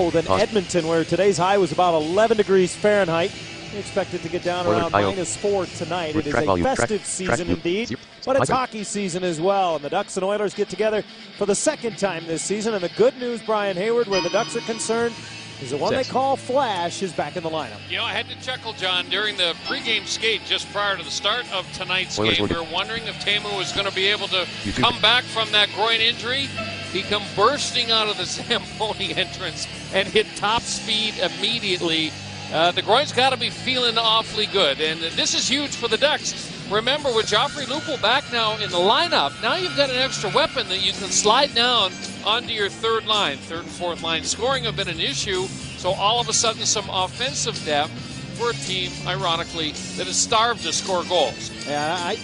low than Edmonton, where today's high was about 11 degrees Fahrenheit. We expect it to get down around -4 tonight. It is a festive season indeed, but it's hockey season as well. And the Ducks and Oilers get together for the second time this season. And the good news, Brian Hayward, where the Ducks are concerned, is the one they call Flash is back in the lineup. You know, I had to chuckle, John, during the pregame skate just prior to the start of tonight's game. We were wondering if Tamu was going to be able to come back from that groin injury. He come bursting out of the Zamboni entrance and hit top speed immediately. The groin's got to be feeling awfully good, and this is huge for the Ducks. Remember, with Joffrey Lupul back now in the lineup, now you've got an extra weapon that you can slide down onto your third and fourth line. Scoring have been an issue, so all of a sudden some offensive depth for a team, ironically, that is starved to score goals. Yeah,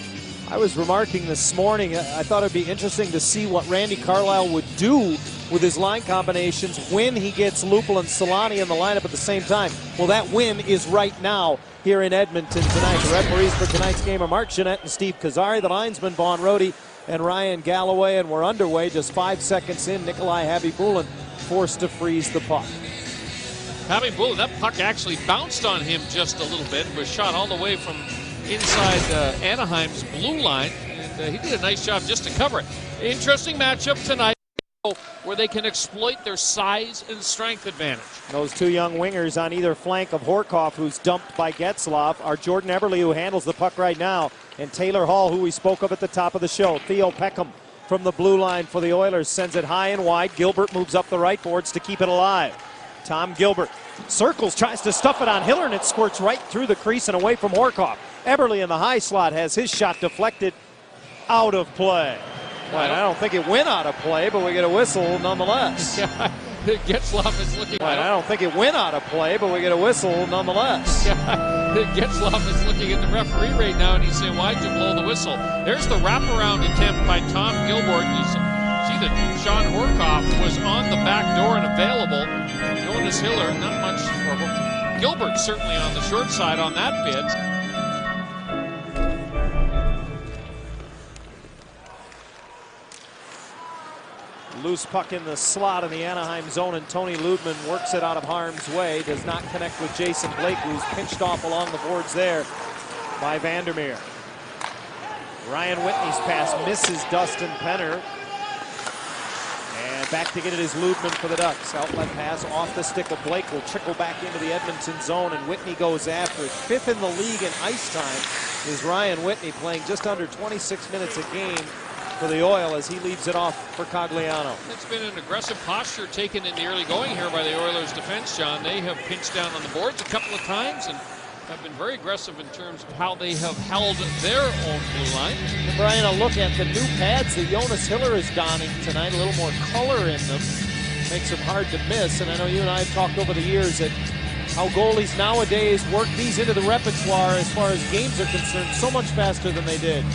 I was remarking this morning, I thought it would be interesting to see what Randy Carlyle would do with his line combinations when he gets Lupul and Solani in the lineup at the same time. Well, that win is right now here in Edmonton tonight. The referees for tonight's game are Mark Jeanette and Steve Kazari, the linesman Vaughn Rohde and Ryan Galloway, and we're underway just 5 seconds in. Nikolai Habibulin forced to freeze the puck. Habibulin, that puck actually bounced on him just a little bit, was shot all the way from inside Anaheim's blue line, and he did a nice job just to cover it. Interesting matchup tonight, where they can exploit their size and strength advantage. Those two young wingers on either flank of Horkoff, who's dumped by Getzlaf, are Jordan Eberle, who handles the puck right now, and Taylor Hall, who we spoke of at the top of the show. Theo Peckham from the blue line for the Oilers sends it high and wide. Gilbert moves up the right boards to keep it alive. Tom Gilbert circles, tries to stuff it on Hiller, and it squirts right through the crease and away from Horkoff. Eberle in the high slot has his shot deflected out of play. Well, I don't think it went out of play, but we get a whistle nonetheless. Yeah, Getzlaf is looking. Well, I don't think it went out of play, but we get a whistle nonetheless. Yeah, Getzlaf is looking at the referee right now, and he's saying, "Why'd you blow the whistle?" There's the wraparound attempt by Tom Gilbert. You see that Sean Horkoff was on the back door and available. Jonas Hiller, not much for Gilbert, certainly on the short side on that bid. Loose puck in the slot in the Anaheim zone, and Tony Lubman works it out of harm's way. Does not connect with Jason Blake, who's pinched off along the boards there by Vandermeer. Ryan Whitney's pass misses Dustin Penner. And back to get it is Lubman for the Ducks. Outlet pass off the stick of Blake will trickle back into the Edmonton zone, and Whitney goes after it. 5th in the league in ice time is Ryan Whitney, playing just under 26 minutes a game for the Oil as he leaves it off for Cogliano. It's been an aggressive posture taken in the early going here by the Oilers defense, John. They have pinched down on the boards a couple of times and have been very aggressive in terms of how they have held their own blue line. And Brian, a look at the new pads that Jonas Hiller is donning tonight, a little more color in them. Makes them hard to miss, and I know you and I have talked over the years that how goalies nowadays work these into the repertoire as far as games are concerned so much faster than they did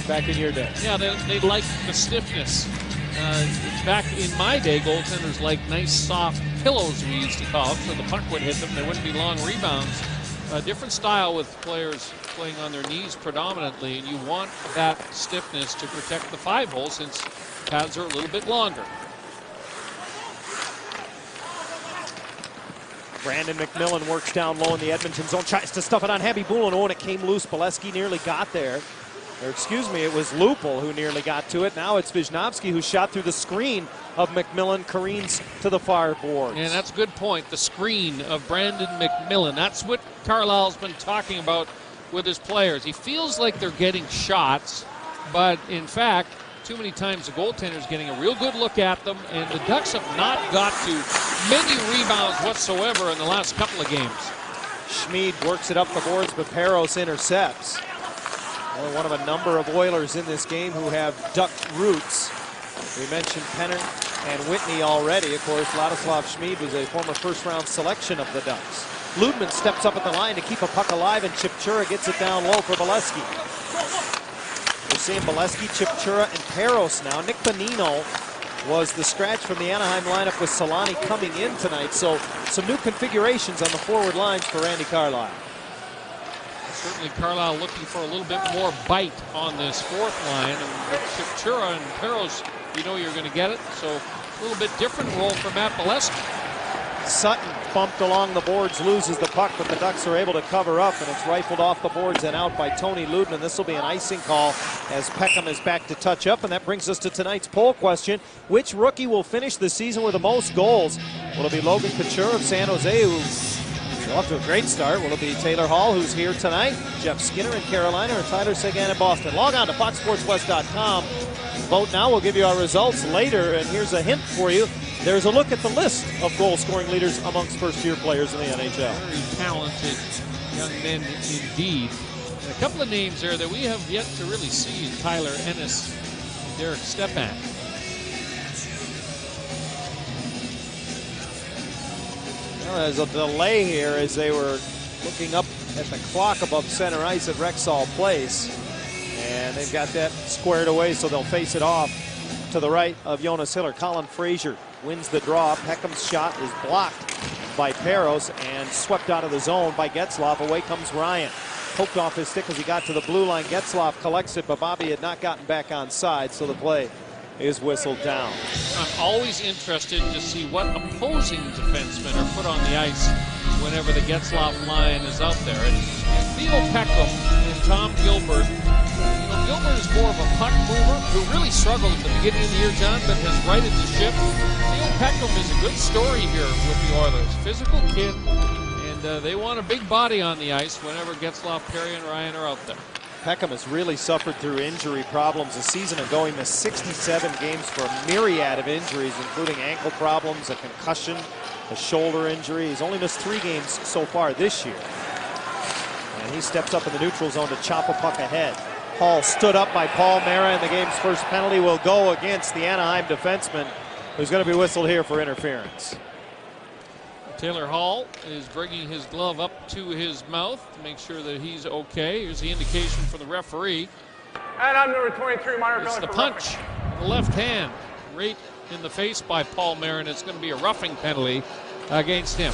back in your day. Yeah, they like the stiffness. Back in my day, goaltenders like nice soft pillows, we used to call them, so the puck would hit them. There wouldn't be long rebounds. A different style with players playing on their knees predominantly, and you want that stiffness to protect the 5-hole since pads are a little bit longer. Brandon McMillan works down low in the Edmonton zone, tries to stuff it on Habibulin. Oh, and it came loose. Bolesky nearly got there. Or excuse me, it was Lupul who nearly got to it. Now it's Wisnowski who shot through the screen of McMillan, careens to the far boards. And that's a good point, the screen of Brandon McMillan. That's what Carlisle's been talking about with his players. He feels like they're getting shots, but in fact, too many times the goaltender's getting a real good look at them, and the Ducks have not got to many rebounds whatsoever in the last couple of games. Schmid works it up the boards, but Peros intercepts. Only one of a number of Oilers in this game who have Duck roots. We mentioned Penner and Whitney already. Of course, Ladislav Schmid was a former first-round selection of the Ducks. Lubman steps up at the line to keep a puck alive, and Chipchura gets it down low for Bolesky. We're seeing Bolesky, Chipchura, and Peros now. Nick Bonino was the scratch from the Anaheim lineup with Solani coming in tonight. So some new configurations on the forward lines for Randy Carlyle. Certainly Carlisle looking for a little bit more bite on this fourth line. And with Chipchura and Peros, you know you're going to get it. So a little bit different role for Matt Bolesky. Sutton bumped along the boards, loses the puck, but the Ducks are able to cover up, and it's rifled off the boards and out by Tony Ludman. This will be an icing call as Peckham is back to touch up, and that brings us to tonight's poll question. Which rookie will finish the season with the most goals? Will it be Logan Couture of San Jose, who's off to a great start? Will it be Taylor Hall, who's here tonight, Jeff Skinner in Carolina, or Tyler Seguin in Boston? Log on to foxsportswest.com. Vote now. We'll give you our results later, and here's a hint for you. There's a look at the list of goal-scoring leaders amongst first-year players in the NHL. Very talented young men indeed. And a couple of names there that we have yet to really see: Tyler Ennis, Derek Stepan. Well, there's a delay here as they were looking up at the clock above center ice at Rexall Place. And they've got that squared away, so they'll face it off to the right of Jonas Hiller. Colin Fraser wins the draw. Peckham's shot is blocked by Peros and swept out of the zone by Getzlaf. Away comes Ryan. Poked off his stick as he got to the blue line. Getzlaf collects it, but Bobby had not gotten back on side, so the play is whistled down. I'm always interested to see what opposing defensemen are put on the ice whenever the Getzlaf line is out there. And Theo Peckham and Tom Gilbert. Gilbert is more of a puck mover who really struggled at the beginning of the year, John, but has righted the ship. Theo Peckham is a good story here with the Oilers. Physical kid, and they want a big body on the ice whenever Getzlaf, Perry, and Ryan are out there. Peckham has really suffered through injury problems a season ago. He missed 67 games for a myriad of injuries, including ankle problems, a concussion, a shoulder injury. He's only missed 3 games so far this year. And he steps up in the neutral zone to chop a puck ahead. Hall stood up by Paul Mara, and the game's first penalty will go against the Anaheim defenseman, who's going to be whistled here for interference. Taylor Hall is bringing his glove up to his mouth to make sure that he's okay. Here's the indication from the referee. And I'm number 23, minor It's the punch, the left hand, right in the face by Paul Marin. It's going to be a roughing penalty against him.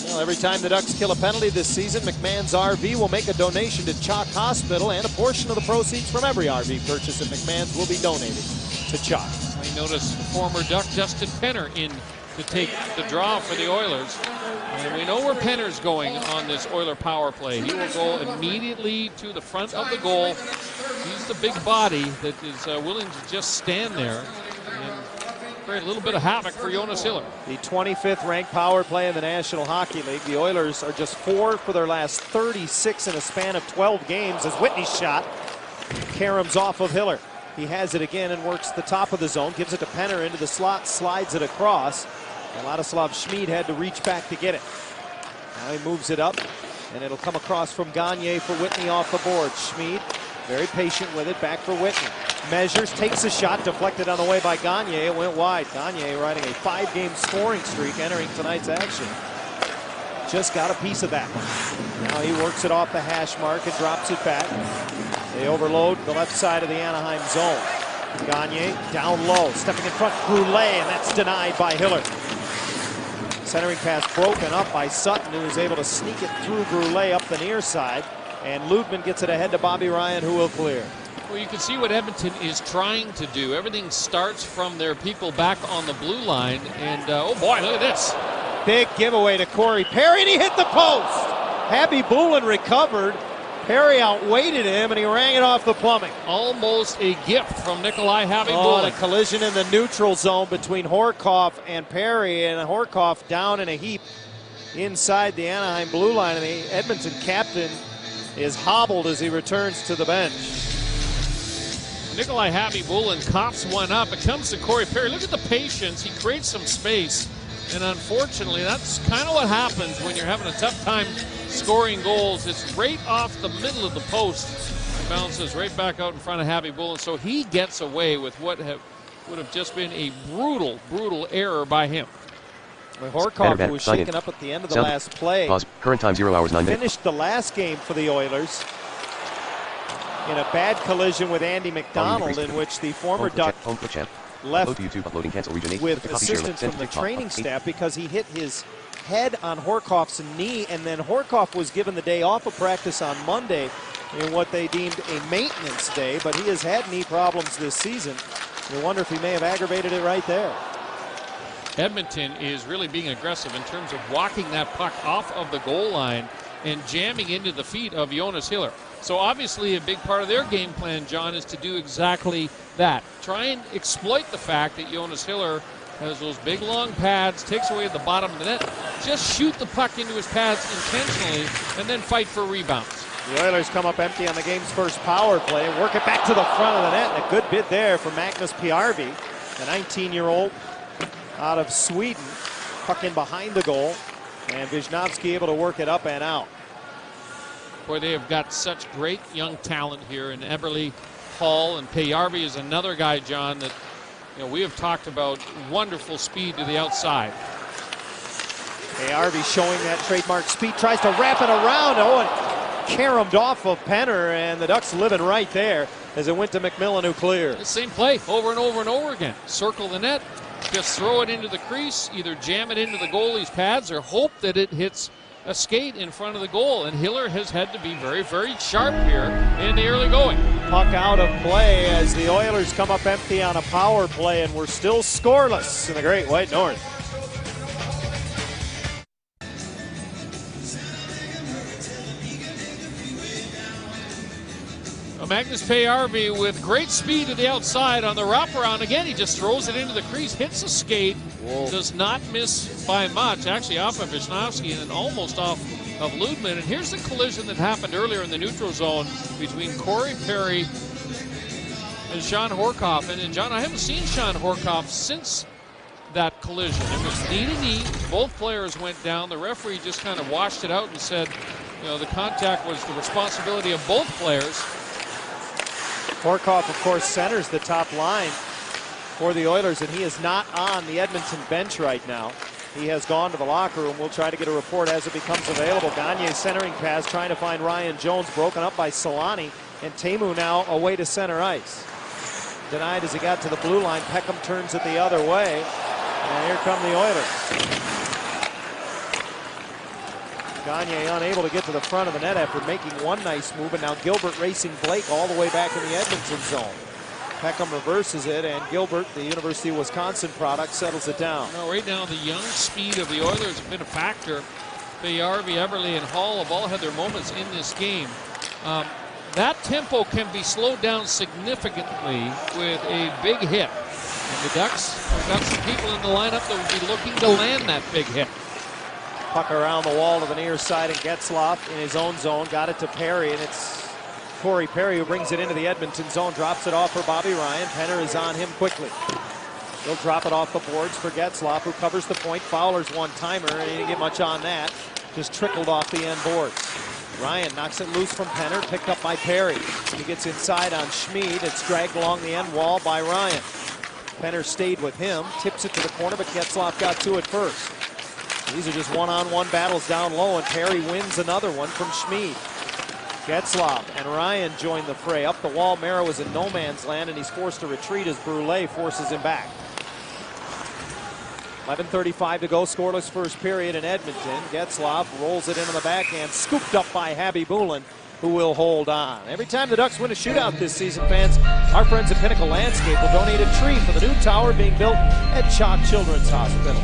Well, every time the Ducks kill a penalty this season, McMahon's RV will make a donation to Chalk Hospital, and a portion of the proceeds from every RV purchase at McMahon's will be donated to Chalk. I noticed former Duck Dustin Penner in to take the draw for the Oilers. And we know where Penner's going on this Oiler power play. He will go immediately to the front of the goal. He's the big body that is willing to just stand there and create a little bit of havoc for Jonas Hiller. The 25th ranked power play in the National Hockey League. The Oilers are just 4 for their last 36 in a span of 12 games as Whitney's shot caroms off of Hiller. He has it again and works the top of the zone, gives it to Penner into the slot, slides it across. Ladislav Schmid had to reach back to get it. Now he moves it up, and it'll come across from Gagne for Whitney off the board. Schmid, very patient with it, back for Whitney. Measures, takes a shot, deflected on the way by Gagne. It went wide. Gagne riding a 5-game scoring streak entering tonight's action. Just got a piece of that one. Now he works it off the hash mark and drops it back. They overload the left side of the Anaheim zone. Gagne down low, stepping in front, Brulé, and that's denied by Hiller. Centering pass broken up by Sutton, who is able to sneak it through Brulé up the near side, and Ludman gets it ahead to Bobby Ryan, who will clear. Well, you can see what Edmonton is trying to do. Everything starts from their people back on the blue line, and oh boy, look at this. Big giveaway to Corey Perry, and he hit the post. Happy Bullen recovered. Perry outweighted him, and he rang it off the plumbing. Almost a gift from Nikolai Happy Oh, Bullen. a collision in the neutral zone between Horkoff and Perry, and Horkoff down in a heap inside the Anaheim blue line, and the Edmonton captain is hobbled as he returns to the bench. Nikolai Happy Bullen coughs one up. It comes to Corey Perry. Look at the patience. He creates some space, and unfortunately, that's kind of what happens when you're having a tough time scoring goals. It's right off the middle of the post. It bounces right back out in front of Happy Bullen. So he gets away with what would have just been a brutal, brutal error by him. Well, Horkoff, who was shaken up at the end of the last play, current time 0 hours 9 minutes. Finished the last game for the Oilers in a bad collision with Andy McDonald, in which the former Duck left with assistance from the training staff because he hit his head on Horkoff's knee, and then Horkoff was given the day off of practice on Monday in what they deemed a maintenance day, but he has had knee problems this season. You wonder if he may have aggravated it right there. Edmonton is really being aggressive in terms of walking that puck off of the goal line and jamming into the feet of Jonas Hiller. So obviously a big part of their game plan, John, is to do exactly that. Try and exploit the fact that Jonas Hiller has those big long pads, takes away at the bottom of the net. Just shoot the puck into his pads intentionally and then fight for rebounds. The Oilers come up empty on the game's first power play, work it back to the front of the net, and a good bit there for Magnus Piarvi, the 19-year-old out of Sweden. Puck in behind the goal, and Wisnowski able to work it up and out. Boy, they have got such great young talent here in Eberle, Hall, and Piarvi is another guy, John, that we have talked about. Wonderful speed to the outside. Piarvi showing that trademark speed, tries to wrap it around. Oh, and caromed off of Penner, and the Ducks living right there as it went to McMillan, who cleared. The same play over and over and over again. Circle the net, just throw it into the crease, either jam it into the goalie's pads or hope that it hits a skate in front of the goal, and Hiller has had to be very, very sharp here in the early going. Puck out of play as the Oilers come up empty on a power play, and we're still scoreless in the Great White North. Magnus Piarvi with great speed to the outside on the wraparound. Again, he just throws it into the crease, hits a skate, does not miss by much. Actually off of Wisnowski and almost off of Ludman. And here's the collision that happened earlier in the neutral zone between Corey Perry and Sean Horkoff. And John, I haven't seen Sean Horkoff since that collision. It was knee to knee. Both players went down. The referee just kind of washed it out and said, the contact was the responsibility of both players. Horkoff, of course, centers the top line for the Oilers, and he is not on the Edmonton bench right now. He has gone to the locker room. We'll try to get a report as it becomes available. Gagne's centering pass, trying to find Ryan Jones, broken up by Solani, and Teemu now away to center ice. Denied as he got to the blue line. Peckham turns it the other way, and here come the Oilers. Gagne unable to get to the front of the net after making one nice move, and now Gilbert racing Blake all the way back in the Edmonton zone. Peckham reverses it, and Gilbert, the University of Wisconsin product, settles it down. Right now, the young speed of the Oilers have been a factor. Piarvi, Eberle, and Hall have all had their moments in this game. That tempo can be slowed down significantly with a big hit. And the Ducks have got some people in the lineup that would be looking to land that big hit. Puck around the wall to the near side, and Getzlaf in his own zone got it to Perry, and it's Corey Perry who brings it into the Edmonton zone, drops it off for Bobby Ryan. Penner is on him quickly. He'll drop it off the boards for Getzlaf, who covers the point. Fowler's one-timer, and he didn't get much on that. Just trickled off the end boards. Ryan knocks it loose from Penner, picked up by Perry. He gets inside on Schmid. It's dragged along the end wall by Ryan. Penner stayed with him, tips it to the corner, but Getzlaf got to it first. These are just one-on-one battles down low, and Perry wins another one from Schmid. Getzlaf and Ryan join the fray. Up the wall, Mero is in no man's land, and he's forced to retreat as Brule forces him back. 11:35 to go, scoreless first period in Edmonton. Getzlaf rolls it into the backhand, scooped up by Habby Boulin, who will hold on. Every time the Ducks win a shootout this season, fans, our friends at Pinnacle Landscape will donate a tree for the new tower being built at Chalk Children's Hospital.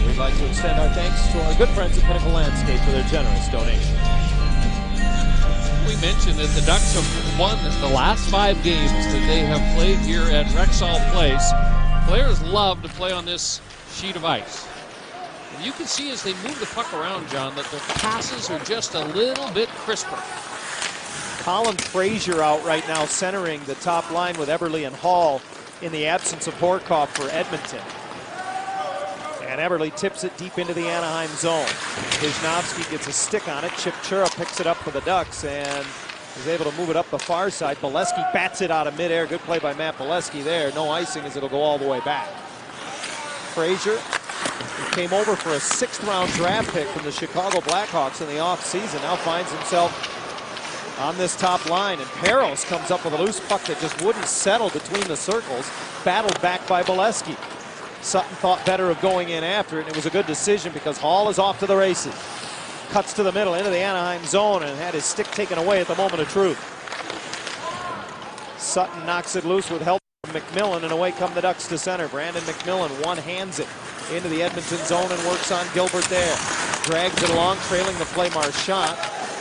We'd like to extend our thanks to our good friends at Pinnacle Landscape for their generous donation. We mentioned that the Ducks have won the last 5 games that they have played here at Rexall Place. Players love to play on this sheet of ice. And you can see as they move the puck around, John, that the passes are just a little bit crisper. Colin Fraser out right now centering the top line with Eberle and Hall in the absence of Horkoff for Edmonton. And Eberle tips it deep into the Anaheim zone. Wisnowski gets a stick on it. Chip Chura picks it up for the Ducks and is able to move it up the far side. Bolesky bats it out of midair. Good play by Matt Bolesky there. No icing as it'll go all the way back. Fraser came over for a 6th-round draft pick from the Chicago Blackhawks in the offseason. Now finds himself on this top line. And Peros comes up with a loose puck that just wouldn't settle between the circles. Battled back by Bolesky. Sutton thought better of going in after it, and it was a good decision because Hall is off to the races. Cuts to the middle into the Anaheim zone and had his stick taken away at the moment of truth. Sutton knocks it loose with help from McMillan, and away come the Ducks to center. Brandon McMillan one-hands it. into the Edmonton zone and works on Gilbert there. Drags it along, trailing the play Marchant.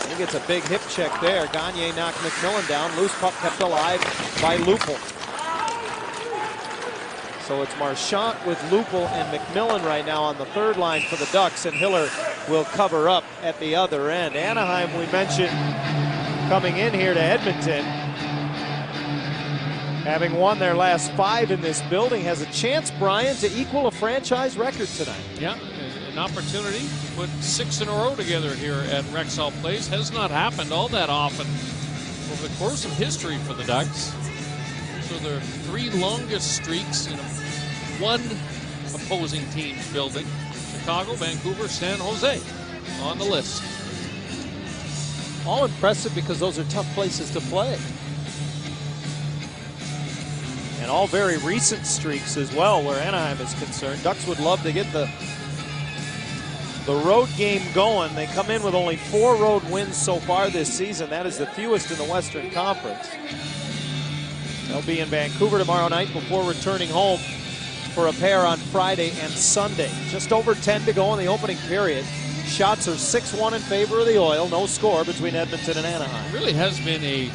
He gets a big hip check there. Gagne knocked McMillan down. Loose puck kept alive by Lupul. So it's Marchant with Lupul and McMillan right now on the third line for the Ducks, and Hiller will cover up at the other end. Anaheim, we mentioned, coming in here to Edmonton, having won their last 5 in this building, has a chance, Brian, to equal a franchise record tonight. Yeah, an opportunity to put 6 in a row together here at Rexall Place. Has not happened all that often over the course of history for the Ducks. So their 3 longest streaks in one opposing team's building. Chicago, Vancouver, San Jose on the list. All impressive because those are tough places to play. And all very recent streaks as well where Anaheim is concerned. Ducks would love to get the road game going. They come in with only 4 road wins so far this season. That is the fewest in the Western Conference. They'll be in Vancouver tomorrow night before returning home for a pair on Friday and Sunday. Just over 10 to go in the opening period. Shots are 6-1 in favor of the Oil. No score between Edmonton and Anaheim. It really has been a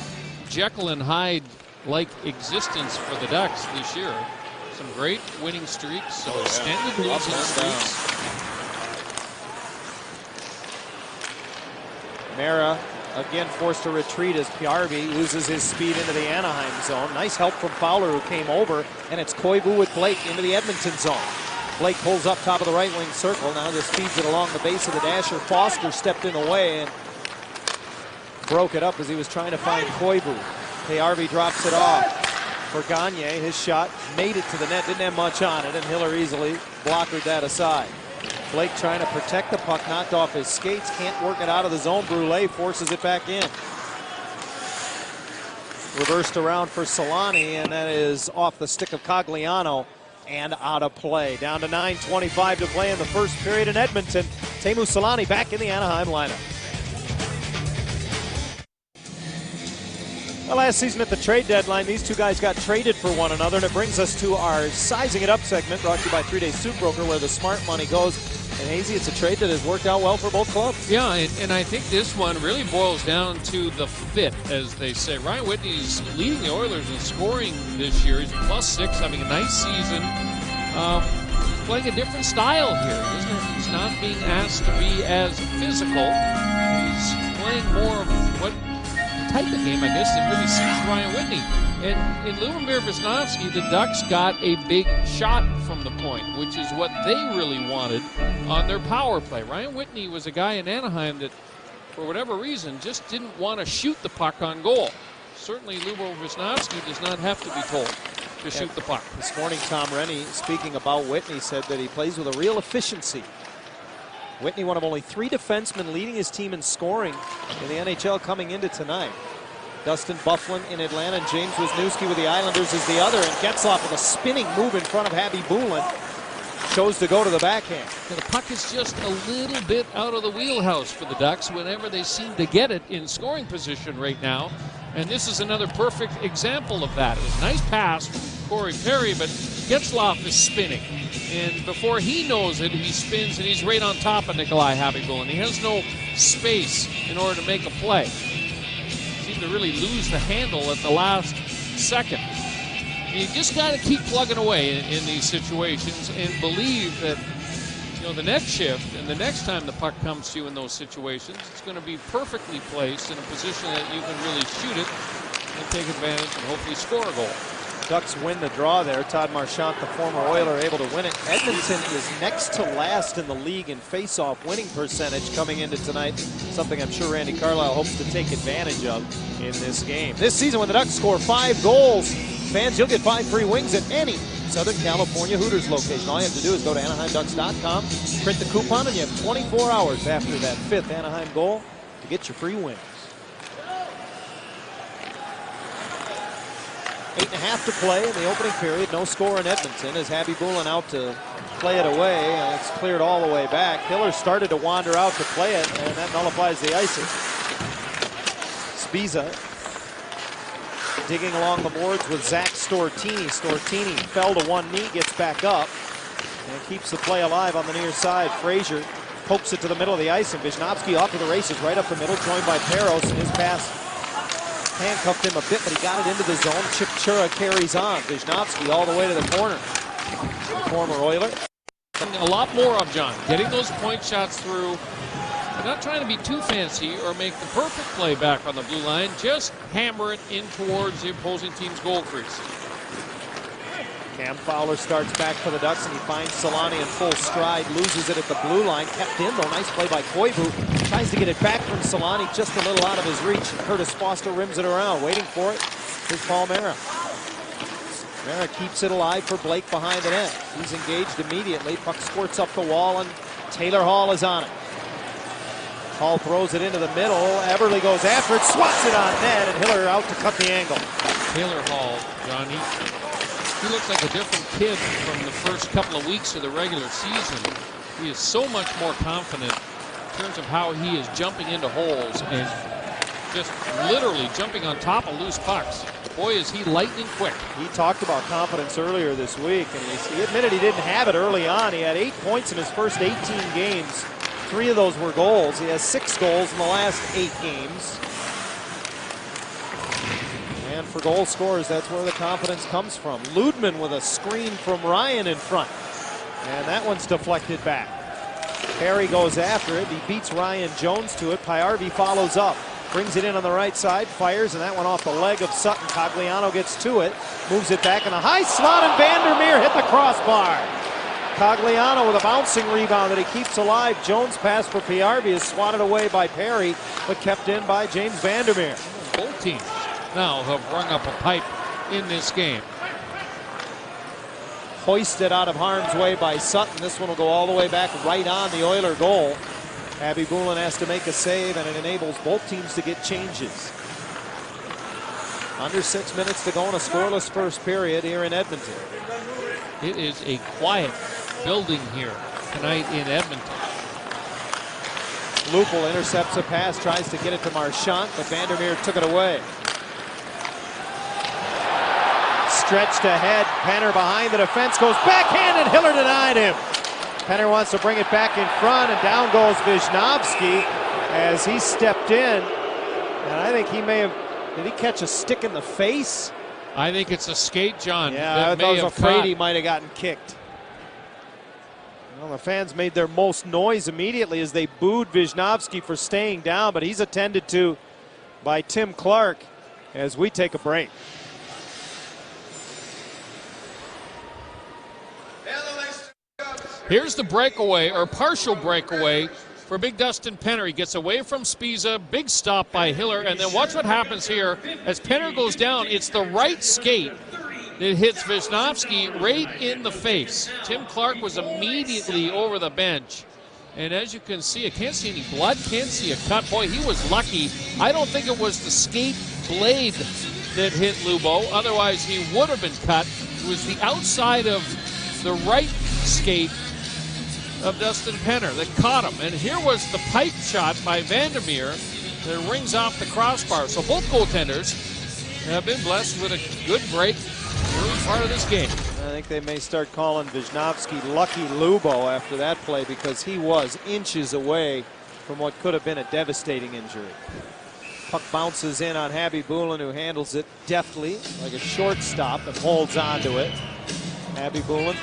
Jekyll and Hyde-like existence for the Ducks this year. Some great winning streaks, some extended losing streaks. Mara again forced to retreat as Piarvi loses his speed into the Anaheim zone. Nice help from Fowler, who came over, and it's Koivu with Blake into the Edmonton zone. Blake pulls up top of the right wing circle. Now just feeds it along the base of the dasher. Foster stepped in the way and broke it up as he was trying to find Koivu. Piarvi drops it off for Gagne. His shot made it to the net, didn't have much on it, and Hiller easily blockered that aside. Blake trying to protect the puck, knocked off his skates, can't work it out of the zone. Brule forces it back in. Reversed around for Solani, and that is off the stick of Cogliano and out of play. Down to 9:25 to play in the first period in Edmonton. Teemu Solani back in the Anaheim lineup. Well, last season at the trade deadline, these two guys got traded for one another, and it brings us to our Sizing It Up segment, brought to you by 3-Day Suit Broker, where the smart money goes. And Hazy, it's a trade that has worked out well for both clubs. Yeah, and I think this one really boils down to the fit, as they say. Ryan Whitney's leading the Oilers in scoring this year. He's +6, having a nice season. Playing a different style here. He's not being asked to be as physical. He's playing more of what type of game, I guess, that really suits Ryan Whitney. And in Ljubomir Wisnowski, the Ducks got a big shot from the point, which is what they really wanted on their power play. Ryan Whitney was a guy in Anaheim that, for whatever reason, just didn't want to shoot the puck on goal. Certainly, Ljubomir Wisnowski does not have to be told to shoot the puck. This morning, Tom Rennie, speaking about Whitney, said that he plays with a real efficiency. Whitney, one of only 3 defensemen leading his team in scoring in the NHL coming into tonight. Dustin Byfuglien in Atlanta, and James Wisniewski with the Islanders is the other, and Getzlaf with a spinning move in front of Khabibulin. Chose to go to the backhand. The puck is just a little bit out of the wheelhouse for the Ducks whenever they seem to get it in scoring position right now. And this is another perfect example of that. It was a nice pass from Corey Perry, but Getzlaf is spinning. And before he knows it, he spins and he's right on top of Nikolai Khabibulin. He has no space in order to make a play. Seemed to really lose the handle at the last second. You just got to keep plugging away in these situations and believe that, you know, the next shift and the next time the puck comes to you in those situations, it's going to be perfectly placed in a position that you can really shoot it and take advantage and hopefully score a goal. Ducks win the draw there. Todd Marchant, the former Oiler, able to win it. Edmonton is next to last in the league in face-off winning percentage coming into tonight, something I'm sure Randy Carlyle hopes to take advantage of in this game. This season, when the Ducks score 5 goals, fans, you'll get 5 free wings at any Southern California Hooters location. All you have to do is go to AnaheimDucks.com, print the coupon, and you have 24 hours after that 5th Anaheim goal to get your free wings. 8.5 to play in the opening period. No score in Edmonton as Khabibulin out to play it away. And it's cleared all the way back. Hiller started to wander out to play it, and that nullifies the icing. Spiza digging along the boards with Zach Stortini. Stortini fell to one knee, gets back up. And keeps the play alive on the near side. Frazier pokes it to the middle of the ice, and Wisnowski off to the races right up the middle, joined by Peros, and his pass handcuffed him a bit, but he got it into the zone. Chip Chura carries on. Wisnowski all the way to the corner. The former Oiler. A lot more of John, getting those point shots through. They're not trying to be too fancy or make the perfect play back on the blue line. Just hammer it in towards the opposing team's goal crease. Cam Fowler starts back for the Ducks, and he finds Solani in full stride, loses it at the blue line. Kept in, though. Nice play by Koivu. Tries to get it back from Solani, just a little out of his reach. Curtis Foster rims it around, waiting for it. Here's Paul Mara. Mara keeps it alive for Blake behind the net. He's engaged immediately. Puck squirts up the wall, and Taylor Hall is on it. Hall throws it into the middle. Eberle goes after it, swats it on net, and Hiller out to cut the angle. Taylor Hall, John, he looks like a different kid from the first couple of weeks of the regular season. He is so much more confident in terms of how he is jumping into holes and just literally jumping on top of loose pucks. Boy, is he lightning quick. He talked about confidence earlier this week, and he admitted he didn't have it early on. He had 8 points in his first 18 games. 3 of those were goals. He has 6 goals in the last 8 games. And for goal scorers, that's where the confidence comes from. Ludman with a screen from Ryan in front. And that one's deflected back. Perry goes after it. He beats Ryan Jones to it. Paiarvi follows up. Brings it in on the right side, fires, and that one off the leg of Sutton. Cogliano gets to it, moves it back in a high slot, and Vandermeer hit the crossbar. Cogliano with a bouncing rebound that he keeps alive. Jones' pass for Paiarvi is swatted away by Perry, but kept in by James Vandermeer. Both teams now have rung up a pipe in this game. Hoisted out of harm's way by Sutton. This one will go all the way back right on the Oiler goal. Abby Boulin has to make a save, and it enables both teams to get changes. Under 6 minutes to go in a scoreless first period here in Edmonton. It is a quiet building here tonight in Edmonton. Lupul intercepts a pass, tries to get it to Marchand, but Vandermeer took it away. Stretched ahead, Penner behind the defense, goes backhand, and Hiller denied him. Penner wants to bring it back in front, and down goes Wisnowski as he stepped in. And I think he may have, did he catch a stick in the face? I think it's a skate, John. Yeah, I was afraid he might have gotten kicked. Well, the fans made their most noise immediately as they booed Wisnowski for staying down, but he's attended to by Tim Clark as we take a break. Here's the breakaway, or partial breakaway, for Big Dustin Penner. He gets away from Spiza, big stop by Hiller, and then watch what happens here. As Penner goes down, it's the right skate that hits Wisnowski right in the face. Tim Clark was immediately over the bench. And as you can see, I can't see any blood, can't see a cut. Boy, he was lucky. I don't think it was the skate blade that hit Lubo. Otherwise, he would have been cut. It was the outside of the right skate of Dustin Penner that caught him. And here was the pipe shot by Vandermeer that rings off the crossbar. So both goaltenders have been blessed with a good break early part of this game. I think they may start calling Wisnowski Lucky Lubo after that play, because he was inches away from what could have been a devastating injury. Puck bounces in on Abby Boulin, who handles it deftly like a shortstop and holds on to it. Abby Boulin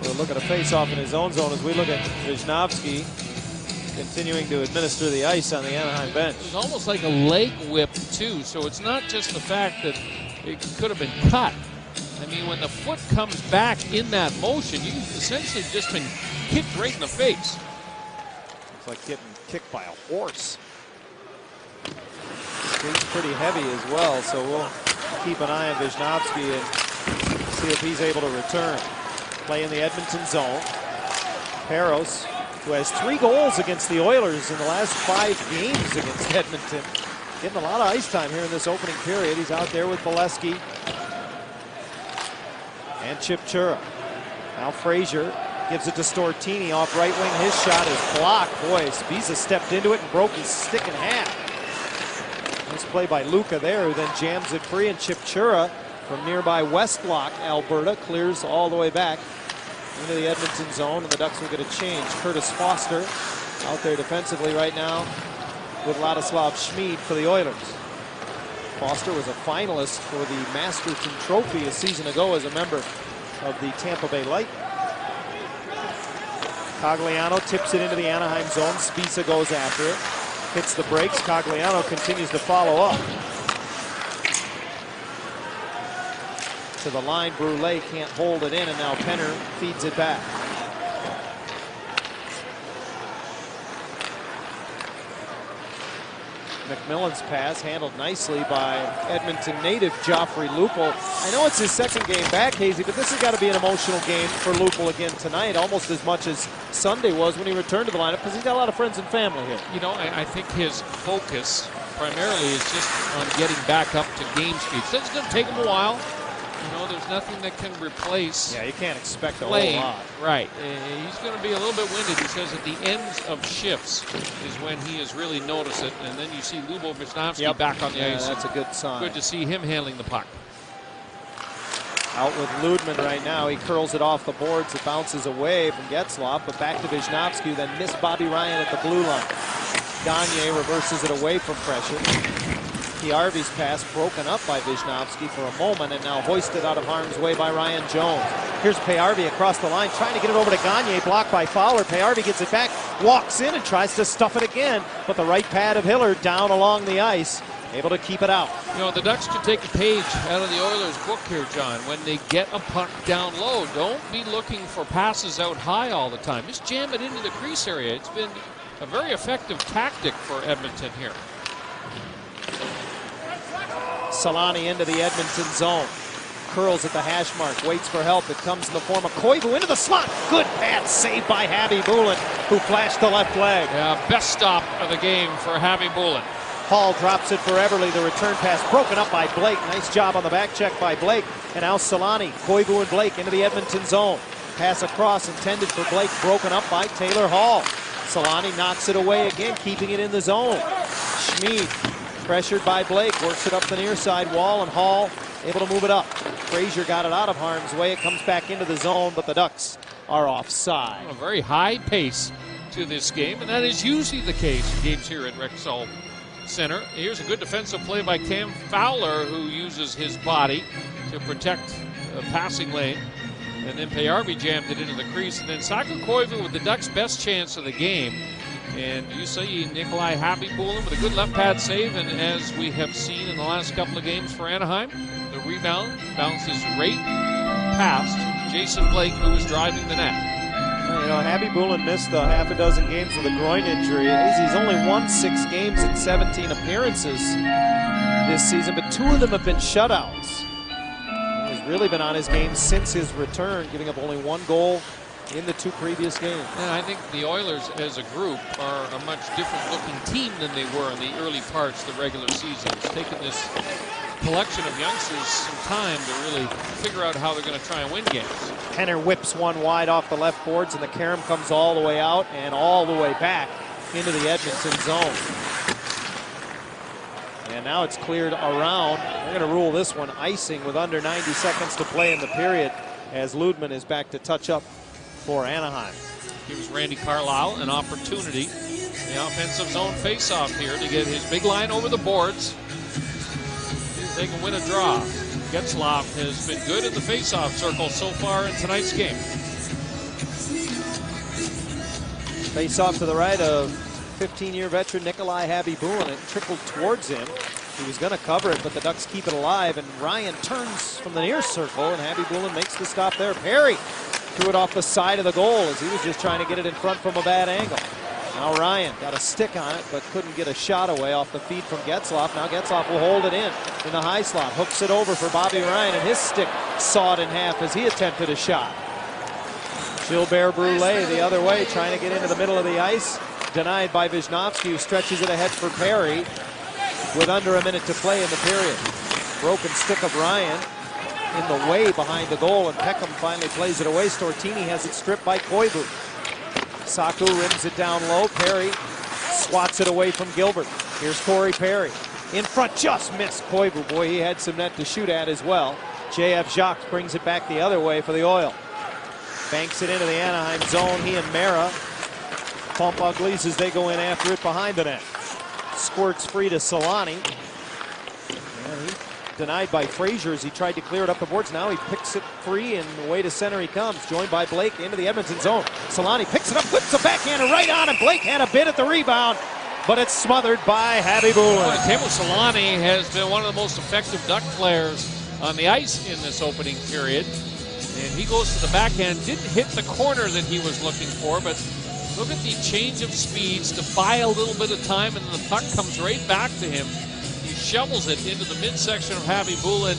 will look at a face-off in his own zone as we look at Wisnowski continuing to administer the ice on the Anaheim bench. It's almost like a leg whip, too, so it's not just the fact that it could have been cut. I mean, when the foot comes back in that motion, you've essentially just been kicked right in the face. It's like getting kicked by a horse. He's pretty heavy as well, so we'll keep an eye on Wisnowski and see if he's able to return. Play in the Edmonton zone. Peros, who has 3 goals against the Oilers in the last 5 games against Edmonton. Getting a lot of ice time here in this opening period. He's out there with Bolesky and Chip Chura. Now Frazier gives it to Stortini off right wing. His shot is blocked. Boy, Spiza stepped into it and broke his stick in half. Nice play by Luca there, who then jams it free, and Chip Chura from nearby West Block, Alberta, clears all the way back into the Edmonton zone, and the Ducks will get a change. Curtis Foster out there defensively right now with Ladislav Schmid for the Oilers. Foster was a finalist for the Masterton Trophy a season ago as a member of the Tampa Bay Lightning. Cogliano tips it into the Anaheim zone. Spezza goes after it. Hits the brakes. Cogliano continues to follow up. To the line, Brule can't hold it in, and now Penner feeds it back. McMillan's pass handled nicely by Edmonton native Joffrey Lupul. I know it's his second game back, Hazy, but this has got to be an emotional game for Lupul again tonight, almost as much as Sunday was when he returned to the lineup, because he's got a lot of friends and family here. You know, I think his focus primarily is just on getting back up to game speed. So it's going to take him a while. You know, there's nothing that can replace. Yeah, you can't expect a whole lot. Right. He's going to be a little bit winded because at the ends of shifts is when he has really noticed it. And then you see Lubo Visnovsky back on the ice. That's a good sign. Good to see him handling the puck. Out with Ludman right now. He curls it off the boards. It bounces away from Getzlaf, but back to Visnovsky, then missed Bobby Ryan at the blue line. Gagne reverses it away from pressure. Piarvi's pass broken up by Visnovsky for a moment and now hoisted out of harm's way by Ryan Jones. Here's Piarvi across the line trying to get it over to Gagne, blocked by Fowler. Piarvi gets it back, walks in and tries to stuff it again, but the right pad of Hillard down along the ice, able to keep it out. You know, the Ducks could take a page out of the Oilers' book here, John. When they get a puck down low, don't be looking for passes out high all the time. Just jam it into the crease area. It's been a very effective tactic for Edmonton here. Solani into the Edmonton zone. Curls at the hash mark, waits for help. It comes in the form of Koivu into the slot. Good pass saved by Harvey Bulin, who flashed the left leg. Yeah, best stop of the game for Harvey Bulin. Hall drops it for Everly. The return pass broken up by Blake. Nice job on the back check by Blake. And now Solani, Koivu and Blake into the Edmonton zone. Pass across intended for Blake, broken up by Taylor Hall. Solani knocks it away again, keeping it in the zone. Schmid, pressured by Blake, works it up the near side wall, and Hall able to move it up. Frazier got it out of harm's way. It comes back into the zone, but the Ducks are offside. A very high pace to this game, and that is usually the case in games here at Rexall Center. Here's a good defensive play by Cam Fowler, who uses his body to protect a passing lane. And then Piarvi jammed it into the crease. And then Saku Koivu with the Ducks' best chance of the game. And you see Nikolai Habibulin with a good left pad save. And as we have seen in the last couple of games for Anaheim, the rebound bounces right past Jason Blake, who was driving the net. You know, Habibulin missed the half a dozen games with a groin injury. He's only won 6 games in 17 appearances this season, but 2 of them have been shutouts. He's really been on his game since his return, giving up only 1 goal in the 2 previous games. Yeah, I think the Oilers as a group are a much different looking team than they were in the early parts of the regular season. It's taken this collection of youngsters some time to really figure out how they're going to try and win games. Penner whips one wide off the left boards, and the carom comes all the way out and all the way back into the Edmonton zone. And now it's cleared around. They're going to rule this one icing with under 90 seconds to play in the period, as Ludman is back to touch up for Anaheim. Gives Randy Carlyle an opportunity, the offensive zone faceoff here, to get his big line over the boards. See if they can win a draw. Getzlaf has been good in the faceoff circle so far in tonight's game. Faceoff to the right of 15-year veteran Nikolai Habibulin. It trickled towards him. He was going to cover it, but the Ducks keep it alive, and Ryan turns from the near circle, and Habibulin makes the stop there. Perry threw it off the side of the goal as he was just trying to get it in front from a bad angle. Now Ryan got a stick on it, but couldn't get a shot away off the feed from Getzlaf. Now Getzlaf will hold it in the high slot, hooks it over for Bobby Ryan, and his stick sawed in half as he attempted a shot. Gilbert Brule the other way, trying to get into the middle of the ice. Denied by Visnovsky, who stretches it ahead for Perry with under a minute to play in the period. Broken stick of Ryan in the way behind the goal, and Peckham finally plays it away. Stortini has it stripped by Koivu. Saku rims it down low. Perry swats it away from Gilbert. Here's Corey Perry. In front, just missed Koivu. Boy, he had some net to shoot at as well. J.F. Jacques brings it back the other way for the Oil. Banks it into the Anaheim zone. He and Mara pump uglies as they go in after it behind the net. Squirts free to Solani. And he denied by Frazier as he tried to clear it up the boards. Now he picks it free and away to center he comes. Joined by Blake into the Edmonton zone. Solani picks it up, whips a backhander right on him. Blake had a bit at the rebound, but it's smothered by Habibulin. Teemu Solani has been one of the most effective Duck players on the ice in this opening period. And he goes to the backhand, didn't hit the corner that he was looking for, but look at the change of speeds to buy a little bit of time, and the puck comes right back to him. He shovels it into the midsection of Habibulin,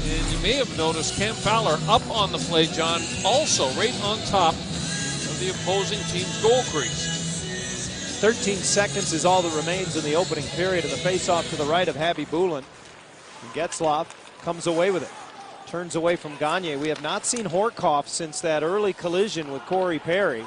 and you may have noticed Cam Fowler up on the play, John, also right on top of the opposing team's goal crease. 13 seconds is all that remains in the opening period, and the face-off to the right of Habibulin. Getzlaf comes away with it. Turns away from Gagne. We have not seen Horkoff since that early collision with Corey Perry.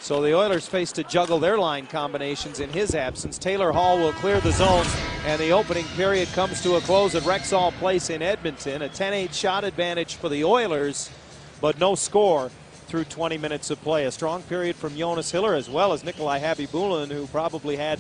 So the Oilers face to juggle their line combinations in his absence. Taylor Hall will clear the zone, and the opening period comes to a close at Rexall Place in Edmonton. A 10-8 shot advantage for the Oilers, but no score through 20 minutes of play. A strong period from Jonas Hiller as well as Nikolai Habibulin, who probably had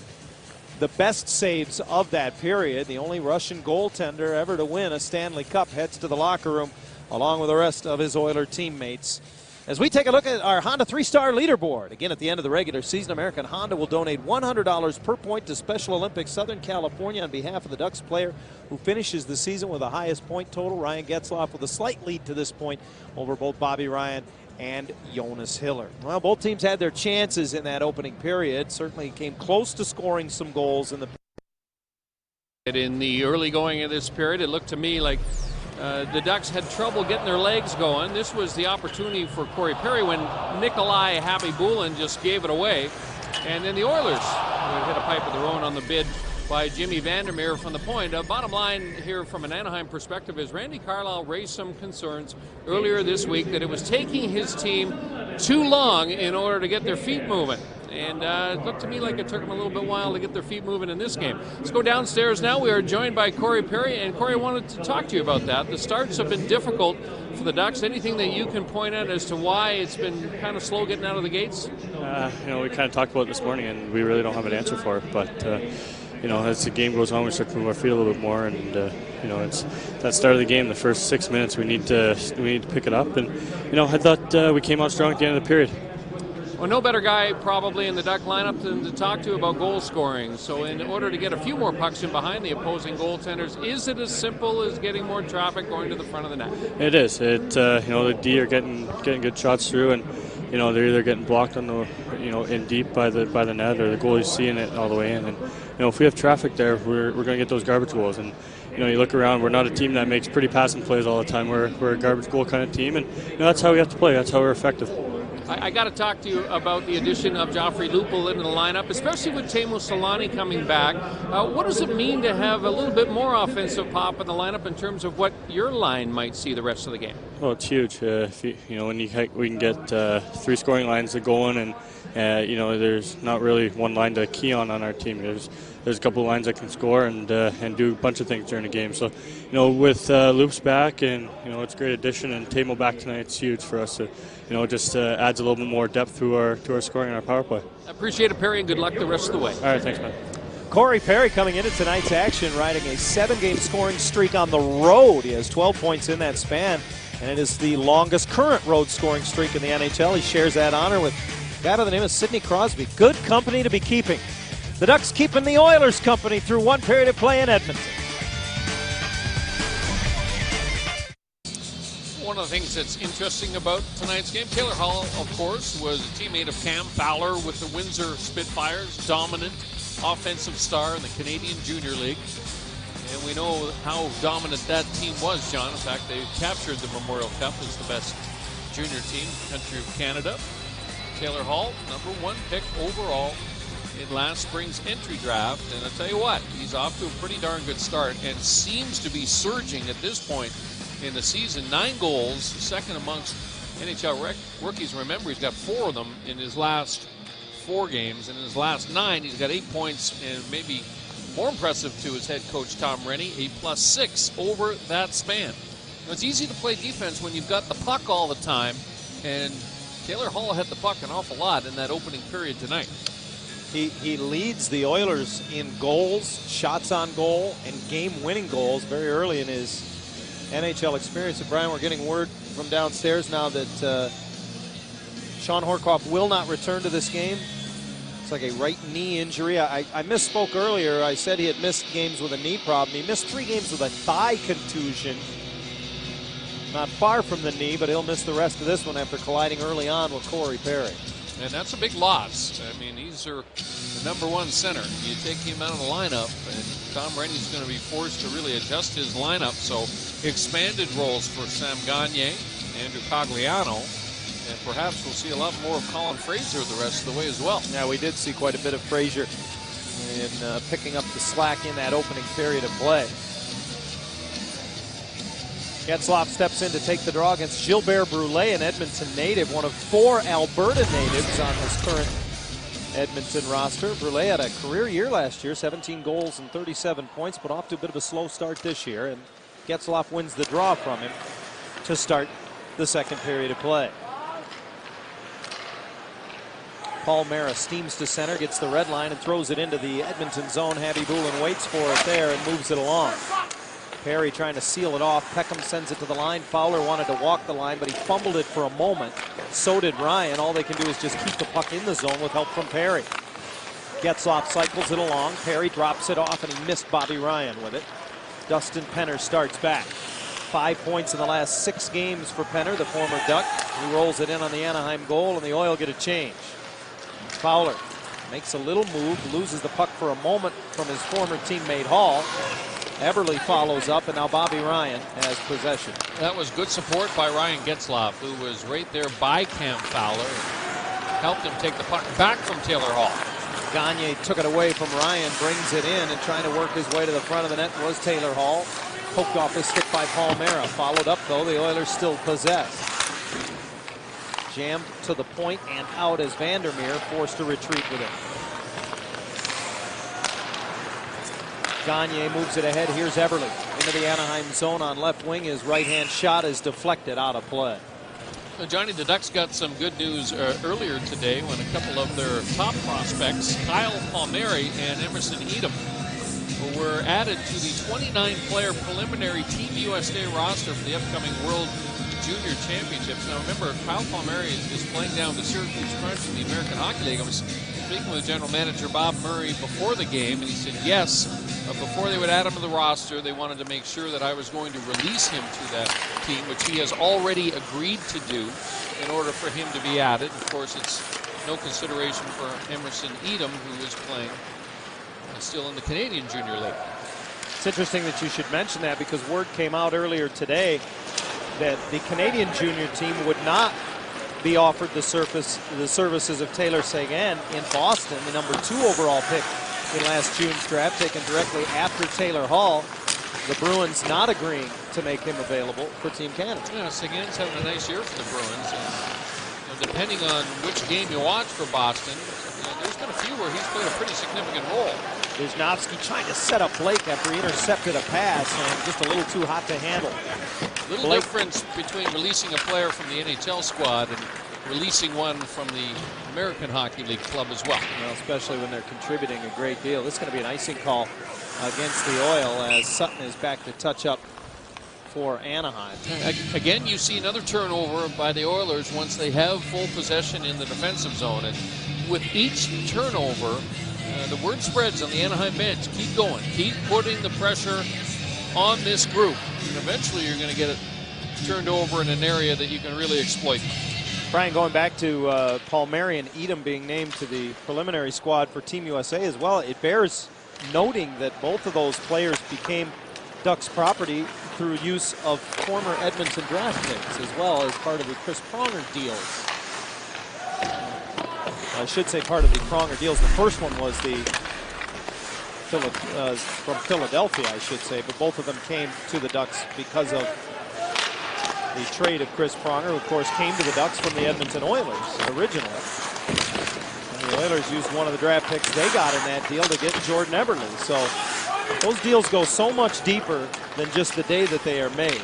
the best saves of that period. The only Russian goaltender ever to win a Stanley Cup heads to the locker room along with the rest of his Oiler teammates. As we take a look at our Honda 3-star leaderboard, again at the end of the regular season, American Honda will donate $100 per point to Special Olympics Southern California on behalf of the Ducks player who finishes the season with the highest point total. Ryan Getzlaf with a slight lead to this point over both Bobby Ryan and Jonas Hiller. Well, both teams had their chances in that opening period. Certainly came close to scoring some goals in the early going of this period. It looked to me like the Ducks had trouble getting their legs going. This was the opportunity for Corey Perry when Nikolai Habibulin just gave it away. And then the Oilers would hit a pipe of their own on the bid by Jimmy Vandermeer from the point. Bottom line here from an Anaheim perspective is Randy Carlyle raised some concerns earlier this week that it was taking his team too long in order to get their feet moving. And it looked to me like it took them a little bit while to get their feet moving in this game. Let's go downstairs now. We are joined by Corey Perry, and Corey, I wanted to talk to you about that. The starts have been difficult for the Ducks. Anything that you can point out as to why it's been kind of slow getting out of the gates? We kind of talked about it this morning, and we really don't have an answer for it. But as the game goes on, we start to move our feet a little bit more, and it's that start of the game, the first 6 minutes, we need to pick it up. And I thought we came out strong at the end of the period. Well, no better guy probably in the Duck lineup than to talk to about goal scoring. So in order to get a few more pucks in behind the opposing goaltenders, is it as simple as getting more traffic going to the front of the net? It is. The D are getting good shots through, and they're either getting blocked on the in deep by the net, or the goalie's seeing it all the way in. And if we have traffic there, we're going to get those garbage goals. And you look around, we're not a team that makes pretty passing plays all the time. We're a garbage goal kind of team, and that's how we have to play. That's how we're effective. I got to talk to you about the addition of Joffrey Lupul into the lineup, especially with Teemu Solani coming back. What does it mean to have a little bit more offensive pop in the lineup in terms of what your line might see the rest of the game? Well, it's huge. When we can get 3 scoring lines to go in, and there's not really one line to key on our team. There's a couple of lines that can score and do a bunch of things during the game. So, with Loop's back, and it's a great addition, and Tamo back tonight, it's huge for us. Just adds a little bit more depth to our scoring and our power play. I appreciate it, Perry, and good luck the rest of the way. All right, thanks, man. Corey Perry coming into tonight's action, riding a 7-game scoring streak on the road. He has 12 points in that span, and it is the longest current road scoring streak in the NHL. He shares that honor with a guy by the name of Sidney Crosby. Good company to be keeping. The Ducks keeping the Oilers company through one period of play in Edmonton. One of the things that's interesting about tonight's game, Taylor Hall, of course, was a teammate of Cam Fowler with the Windsor Spitfires, dominant offensive star in the Canadian Junior League. And we know how dominant that team was, John. In fact, they captured the Memorial Cup as the best junior team in the country of Canada. Taylor Hall, #1 pick overall in last spring's entry draft. And I'll tell you what, he's off to a pretty darn good start and seems to be surging at this point in the season. 9 goals, second amongst NHL rookies. Remember, he's got 4 of them in his last 4 games. And in his last 9, he's got 8 points, and maybe more impressive to his head coach, Tom Rennie, a +6 over that span. It's easy to play defense when you've got the puck all the time, and Taylor Hall had the puck an awful lot in that opening period tonight. He leads the Oilers in goals, shots on goal, and game-winning goals very early in his NHL experience. And Brian, we're getting word from downstairs now that Sean Horcoff will not return to this game. It's like a right knee injury. I misspoke earlier. I said he had missed games with a knee problem. He missed 3 games with a thigh contusion. Not far from the knee, but he'll miss the rest of this one after colliding early on with Corey Perry. And that's a big loss. I mean, he's the #1 center. You take him out of the lineup, and Tom Rennie's going to be forced to really adjust his lineup. So expanded roles for Sam Gagner, Andrew Cogliano, and perhaps we'll see a lot more of Colin Fraser the rest of the way as well. Yeah, we did see quite a bit of Fraser in picking up the slack in that opening period of play. Getzlaf steps in to take the draw against Gilbert Brulé, an Edmonton native, one of 4 Alberta natives on this current Edmonton roster. Brulé had a career year last year, 17 goals and 37 points, but off to a bit of a slow start this year, and Getzlaf wins the draw from him to start the second period of play. Paul Mara steams to center, gets the red line, and throws it into the Edmonton zone. Habibulin waits for it there and moves it along. Perry trying to seal it off. Peckham sends it to the line. Fowler wanted to walk the line, but he fumbled it for a moment. So did Ryan. All they can do is just keep the puck in the zone with help from Perry. Getzlaf cycles it along. Perry drops it off, and he missed Bobby Ryan with it. Dustin Penner starts back. 5 points in the last 6 games for Penner, the former Duck. He rolls it in on the Anaheim goal, and the Oil get a change. Fowler makes a little move, loses the puck for a moment from his former teammate Hall. Eberle follows up, and now Bobby Ryan has possession. That was good support by Ryan Getzlaf, who was right there by Cam Fowler and helped him take the puck back from Taylor Hall. Gagner took it away from Ryan, brings it in, and trying to work his way to the front of the net was Taylor Hall. Poked off his stick by Paul Mara. Followed up, though. The Oilers still possess. Jammed to the point and out as Vandermeer forced to retreat with it. Gagner moves it ahead. Here's Eberle into the Anaheim zone on left wing. His right-hand shot is deflected out of play. So Johnny, the Ducks got some good news earlier today when a couple of their top prospects, Kyle Palmieri and Emerson Edom, were added to the 29-player preliminary Team USA roster for the upcoming World Junior Championships. Now remember, Kyle Palmieri is playing down the Syracuse Crunch in the American Hockey League. I was speaking with General Manager Bob Murray before the game, and he said yes, before they would add him to the roster, they wanted to make sure that I was going to release him to that team, which he has already agreed to do in order for him to be added. Of course, it's no consideration for Emerson Edom, who is playing still in the Canadian Junior League. It's interesting that you should mention that, because word came out earlier today that the Canadian junior team would not be offered the services of Taylor Seguin in Boston, the #2 overall pick in last June's draft, taken directly after Taylor Hall. The Bruins not agreeing to make him available for Team Canada. Yeah, Seguin's having a nice year for the Bruins. And, depending on which game you watch for Boston, there's been a few where he's played a pretty significant role. Wisnowski trying to set up Blake after he intercepted a pass, and just a little too hot to handle. Little difference between releasing a player from the NHL squad and releasing one from the American Hockey League club as well. Especially when they're contributing a great deal. This is going to be an icing call against the Oil as Sutton is back to touch up for Anaheim. Again, you see another turnover by the Oilers once they have full possession in the defensive zone. And with each turnover, the word spreads on the Anaheim bench. Keep going. Keep putting the pressure on this group. And eventually you're going to get it turned over in an area that you can really exploit. Brian, going back to Palmieri and Edom being named to the preliminary squad for Team USA as well, it bears noting that both of those players became Ducks property through use of former Edmonton draft picks, as well as part of the Chris Pronger deals. I should say part of the Pronger deals. The first one was the from Philadelphia, I should say, but both of them came to the Ducks because of the trade of Chris Pronger, who of course came to the Ducks from the Edmonton Oilers originally. And the Oilers used one of the draft picks they got in that deal to get Jordan Eberle. So those deals go so much deeper than just the day that they are made.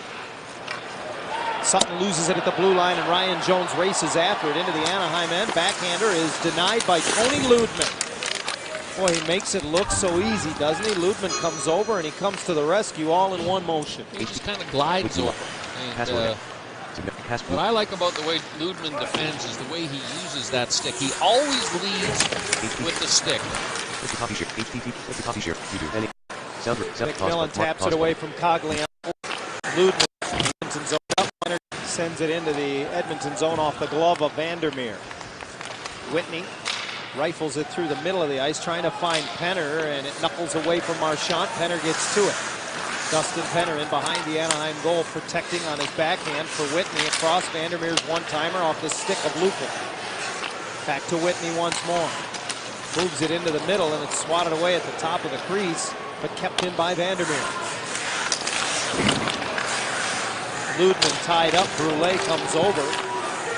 Sutton loses it at the blue line, and Ryan Jones races after it into the Anaheim end. Backhander is denied by Tony Ludman. Boy, he makes it look so easy, doesn't he? Ludman comes over, and he comes to the rescue all in one motion. He just kind of glides over. And, what I like about the way Ludman defends is the way he uses that stick. He always leads with the stick. McMillan taps it away from Cogliano. Ludman, Edmonton zone up, sends it into the Edmonton zone off the glove of Vandermeer. Whitney rifles it through the middle of the ice, trying to find Penner, and it knuckles away from Marchand. Penner gets to it. Dustin Penner in behind the Anaheim goal, protecting on his backhand for Whitney across Vandermeer's one-timer off the stick of Lupul. Back to Whitney once more. Moves it into the middle, and it's swatted away at the top of the crease, but kept in by Vandermeer. Ludman tied up. Brule comes over.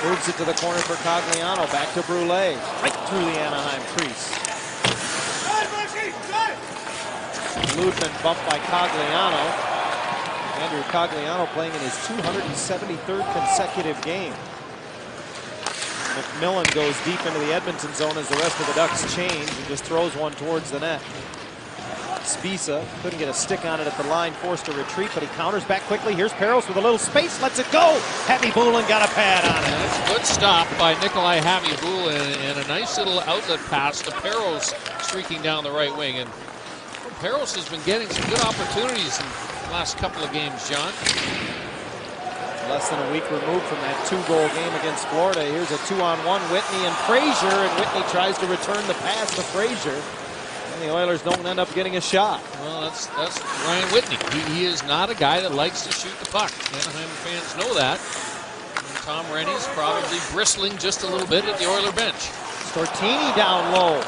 Moves it to the corner for Cogliano. Back to Brule. Right through the Anaheim crease. Ludman bumped by Cogliano. Andrew Cogliano playing in his 273rd consecutive game. McMillan goes deep into the Edmonton zone as the rest of the Ducks change and just throws one towards the net. Spisa couldn't get a stick on it at the line, forced a retreat, but he counters back quickly. Here's Peros with a little space, lets it go. Habibulin got a pad on it. It's a good stop by Nikolai Habibulin and a nice little outlet pass to Peros streaking down the right wing. And Peros has been getting some good opportunities in the last couple of games, John. Less than a week removed from that 2-goal game against Florida. Here's a 2-on-1, Whitney and Frazier, and Whitney tries to return the pass to Frazier. And the Oilers don't end up getting a shot. Well, that's Ryan Whitney. He is not a guy that likes to shoot the puck. Anaheim fans know that. And Tom Rennie's probably bristling just a little bit at the Oiler bench. Stortini down low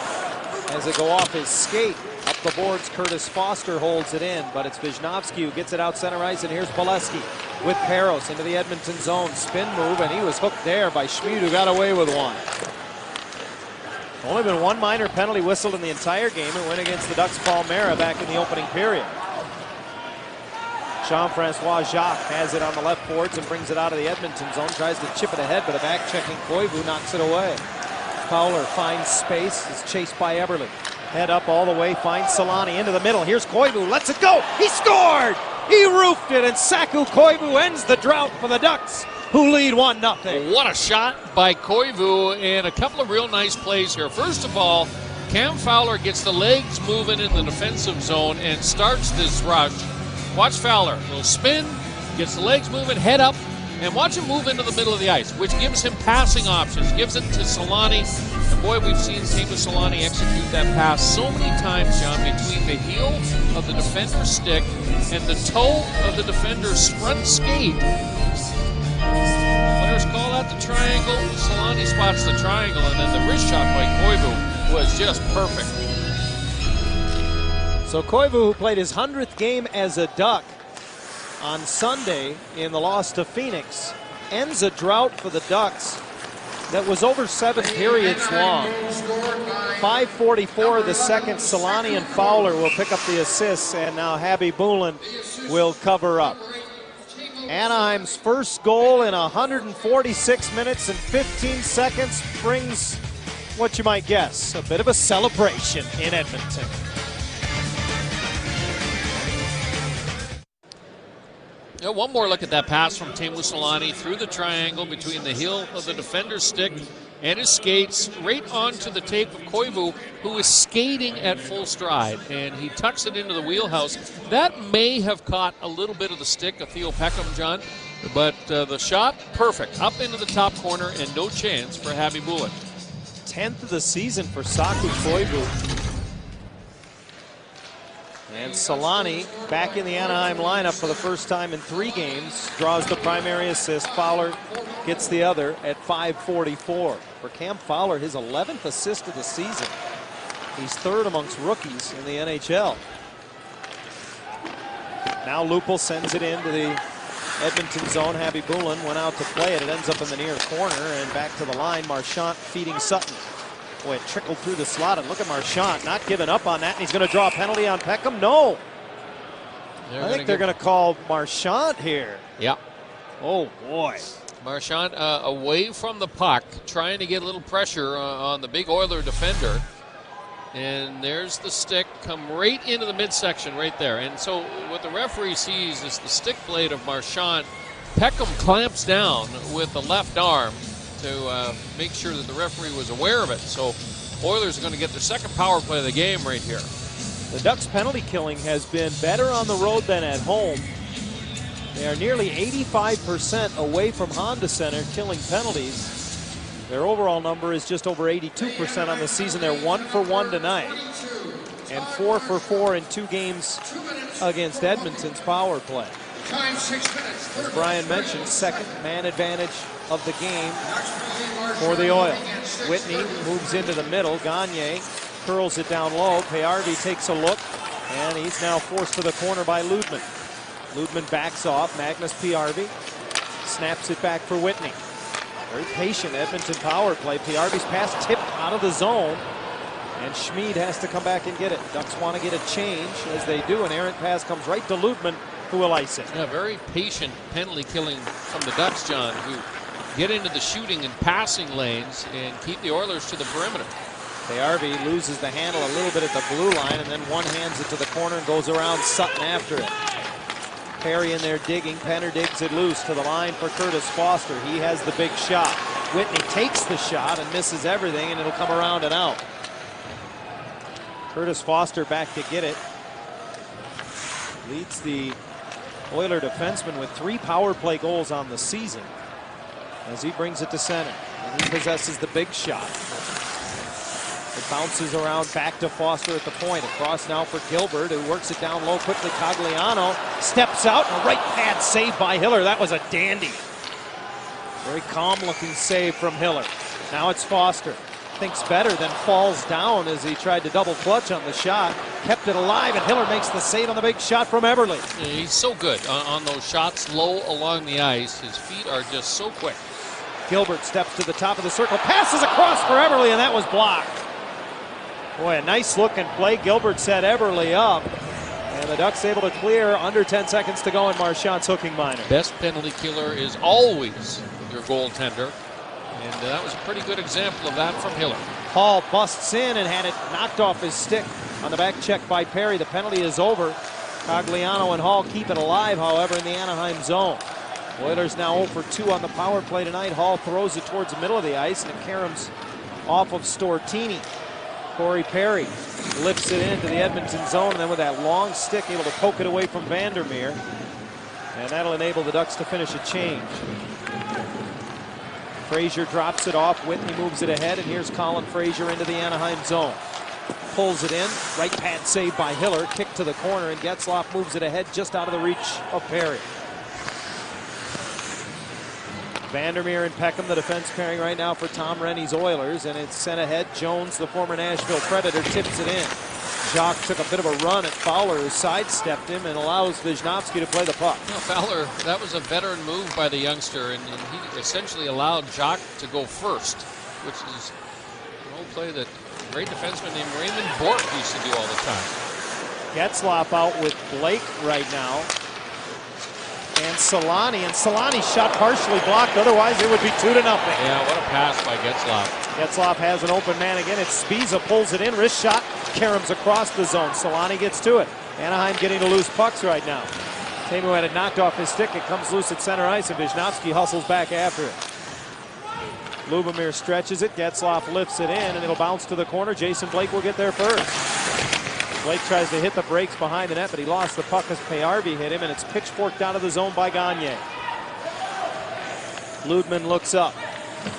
as it go off his skate. Up the boards, Curtis Foster holds it in, but it's Wisnowski who gets it out center ice, and here's Bolesky with Peros into the Edmonton zone. Spin move, and he was hooked there by Schmid, who got away with one. Only been one minor penalty whistled in the entire game. It went against the Ducks' Palmera back in the opening period. Jean-Francois Jacques has it on the left boards and brings it out of the Edmonton zone. Tries to chip it ahead, but a back-checking Koivu knocks it away. Fowler finds space, is chased by Eberle. Head up all the way, finds Solani into the middle. Here's Koivu, lets it go. He scored! He roofed it, and Saku Koivu ends the drought for the Ducks, who lead 1-0. What a shot by Koivu, and a couple of real nice plays here. First of all, Cam Fowler gets the legs moving in the defensive zone and starts this rush. Watch Fowler, little spin, gets the legs moving, head up, and watch him move into the middle of the ice, which gives him passing options, gives it to Solani. And boy, we've seen Teemu Solani execute that pass so many times, John, between the heel of the defender's stick and the toe of the defender's front skate. Players call that the triangle. Solani spots the triangle, and then the wrist shot by Koivu was just perfect. So Koivu, who played his 100th game as a Duck on Sunday in the loss to Phoenix, ends a drought for the Ducks that was over 7 periods long. 5:44 the second. Solani and Fowler will pick up the assists, and now Habibulin will cover up. Anaheim's first goal in 146 minutes and 15 seconds brings what you might guess, a bit of a celebration in Edmonton. One more look at that pass from Teemu Solani through the triangle between the heel of the defender's stick and his skates right onto the tape of Koivu, who is skating at full stride, and he tucks it into the wheelhouse. That may have caught a little bit of the stick of Theo Peckham, John, but the shot, perfect. Up into the top corner and no chance for Habibulin. 10th of the season for Saku Koivu. And Solani back in the Anaheim lineup for the first time in 3 games. Draws the primary assist. Fowler gets the other at 5:44. For Cam Fowler, his 11th assist of the season. He's 3rd amongst rookies in the NHL. Now Lupul sends it into the Edmonton zone. Habibulin went out to play it. It ends up in the near corner and back to the line. Marchand feeding Sutton. Boy, it trickled through the slot, and look at Marchand not giving up on that, and he's going to draw a penalty on Peckham. No. I think they're going to call Marchand here. Yeah. Oh, boy. Marchand away from the puck, trying to get a little pressure on the big Oiler defender. And there's the stick, come right into the midsection right there. And so what the referee sees is the stick blade of Marchand. Peckham clamps down with the left arm to make sure that the referee was aware of it. So Oilers are going to get their second power play of the game right here. The Ducks' penalty killing has been better on the road than at home. They are nearly 85% away from Honda Center killing penalties. Their overall number is just over 82% on the season. They're 1 for 1 tonight and 4 for 4 in 2 games against Edmonton's power play. As Brian mentioned, second man advantage of the game for the Oil. Whitney moves into the middle. Gagne curls it down low. Payarvi takes a look, and he's now forced to the corner by Ludman. Ludman backs off. Magnus Payarvi snaps it back for Whitney. Very patient Edmonton power play. Payarvi's pass tipped out of the zone, and Schmid has to come back and get it. Ducks want to get a change, as they do. An errant pass comes right to Ludman, who will ice it. Yeah, very patient penalty killing from the Ducks, John, who get into the shooting and passing lanes and keep the Oilers to the perimeter. Payarvi loses the handle a little bit at the blue line, and then one hands it to the corner and goes around Sutton after it. Perry in there digging. Penner digs it loose to the line for Curtis Foster. He has the big shot. Whitney takes the shot and misses everything, and it'll come around and out. Curtis Foster back to get it. Leads the Oiler defenseman with 3 power play goals on the season as he brings it to center. And he possesses the big shot. It bounces around back to Foster at the point. Across now for Gilbert, who works it down low quickly. Cogliano steps out, and a right pad save by Hiller. That was a dandy. Very calm looking save from Hiller. Now it's Foster. Thinks better, then falls down as he tried to double clutch on the shot. Kept it alive, and Hiller makes the save on the big shot from Everly. Yeah, he's so good on those shots low along the ice. His feet are just so quick. Gilbert steps to the top of the circle, passes across for Everly, and that was blocked. Boy, a nice looking play. Gilbert set Everly up, and the Ducks able to clear. Under 10 seconds to go in Marchand's hooking minor. Best penalty killer is always your goaltender, and that was a pretty good example of that from Hiller. Hall busts in and had it knocked off his stick on the back check by Perry. The penalty is over. Cogliano and Hall keep it alive, however, in the Anaheim zone. Oilers now 0 for 2 on the power play tonight. Hall throws it towards the middle of the ice, and it caroms off of Stortini. Corey Perry lifts it into the Edmonton zone, and then with that long stick able to poke it away from Vandermeer, and that'll enable the Ducks to finish a change. Frazier drops it off. Whitney moves it ahead, and here's Colin Frazier into the Anaheim zone. Pulls it in. Right pad save by Hiller. Kick to the corner, and Getzlaf moves it ahead just out of the reach of Perry. Vandermeer and Peckham, the defense pairing right now for Tom Rennie's Oilers, and it's sent ahead. Jones, the former Nashville Predator, tips it in. Jacques took a bit of a run at Fowler, who sidestepped him and allows Wisnowski to play the puck. You know, Fowler, that was a veteran move by the youngster, and he essentially allowed Jacques to go first, which is an old play that a great defenseman named Raymond Bourque used to do all the time. Getzlaf out with Blake right now. And Solani's shot partially blocked, otherwise it would be 2-0. Yeah, what a pass by Getzlaf. Getzlaf has an open man again. It's Spiza, pulls it in, wrist shot, caroms across the zone. Solani gets to it. Anaheim getting to loose pucks right now. Teemu had it knocked off his stick. It comes loose at center ice, and Wisnowski hustles back after it. Lubomir stretches it. Getzlaf lifts it in, and it'll bounce to the corner. Jason Blake will get there first. Blake tries to hit the brakes behind the net, but he lost the puck as Payarvi hit him, and it's pitchforked out of the zone by Gagne. Ludman looks up.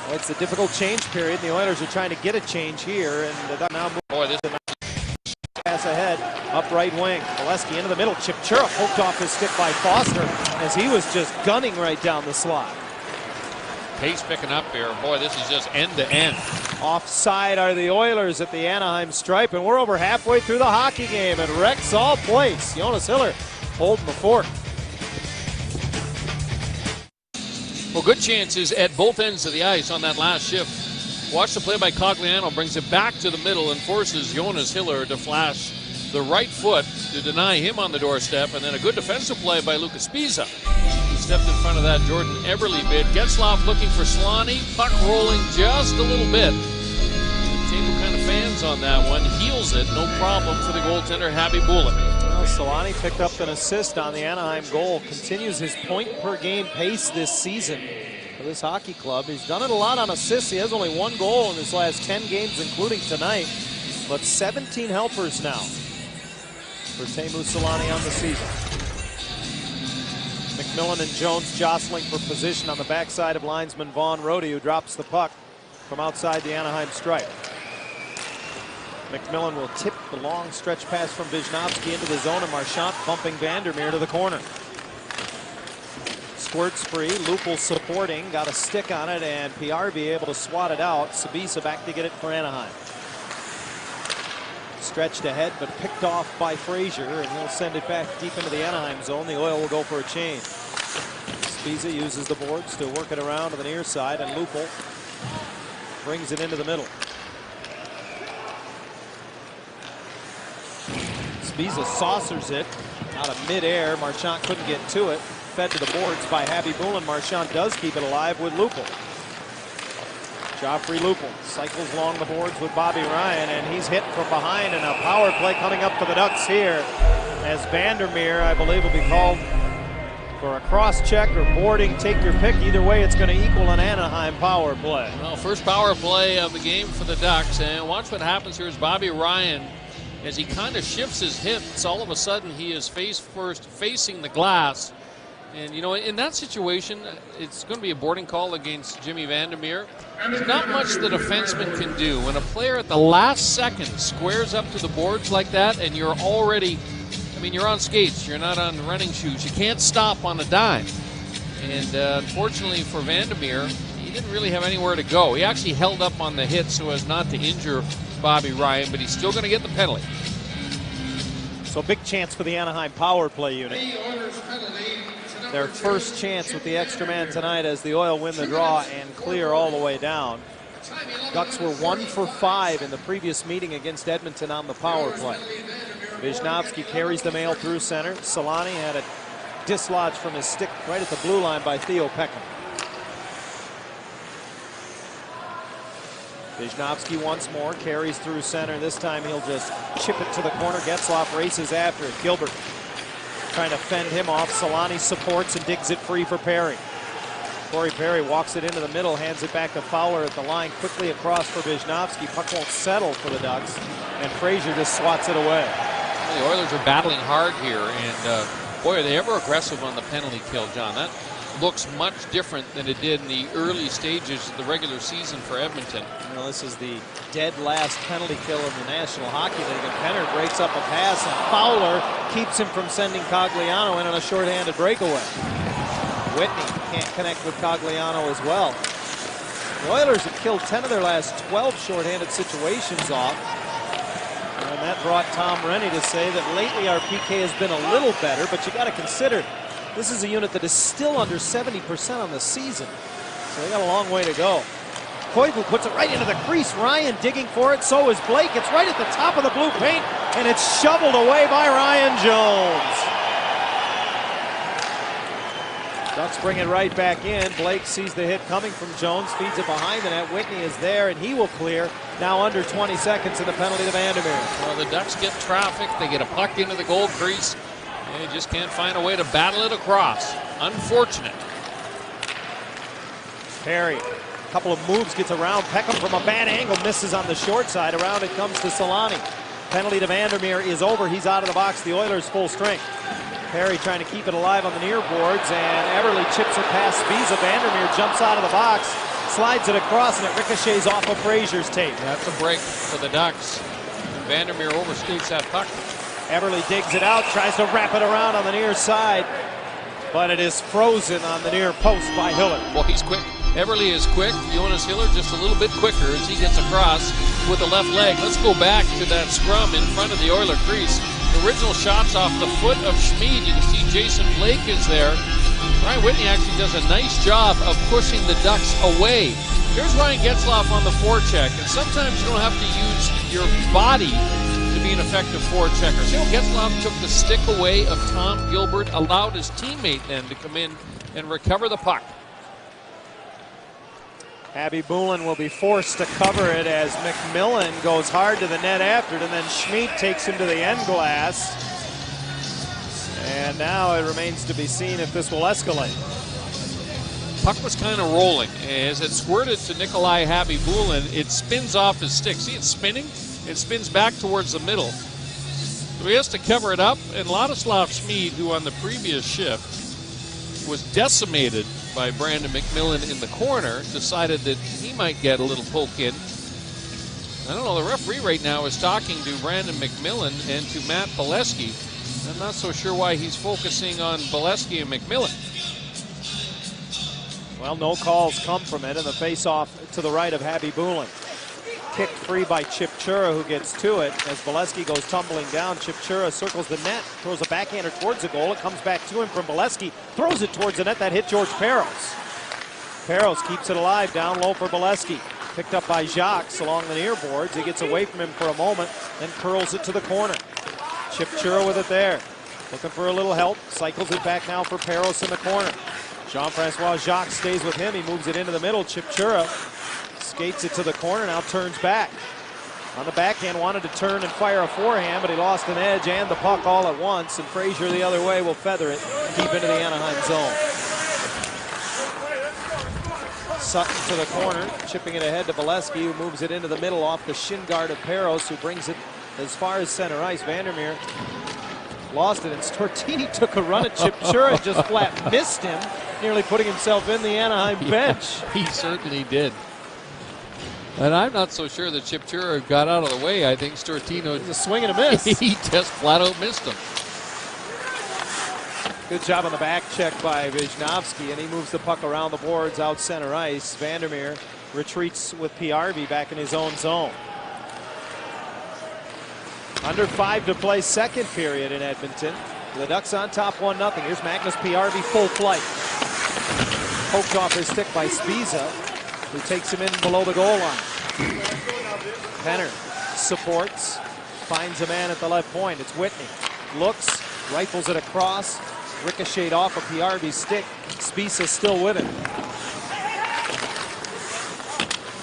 Well, it's a difficult change period, and the Oilers are trying to get a change here, and now pass ahead, up right wing. Oleski into the middle. Chipchura poked off his stick by Foster as he was just gunning right down the slot. Pace picking up here. Boy, this is just end to end. Offside are the Oilers at the Anaheim stripe, and we're over halfway through the hockey game at Rexall Place. Jonas Hiller holding the fort. Well, good chances at both ends of the ice on that last shift. Watch the play by Cogliano, brings it back to the middle and forces Jonas Hiller to flash the right foot to deny him on the doorstep, and then a good defensive play by Lucas Spiza. stepped in front of that Jordan Eberle bid. Getzlaf looking for Solani. Puck rolling just a little bit. Table kind of fans on that one. Heals it, no problem for the goaltender, Habib Bullock. Well, Solani picked up an assist on the Anaheim goal. Continues his point-per-game pace this season for this hockey club. He's done it a lot on assists. He has only 1 goal in his last 10 games, including tonight. But 17 helpers now for Teemu Solani on the season. McMillan and Jones jostling for position on the backside of linesman Vaughn Rohde, who drops the puck from outside the Anaheim stripe. McMillan will tip the long stretch pass from Wisniewski into the zone, and Marchand bumping Vandermeer to the corner. Squirt spree, Lupul supporting, got a stick on it, and PRV able to swat it out. Sabisa back to get it for Anaheim. Stretched ahead, but picked off by Frazier, and he'll send it back deep into the Anaheim zone. The Oil will go for a change. Spiza uses the boards to work it around to the near side, and Lupul brings it into the middle. Spiza saucers it out of midair. Marchand couldn't get to it. Fed to the boards by Habib Bullock. Marchand does keep it alive with Lupul. Joffrey Lupul cycles along the boards with Bobby Ryan, and he's hit from behind, and a power play coming up for the Ducks here as Vandermeer, I believe, will be called for a cross-check or boarding. Take your pick. Either way, it's going to equal an Anaheim power play. Well, first power play of the game for the Ducks, and watch what happens here is Bobby Ryan, as he kind of shifts his hips, all of a sudden he is face first facing the glass. And, you know, in that situation, it's going to be a boarding call against Jimmy Vandermeer. There's not much the defenseman can do. When a player at the last second squares up to the boards like that, and you're already, I mean, you're on skates, you're not on running shoes. You can't stop on a dime. And unfortunately for Vandermeer, he didn't really have anywhere to go. He actually held up on the hit so as not to injure Bobby Ryan, but he's still going to get the penalty. So big chance for the Anaheim power play unit. Their first chance with the extra man tonight as the Oil win the draw and clear all the way down. Ducks were 1 for 5 in the previous meeting against Edmonton on the power play. Wisniewski carries the mail through center. Solani had it dislodged from his stick right at the blue line by Theo Peckham. Wisniewski once more carries through center. This time he'll just chip it to the corner. Getzlaf races after it. Gilbert trying to fend him off. Solani supports and digs it free for Perry. Corey Perry walks it into the middle, hands it back to Fowler at the line, quickly across for Wisniewski. Puck won't settle for the Ducks, and Frazier just swats it away. Well, the Oilers are battling hard here, and boy, are they ever aggressive on the penalty kill, John. That looks much different than it did in the early stages of the regular season for Edmonton. Well, this is the dead last penalty kill in the National Hockey League, and Penner breaks up a pass, and Fowler keeps him from sending Cogliano in on a shorthanded breakaway. Whitney can't connect with Cogliano as well. The Oilers have killed 10 of their last 12 shorthanded situations off, and that brought Tom Rennie to say that lately our PK has been a little better, but you got to consider this is a unit that is still under 70% on the season, so they got a long way to go. Koivu puts it right into the crease. Ryan digging for it, so is Blake. It's right at the top of the blue paint, and it's shoveled away by Ryan Jones. Ducks bring it right back in. Blake sees the hit coming from Jones, feeds it behind the net. Whitney is there, and he will clear. Now under 20 seconds in the penalty to Vandermeer. Well, the Ducks get traffic. They get a puck into the goal crease. They just can't find a way to battle it across. Unfortunate. Perry, a couple of moves, gets around Peckham from a bad angle, misses on the short side. Around it comes to Solani. Penalty to Vandermeer is over. He's out of the box. The Oilers full strength. Perry trying to keep it alive on the near boards, and Eberle chips it past Spiza. Vandermeer jumps out of the box, slides it across, and it ricochets off of Frazier's tape. That's a break for the Ducks. Vandermeer overskates that puck. Eberle digs it out, tries to wrap it around on the near side, but it is frozen on the near post by Hiller. Well, he's quick. Eberle is quick. Jonas Hiller just a little bit quicker as he gets across with the left leg. Let's go back to that scrum in front of the Oiler crease. The original shot's off the foot of Schmid. You can see Jason Blake is there. Ryan Whitney actually does a nice job of pushing the Ducks away. Here's Ryan Getzlaf on the forecheck, and sometimes you don't have to use your body to be an effective forechecker. So Getzlaf took the stick away of Tom Gilbert, allowed his teammate then to come in and recover the puck. Abby Boulin will be forced to cover it as McMillan goes hard to the net after it, and then Schmid takes him to the end glass. And now it remains to be seen if this will escalate. Puck was kind of rolling. As it squirted to Nikolai Habibulin, it spins off his stick. See it spinning? It spins back towards the middle. So he has to cover it up, and Ladislav Schmid, who on the previous shift was decimated by Brandon McMillan in the corner, decided that he might get a little poke in. I don't know, the referee right now is talking to Brandon McMillan and to Matt Bolesky. I'm not so sure why he's focusing on Bolesky and McMillan. Well, no calls come from it, and the face-off to the right of Habibulin. Kicked free by Chipchura, who gets to it. As Bolesky goes tumbling down, Chipchura circles the net, throws a backhander towards the goal. It comes back to him from Bolesky, throws it towards the net. That hit George Peros. Peros keeps it alive down low for Bolesky. Picked up by Jacques along the near boards. He gets away from him for a moment, then curls it to the corner. Chipchura with it there. Looking for a little help. Cycles it back now for Peros in the corner. Jean-Francois Jacques stays with him. He moves it into the middle. Chipchura skates it to the corner, now turns back. On the backhand, wanted to turn and fire a forehand, but he lost an edge and the puck all at once, and Frazier the other way will feather it deep into the Anaheim zone. Sutton to the corner, chipping it ahead to Bolesky, who moves it into the middle off the shin guard of Peros, who brings it as far as center ice. Vandermeer lost it, and Stortini took a run at Chipchura and just flat missed him, nearly putting himself in the Anaheim bench. He certainly did. And I'm not so sure that Chipchura got out of the way. I think Stortino... It was a swing and a miss. He just flat out missed him. Good job on the back check by Wisnowski, and he moves the puck around the boards out center ice. Vandermeer retreats with PRV back in his own zone. Under 5 to play, second period in Edmonton. The Ducks on top 1-0. Here's Magnus PRV full flight. Poked off his stick by Spiza, who takes him in below the goal line. Penner supports, finds a man at the left point. It's Whitney. Looks, rifles it across, ricocheted off a PRV stick. Spiza still with him.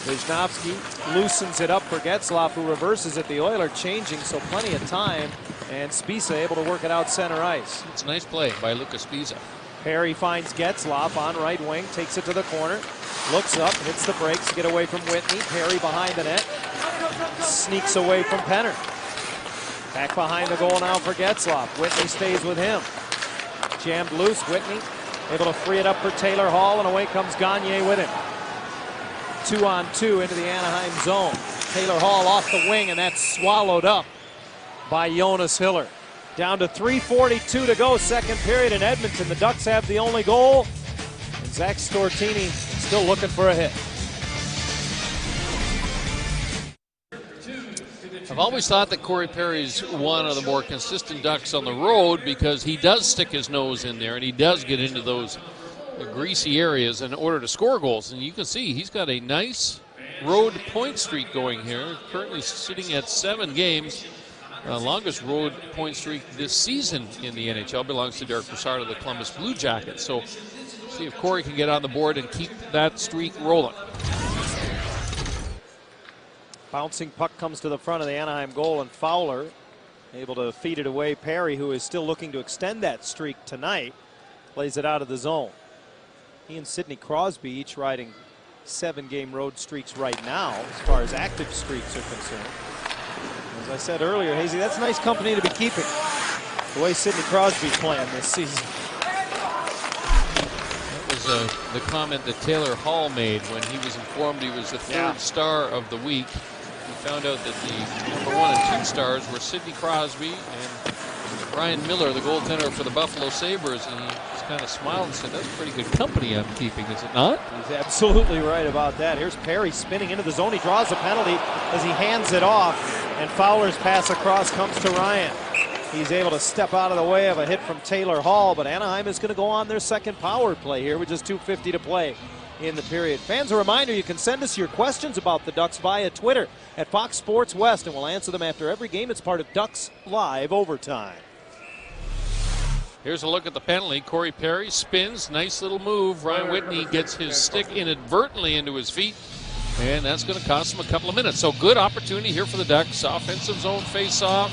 Wisnowski loosens it up for Getzlaf, who reverses it. The Oiler changing, so plenty of time, and Spiza able to work it out center ice. It's a nice play by Lucas Spiza. Perry finds Getzlaf on right wing, takes it to the corner, looks up, hits the brakes, get away from Whitney. Perry behind the net, sneaks away from Penner. Back behind the goal now for Getzlaf. Whitney stays with him. Jammed loose, Whitney able to free it up for Taylor Hall, and away comes Gagne with him. 2-on-2 into the Anaheim zone. Taylor Hall off the wing, and that's swallowed up by Jonas Hiller. Down to 3:42 to go, second period in Edmonton. The Ducks have the only goal, and Zach Stortini still looking for a hit. I've always thought that Corey Perry's one of the more consistent Ducks on the road because he does stick his nose in there and he does get into those greasy areas in order to score goals. And you can see he's got a nice road point streak going here, currently sitting at 7 games. Longest road point streak this season in the NHL belongs to Derek Brassard of the Columbus Blue Jackets. So see if Corey can get on the board and keep that streak rolling. Bouncing puck comes to the front of the Anaheim goal, and Fowler able to feed it away. Perry, who is still looking to extend that streak tonight, plays it out of the zone. He and Sidney Crosby each riding 7-game road streaks right now as far as active streaks are concerned. As I said earlier, Hazy, that's nice company to be keeping, the way Sidney Crosby's playing this season. That was the comment that Taylor Hall made when he was informed he was the third star of the week. He found out that the number 1 and 2 stars were Sidney Crosby and Brian Miller, the goaltender for the Buffalo Sabres, and he just kind of smiled and said, that's pretty good company I'm keeping, is it not? He's absolutely right about that. Here's Perry spinning into the zone. He draws a penalty as he hands it off, and Fowler's pass across comes to Ryan. He's able to step out of the way of a hit from Taylor Hall, but Anaheim is going to go on their second power play here with just 2:50 to play in the period. Fans, a reminder, you can send us your questions about the Ducks via Twitter at Fox Sports West, and we'll answer them after every game. It's part of Ducks Live Overtime. Here's a look at the penalty. Corey Perry spins, nice little move. Ryan Whitney gets his stick inadvertently into his feet, and that's going to cost him a couple of minutes. So good opportunity here for the Ducks. Offensive zone face-off.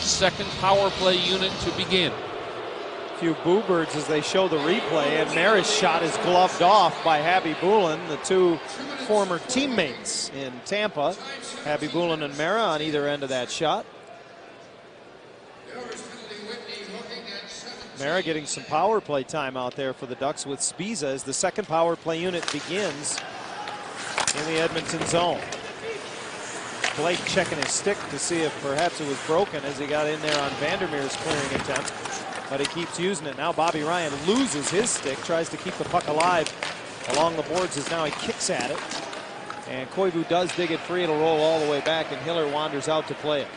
Second power play unit to begin. A few boo-birds as they show the replay, and Mara's shot is gloved off by Habby Boulin, the two former teammates in Tampa. Habby Boulin and Mara on either end of that shot. Mara getting some power play time out there for the Ducks with Spiza as the second power play unit begins in the Edmonton zone. Blake checking his stick to see if perhaps it was broken as he got in there on Vandermeer's clearing attempt, but he keeps using it. Now Bobby Ryan loses his stick, tries to keep the puck alive along the boards as now he kicks at it. And Koivu does dig it free. It'll roll all the way back, and Hiller wanders out to play it.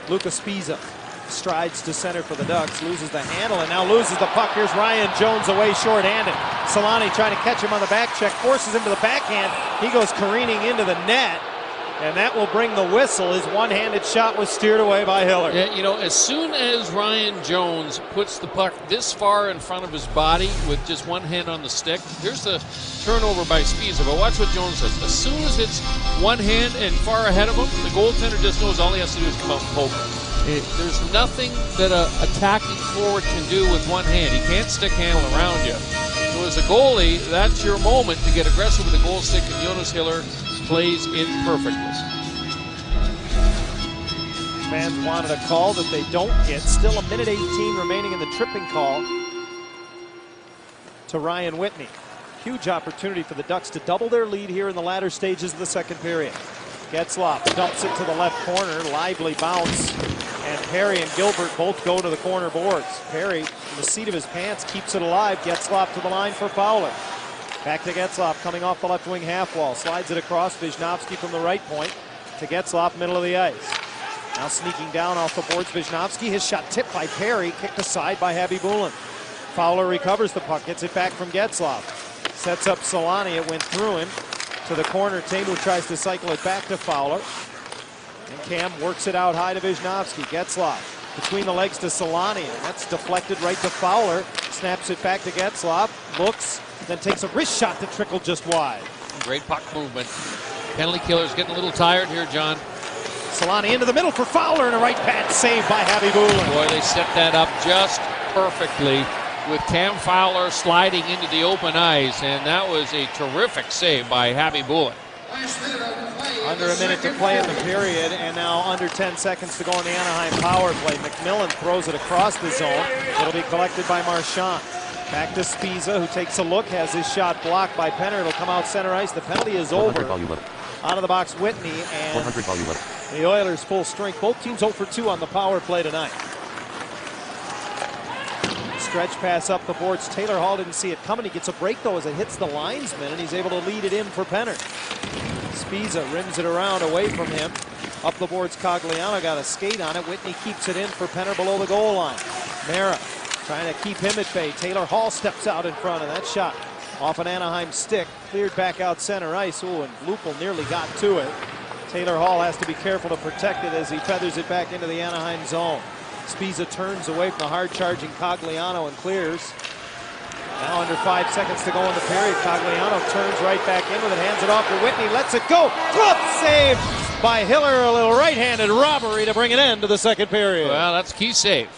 Lucas Spiza strides to center for the Ducks, loses the handle, and now loses the puck. Here's Ryan Jones away short-handed. Solani trying to catch him on the back check, forces him to the backhand. He goes careening into the net, and that will bring the whistle. His one-handed shot was steered away by Hiller. Yeah, you know, as soon as Ryan Jones puts the puck this far in front of his body with just one hand on the stick, here's the turnover by Spiza. But watch what Jones says. As soon as it's one hand and far ahead of him, the goaltender just knows all he has to do is come out and poke him. There's nothing that an attacking forward can do with one hand. He can't stick handle around you. So as a goalie, that's your moment to get aggressive with the goal stick, and Jonas Hiller plays it perfectly. Fans wanted a call that they don't get. Still a minute 18 remaining in the tripping call to Ryan Whitney. Huge opportunity for the Ducks to double their lead here in the latter stages of the second period. Getzlaf dumps it to the left corner, lively bounce, and Perry and Gilbert both go to the corner boards. Perry, in the seat of his pants, keeps it alive. Getzlaf to the line for Fowler. Back to Getzlaf, coming off the left wing half wall. Slides it across, Wisnowski from the right point to Getzlaf, middle of the ice. Now sneaking down off the boards, Wisnowski. His shot tipped by Perry, kicked aside by Habby Boulin. Fowler recovers the puck, gets it back from Getzlaf. Sets up Solani, it went through him. To the corner, Teemu tries to cycle it back to Fowler. And Cam works it out high to Wisnowski. Getzlaf between the legs to Solani, and that's deflected right to Fowler. Snaps it back to Getzlaf, looks, then takes a wrist shot to trickle just wide. Great puck movement. Penalty killer's getting a little tired here, John. Solani into the middle for Fowler, and a right pad save by Habby Boulin. Boy, they set that up just perfectly with Cam Fowler sliding into the open ice, and that was a terrific save by Habby Boulin. Under a minute to play in the period, and now under 10 seconds to go in the Anaheim power play. McMillan throws it across the zone. It'll be collected by Marchand. Back to Spiza, who takes a look, has his shot blocked by Penner. It'll come out center ice. The penalty is over. Out of the box, Whitney, and the Oilers full strength. Both teams 0 for 2 on the power play tonight. Stretch pass up the boards. Taylor Hall didn't see it coming. He gets a break, though, as it hits the linesman, and he's able to lead it in for Penner. Spiza rims it around away from him. Up the boards, Cogliano got a skate on it. Whitney keeps it in for Penner below the goal line. Mara trying to keep him at bay. Taylor Hall steps out in front, and that shot off an Anaheim stick. Cleared back out center ice. Ooh, and Lupul nearly got to it. Taylor Hall has to be careful to protect it as he feathers it back into the Anaheim zone. Spiza turns away from the hard-charging Cogliano and clears. Now under 5 seconds to go in the period. Cogliano turns right back in with it, hands it off to Whitney, lets it go. Glove save by Hiller, a little right-handed robbery to bring an end to the second period. Well, that's a key save.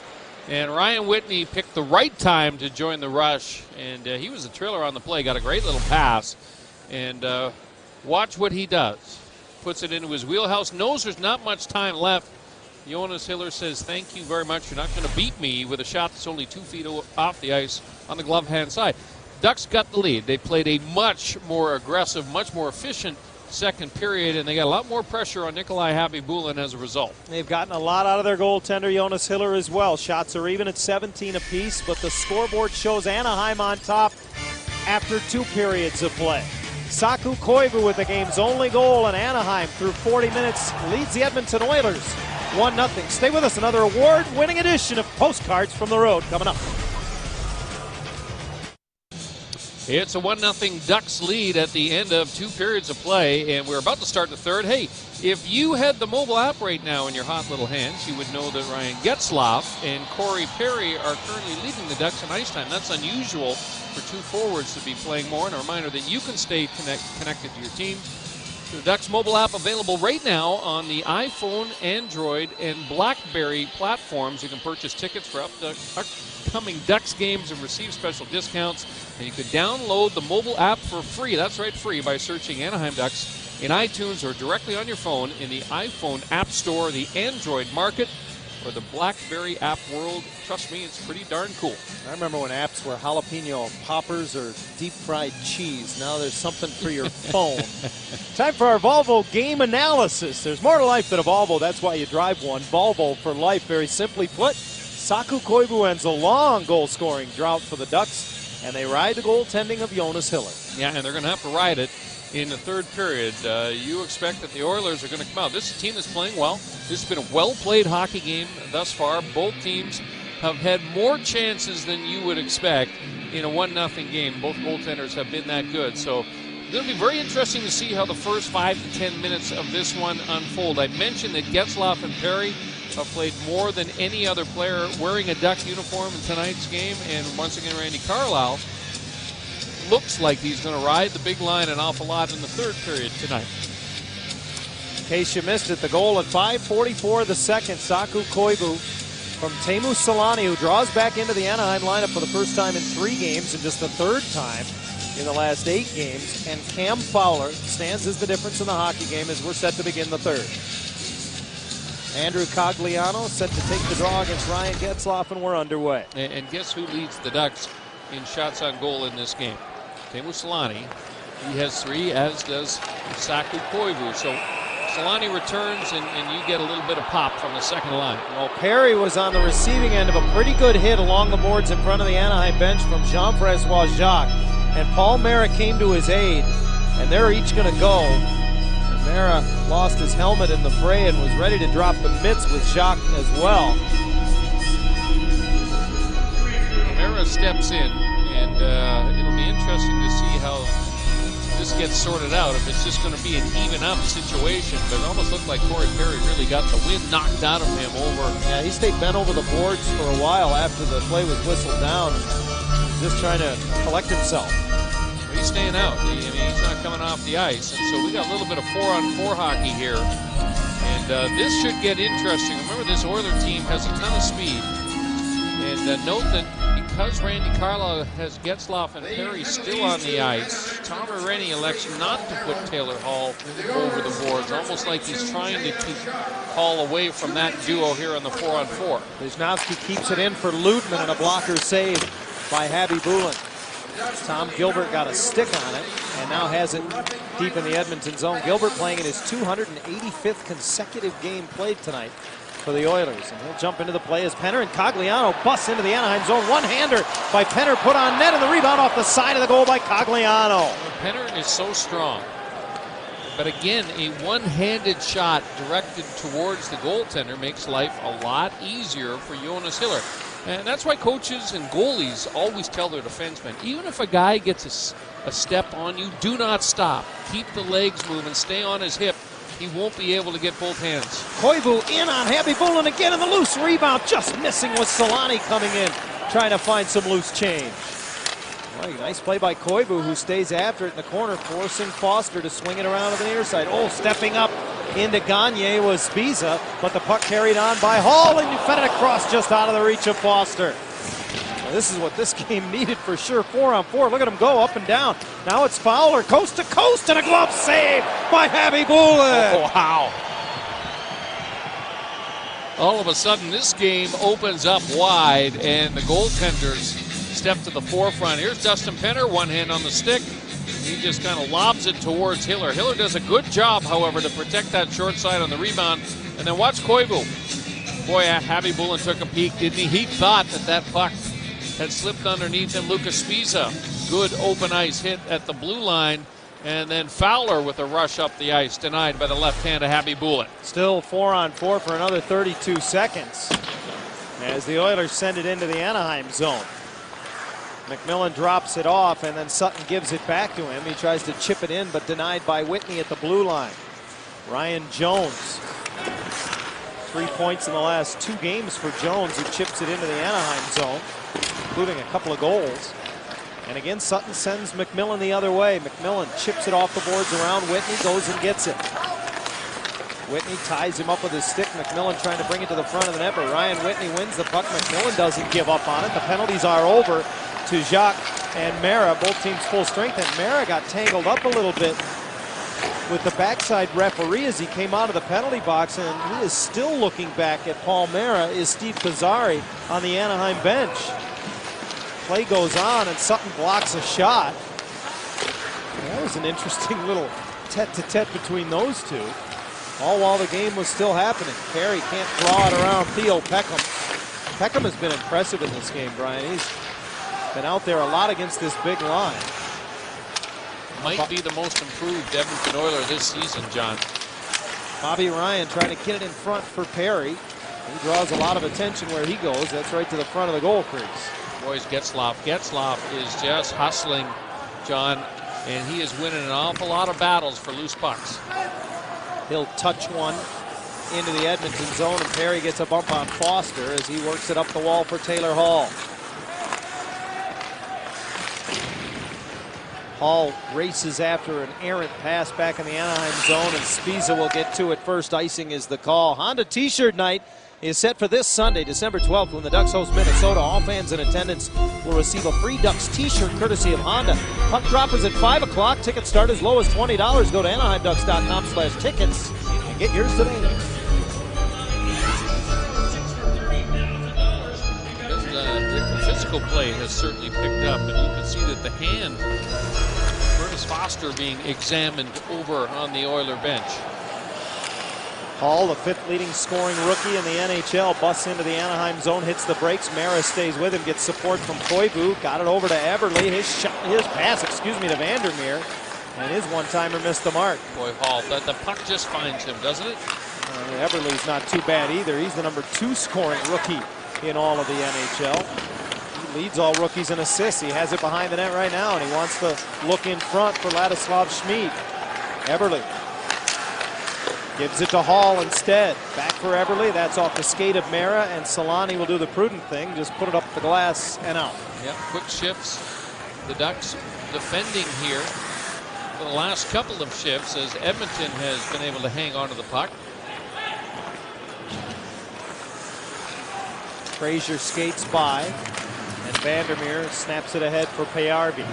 And Ryan Whitney picked the right time to join the rush, and he was a trailer on the play, got a great little pass. And watch what he does. Puts it into his wheelhouse, knows there's not much time left. Jonas Hiller says, thank you very much. You're not going to beat me with a shot that's only 2 feet off the ice on the glove hand side. Ducks got the lead. They played a much more aggressive, much more efficient second period, and they got a lot more pressure on Nikolai Habby Boulin as a result. They've gotten a lot out of their goaltender, Jonas Hiller, as well. Shots are even at 17 apiece, but the scoreboard shows Anaheim on top after 2 periods of play. Saku Koivu with the game's only goal, and Anaheim through 40 minutes leads the Edmonton Oilers 1-0. Stay with us. Another award-winning edition of Postcards from the Road coming up. It's a 1-0 Ducks lead at the end of 2 periods of play, and we're about to start the third. Hey, if you had the mobile app right now in your hot little hands, you would know that Ryan Getzlaf and Corey Perry are currently leading the Ducks in ice time. That's unusual for 2 forwards to be playing more, and a reminder that you can stay connected to your team. The Ducks mobile app available right now on the iPhone, Android, and BlackBerry platforms. You can purchase tickets for upcoming Ducks games and receive special discounts. And you can download the mobile app for free. That's right, free, by searching Anaheim Ducks in iTunes or directly on your phone in the iPhone App Store, the Android market, or the BlackBerry app world. Trust me, it's pretty darn cool. I remember when apps were jalapeno poppers or deep fried cheese. Now there's something for your phone. Time for our Volvo game analysis. There's more to life than a Volvo. That's why you drive one. Volvo for life. Very simply put, Saku Koivu ends a long goal-scoring drought for the Ducks, and they ride the goaltending of Jonas Hiller. Yeah, and they're going to have to ride it in the third period. You expect that the Oilers are going to come out. This team is playing well. This has been a well-played hockey game thus far. Both teams have had more chances than you would expect in a 1-0 game. Both goaltenders have been that good. So it's going to be very interesting to see how the first 5 to 10 minutes of this one unfold. I mentioned that Getzlaf and Perry have played more than any other player wearing a Duck uniform in tonight's game. And once again, Randy Carlyle looks like he's going to ride the big line an awful lot in the third period tonight. In case you missed it, the goal at 5:44 of the second, Saku Koivu from Teemu Selanne, who draws back into the Anaheim lineup for the first time in 3 games and just the third time in the last 8 games. And Cam Fowler stands as the difference in the hockey game as we're set to begin the third. Andrew Cogliano set to take the draw against Ryan Getzlaf, and we're underway. And guess who leads the Ducks in shots on goal in this game? Teemu Selanne. He has 3, as does Saku Koivu. So Selanne returns, and you get a little bit of pop from the second line. Well, Perry was on the receiving end of a pretty good hit along the boards in front of the Anaheim bench from Jean-Francois Jacques. And Paul Mara came to his aid, and they're each going to go. And Mara lost his helmet in the fray and was ready to drop the mitts with Jacques as well. Mara steps in, and it'll be interesting to see how this gets sorted out. If it's just going to be an even up situation, but it almost looked like Corey Perry really got the wind knocked out of him over. Yeah, he stayed bent over the boards for a while after the play was whistled down, just trying to collect himself. He's staying out. He's not coming off the ice, and so we got a little bit of 4-on-4 hockey here, and this should get interesting. Remember, this Oiler team has a ton of speed, and note that because Randy Carlyle has Getzlaf and Perry still on the ice, Tom Rennie elects not to put Taylor Hall over the boards, almost like he's trying to keep Hall away from that duo here on the 4-on-4. Wisnowski keeps it in for Lutman, and a blocker save by Habby Bulin. Tom Gilbert got a stick on it and now has it deep in the Edmonton zone. Gilbert playing in his 285th consecutive game played tonight for the Oilers. And he'll jump into the play as Penner and Cogliano busts into the Anaheim zone. One-hander by Penner, put on net, and the rebound off the side of the goal by Cogliano. Penner is so strong. But again, a one-handed shot directed towards the goaltender makes life a lot easier for Jonas Hiller. And that's why coaches and goalies always tell their defensemen, even if a guy gets a step on you, do not stop. Keep the legs moving, stay on his hip. He won't be able to get both hands. Koivu in on Habby Bulin again, and the loose rebound just missing with Selanne coming in, trying to find some loose change. Well, nice play by Koivu, who stays after it in the corner, forcing Foster to swing it around to the near side. Oh, stepping up into Gagne was Spiza, but the puck carried on by Hall, and he fed it across just out of the reach of Foster. Well, this is what this game needed for sure. 4-on-4. Look at him go up and down. Now it's Fowler, coast to coast, and a glove save by Habby Bulin. Oh, wow. All of a sudden, this game opens up wide, and the goaltenders step to the forefront. Here's Dustin Penner, one hand on the stick. He just kind of lobs it towards Hiller. Hiller does a good job, however, to protect that short side on the rebound. And then watch Koivu. Boy, Habby Bulin took a peek, didn't he? He thought that puck had slipped underneath him. Lucas Spiza, good open ice hit at the blue line. And then Fowler with a rush up the ice, denied by the left hand of Habby Bulin. Still 4-on-4 for another 32 seconds as the Oilers send it into the Anaheim zone. McMillan drops it off, and then Sutton gives it back to him. He tries to chip it in, but denied by Whitney at the blue line. Ryan Jones. 3 points in the last 2 games for Jones, who chips it into the Anaheim zone, including a couple of goals. And again, Sutton sends McMillan the other way. McMillan chips it off the boards around Whitney, goes and gets it. Whitney ties him up with his stick. McMillan trying to bring it to the front of the net, but Ryan Whitney wins the puck. McMillan doesn't give up on it. The penalties are over to Jacques and Mara, both teams full strength, and Mara got tangled up a little bit with the backside referee as he came out of the penalty box, and he is still looking back at Paul Mara, is Steve Pizzari on the Anaheim bench. Play goes on, and Sutton blocks a shot. That was an interesting little tete-to-tete between those two, all while the game was still happening. Perry can't draw it around Theo Peckham. Peckham has been impressive in this game, Brian. He's been out there a lot against this big line. Might be the most improved Edmonton Oiler this season, John. Bobby Ryan trying to get it in front for Perry. He draws a lot of attention where he goes. That's right to the front of the goal crease. Boys, Getzlaf is just hustling, John, and he is winning an awful lot of battles for loose pucks. He'll touch one into the Edmonton zone, and Perry gets a bump on Foster as he works it up the wall for Taylor Hall. Hall races after an errant pass back in the Anaheim zone, and Spiza will get to it first. Icing is the call. Honda T-shirt night is set for this Sunday, December 12th, when the Ducks host Minnesota. All fans in attendance will receive a free Ducks T-shirt courtesy of Honda. Puck drop is at 5 o'clock. Tickets start as low as $20. Go to AnaheimDucks.com/tickets and get yours today. The physical play has certainly picked up, and you can see that the hand, Curtis Foster being examined over on the Oiler bench. Hall, the 5th leading scoring rookie in the NHL, busts into the Anaheim zone, hits the brakes. Mara stays with him, gets support from Koivu, got it over to Eberle. His pass to Vandermeer, and his one-timer missed the mark. Boy, Hall, the puck just finds him, doesn't it? Eberle's not too bad either. He's the number 2 scoring rookie in all of the NHL. He leads all rookies in assists. He has it behind the net right now, and he wants to look in front for Ladislav Schmid. Eberle gives it to Hall instead. Back for Eberle. That's off the skate of Mara, and Solani will do the prudent thing. Just put it up the glass and out. Yep, quick shifts. The Ducks defending here for the last couple of shifts as Edmonton has been able to hang on to the puck. Frazier skates by, and Vandermeer snaps it ahead for Payarvi.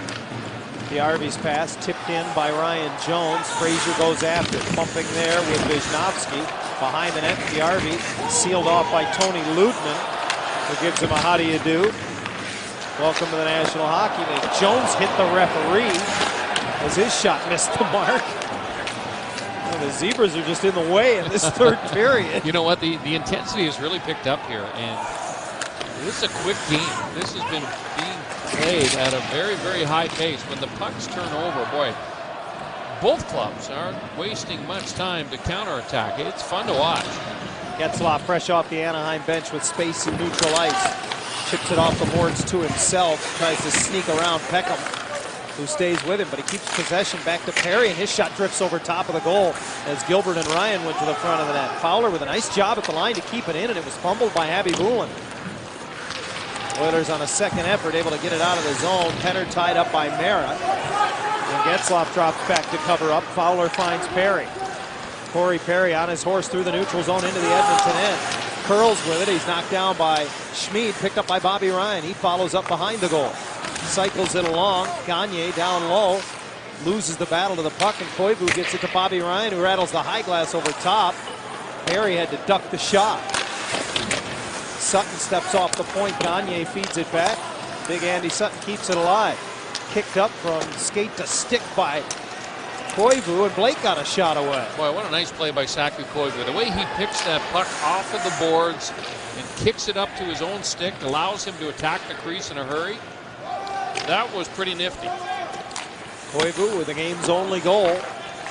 Payarvi's pass tipped in by Ryan Jones. Frazier goes after, bumping there with Wisnowski. Behind the net, Payarvi sealed off by Tony Ludman, who gives him a how do you do. Welcome to the National Hockey League. Jones hit the referee as his shot missed the mark. Well, the Zebras are just in the way in this third period. You know what? The intensity has really picked up here, and this is a quick game. This has been being played at a very, very high pace. When the pucks turn over, boy, both clubs aren't wasting much time to counterattack. It's fun to watch. Getzlaf fresh off the Anaheim bench with space in neutral ice. Chips it off the boards to himself. Tries to sneak around Peckham, who stays with him, but he keeps possession back to Perry, and his shot drifts over top of the goal as Gilbert and Ryan went to the front of the net. Fowler with a nice job at the line to keep it in, and it was fumbled by Habibulin. Oilers on a second effort able to get it out of the zone. Penner tied up by Mara. And Getzlaf drops back to cover up. Fowler finds Perry. Corey Perry on his horse through the neutral zone into the Edmonton end. Curls with it. He's knocked down by Schmid, picked up by Bobby Ryan. He follows up behind the goal. Cycles it along. Gagne down low. Loses the battle to the puck, and Koivu gets it to Bobby Ryan, who rattles the high glass over top. Perry had to duck the shot. Sutton steps off the point. Gagne feeds it back. Big Andy Sutton keeps it alive. Kicked up from skate to stick by Koivu, and Blake got a shot away. Boy, what a nice play by Saku Koivu. The way he picks that puck off of the boards and kicks it up to his own stick, allows him to attack the crease in a hurry. That was pretty nifty. Koivu with the game's only goal.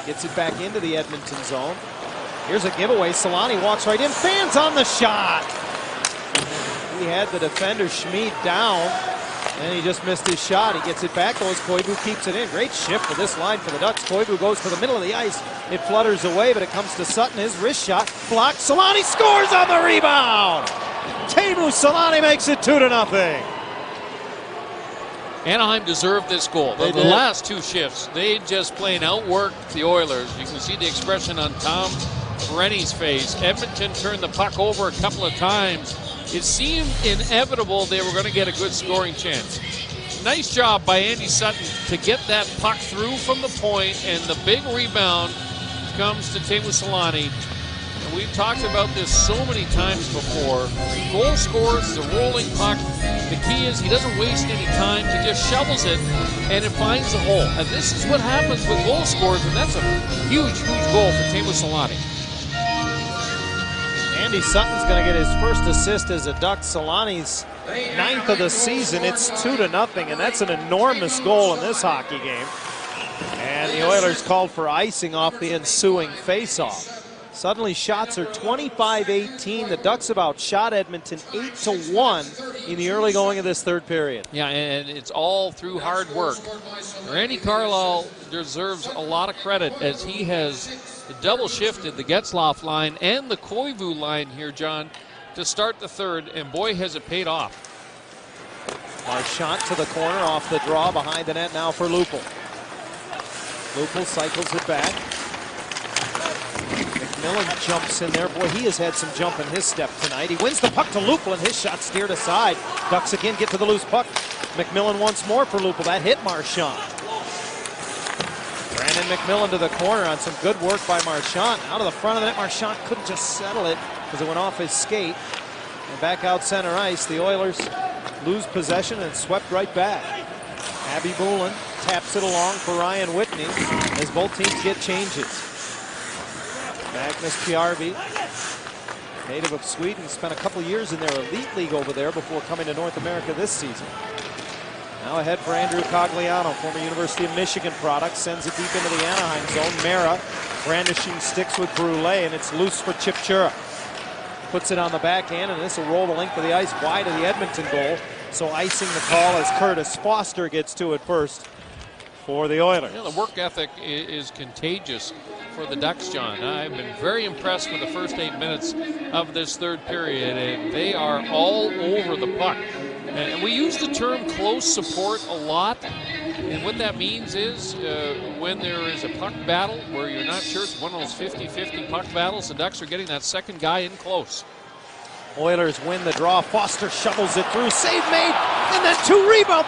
Gets it back into the Edmonton zone. Here's a giveaway. Solani walks right in. Fans on the shot. He had the defender Schmid down. And he just missed his shot. He gets it back, goes Koivu, keeps it in. Great shift for this line for the Ducks. Koivu goes to the middle of the ice. It flutters away, but it comes to Sutton. His wrist shot blocked. Solani scores on the rebound. Teemu Solani makes it 2-0. Anaheim deserved this goal. The last two shifts, they just plain outworked the Oilers. You can see the expression on Tom Rennie's face. Edmonton turned the puck over a couple of times. It seemed inevitable they were going to get a good scoring chance. Nice job by Andy Sutton to get that puck through from the point, and the big rebound comes to Teemu Solani. And we've talked about this so many times before. Goal scores is a rolling puck. The key is he doesn't waste any time. He just shovels it, and it finds a hole. And this is what happens with goal scores, and that's a huge, huge goal for Teemu Solani. Andy Sutton's going to get his first assist as a Duck. Solani's 9th of the season. It's 2-0, and that's an enormous goal in this hockey game. And the Oilers called for icing off the ensuing faceoff. Suddenly shots are 25-18. The Ducks have outshot Edmonton 8-1 in the early going of this third period. Yeah, and it's all through hard work. Randy Carlyle deserves a lot of credit as he has double shifted the Getzlaf line and the Koivu line here, John, to start the third, and boy, has it paid off. Marchant to the corner off the draw behind the net now for Lupul. Lupul cycles it back. McMillan jumps in there. Boy, he has had some jump in his step tonight. He wins the puck to Lupul, and his shot steered aside. Ducks again get to the loose puck. McMillan once more for Lupul. That hit Marchant. Brandon McMillan to the corner on some good work by Marchant. Out of the front of the net, Marchant couldn't just settle it because it went off his skate. And back out center ice, the Oilers lose possession and swept right back. Abby Boulin taps it along for Ryan Whitney as both teams get changes. Magnus Pjarvi, native of Sweden, spent a couple years in their elite league over there before coming to North America this season. Now ahead for Andrew Cogliano, former University of Michigan product, sends it deep into the Anaheim zone. Mara brandishing sticks with Brule, and it's loose for Chipchura. Puts it on the backhand, and this will roll the length of the ice wide of the Edmonton goal. So icing the call as Curtis Foster gets to it first for the Oilers. Yeah, the work ethic is contagious for the Ducks, John. I've been very impressed with the first 8 minutes of this third period, and they are all over the puck. And we use the term close support a lot, and what that means is when there is a puck battle where you're not sure, it's one of those 50-50 puck battles, the Ducks are getting that second guy in close. Oilers win the draw. Foster shovels it through. Save made, and then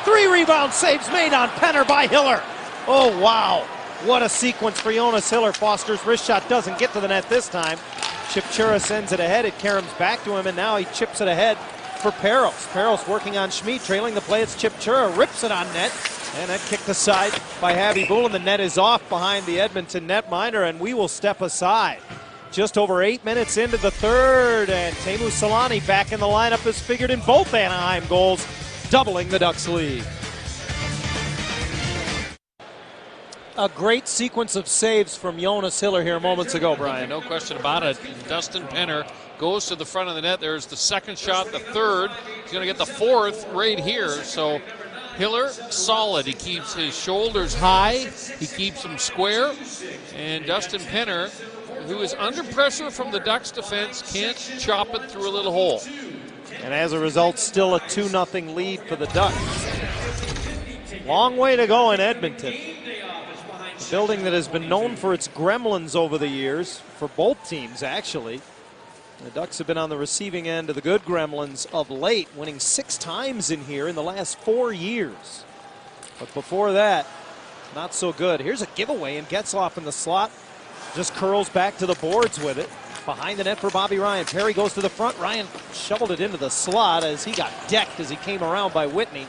three rebound saves made on Penner by Hiller. Oh, wow. What a sequence for Jonas Hiller. Foster's wrist shot doesn't get to the net this time. Chipchura sends it ahead. It caroms back to him, and now he chips it ahead for Peros. Peros working on Schmid, trailing the play. It's Chipchura, rips it on net, and that kicked aside by Abby Boulin. The net is off behind the Edmonton netminder, and we will step aside. Just over 8 minutes into the third, and Teemu Solani back in the lineup has figured in both Anaheim goals, doubling the Ducks' lead. A great sequence of saves from Jonas Hiller here moments ago, Brian. No question about it. Dustin Penner goes to the front of the net. There's the second shot, the third. He's going to get the fourth right here. So Hiller, solid. He keeps his shoulders high. He keeps them square. And Dustin Penner, who is under pressure from the Ducks defense, can't chop it through a little hole. And as a result, still a 2-0 lead for the Ducks. Long way to go in Edmonton. A building that has been known for its gremlins over the years, for both teams actually. The Ducks have been on the receiving end of the good gremlins of late, winning 6 times in here in the last 4 years. But before that, not so good. Here's a giveaway, and Getzlaf in the slot just curls back to the boards with it. Behind the net for Bobby Ryan. Perry goes to the front. Ryan shoveled it into the slot as he got decked as he came around by Whitney.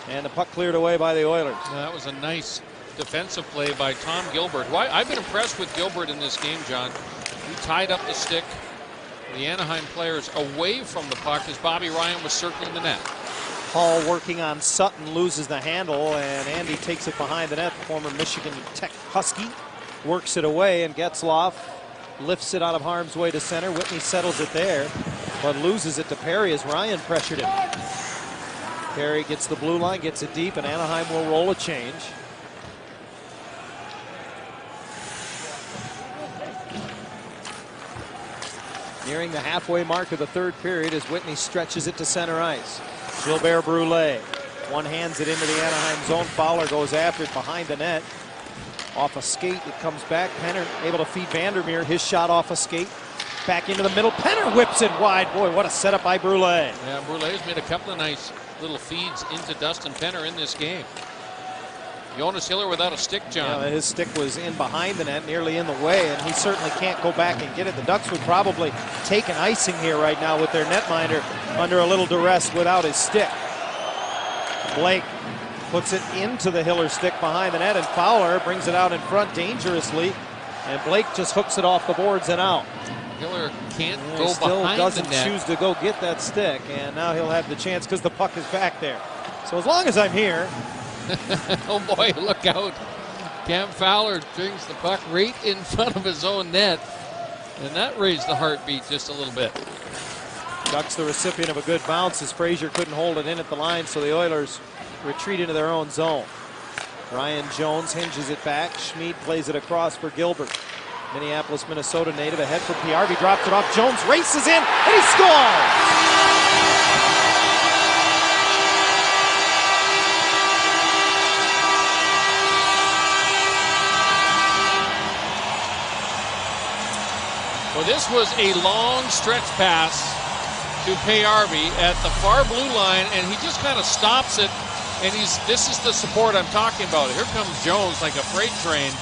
And the puck cleared away by the Oilers. That was a nice defensive play by Tom Gilbert. Well, I've been impressed with Gilbert in this game, John. He tied up the stick, the Anaheim players away from the puck as Bobby Ryan was circling the net. Hall working on Sutton, loses the handle, and Andy takes it behind the net. Former Michigan Tech Husky works it away, and Getzlaf lifts it out of harm's way to center. Whitney settles it there, but loses it to Perry as Ryan pressured him. Carey gets the blue line, gets it deep, and Anaheim will roll a change. Nearing the halfway mark of the third period as Whitney stretches it to center ice. Gilbert Brule one hands it into the Anaheim zone. Fowler goes after it behind the net. Off a skate, it comes back. Penner able to feed Vandermeer. His shot off a skate. Back into the middle. Penner whips it wide. Boy, what a setup by Brule. Yeah, Brule's made a couple of nice little feeds into Dustin Penner in this game. Jonas Hiller without a stick, John. Yeah, his stick was in behind the net, nearly in the way, and he certainly can't go back and get it. The Ducks would probably take an icing here right now with their netminder under a little duress without his stick. Blake puts it into the Hiller stick behind the net, and Fowler brings it out in front dangerously, and Blake just hooks it off the boards and out. Hiller can't go still behind doesn't the net. choose to go get that stick, and now he'll have the chance because the puck is back there. So as long as I'm here. Oh boy, look out. Cam Fowler brings the puck right in front of his own net, and that raised the heartbeat just a little bit. Ducks the recipient of a good bounce as Frazier couldn't hold it in at the line, so the Oilers retreat into their own zone. Ryan Jones hinges it back. Schmid plays it across for Gilbert. Minneapolis, Minnesota native ahead for PRV, drops it off. Jones races in, and he scores! Well, this was a long stretch pass to PRV at the far blue line, and he just kind of stops it, and this is the support I'm talking about. Here comes Jones like a freight train,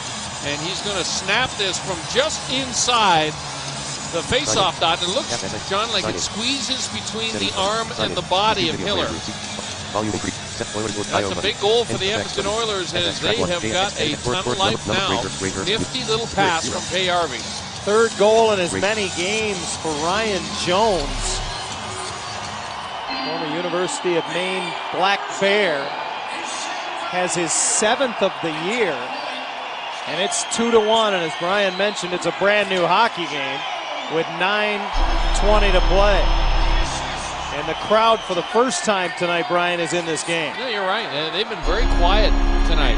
and he's going to snap this from just inside the face-off dot. It looks, John, like it squeezes between the arm and the body of Hiller. That's a big goal for the Edmonton Oilers as they have got a ton of life now. Nifty little pass from PRV. Third goal in as many games for Ryan Jones. Former University of Maine Black Bear has his 7th of the year, and it's 2-1. And as Brian mentioned, it's a brand new hockey game with 9:20 to play. And the crowd for the first time tonight, Brian, is in this game. Yeah, you're right. They've been very quiet tonight.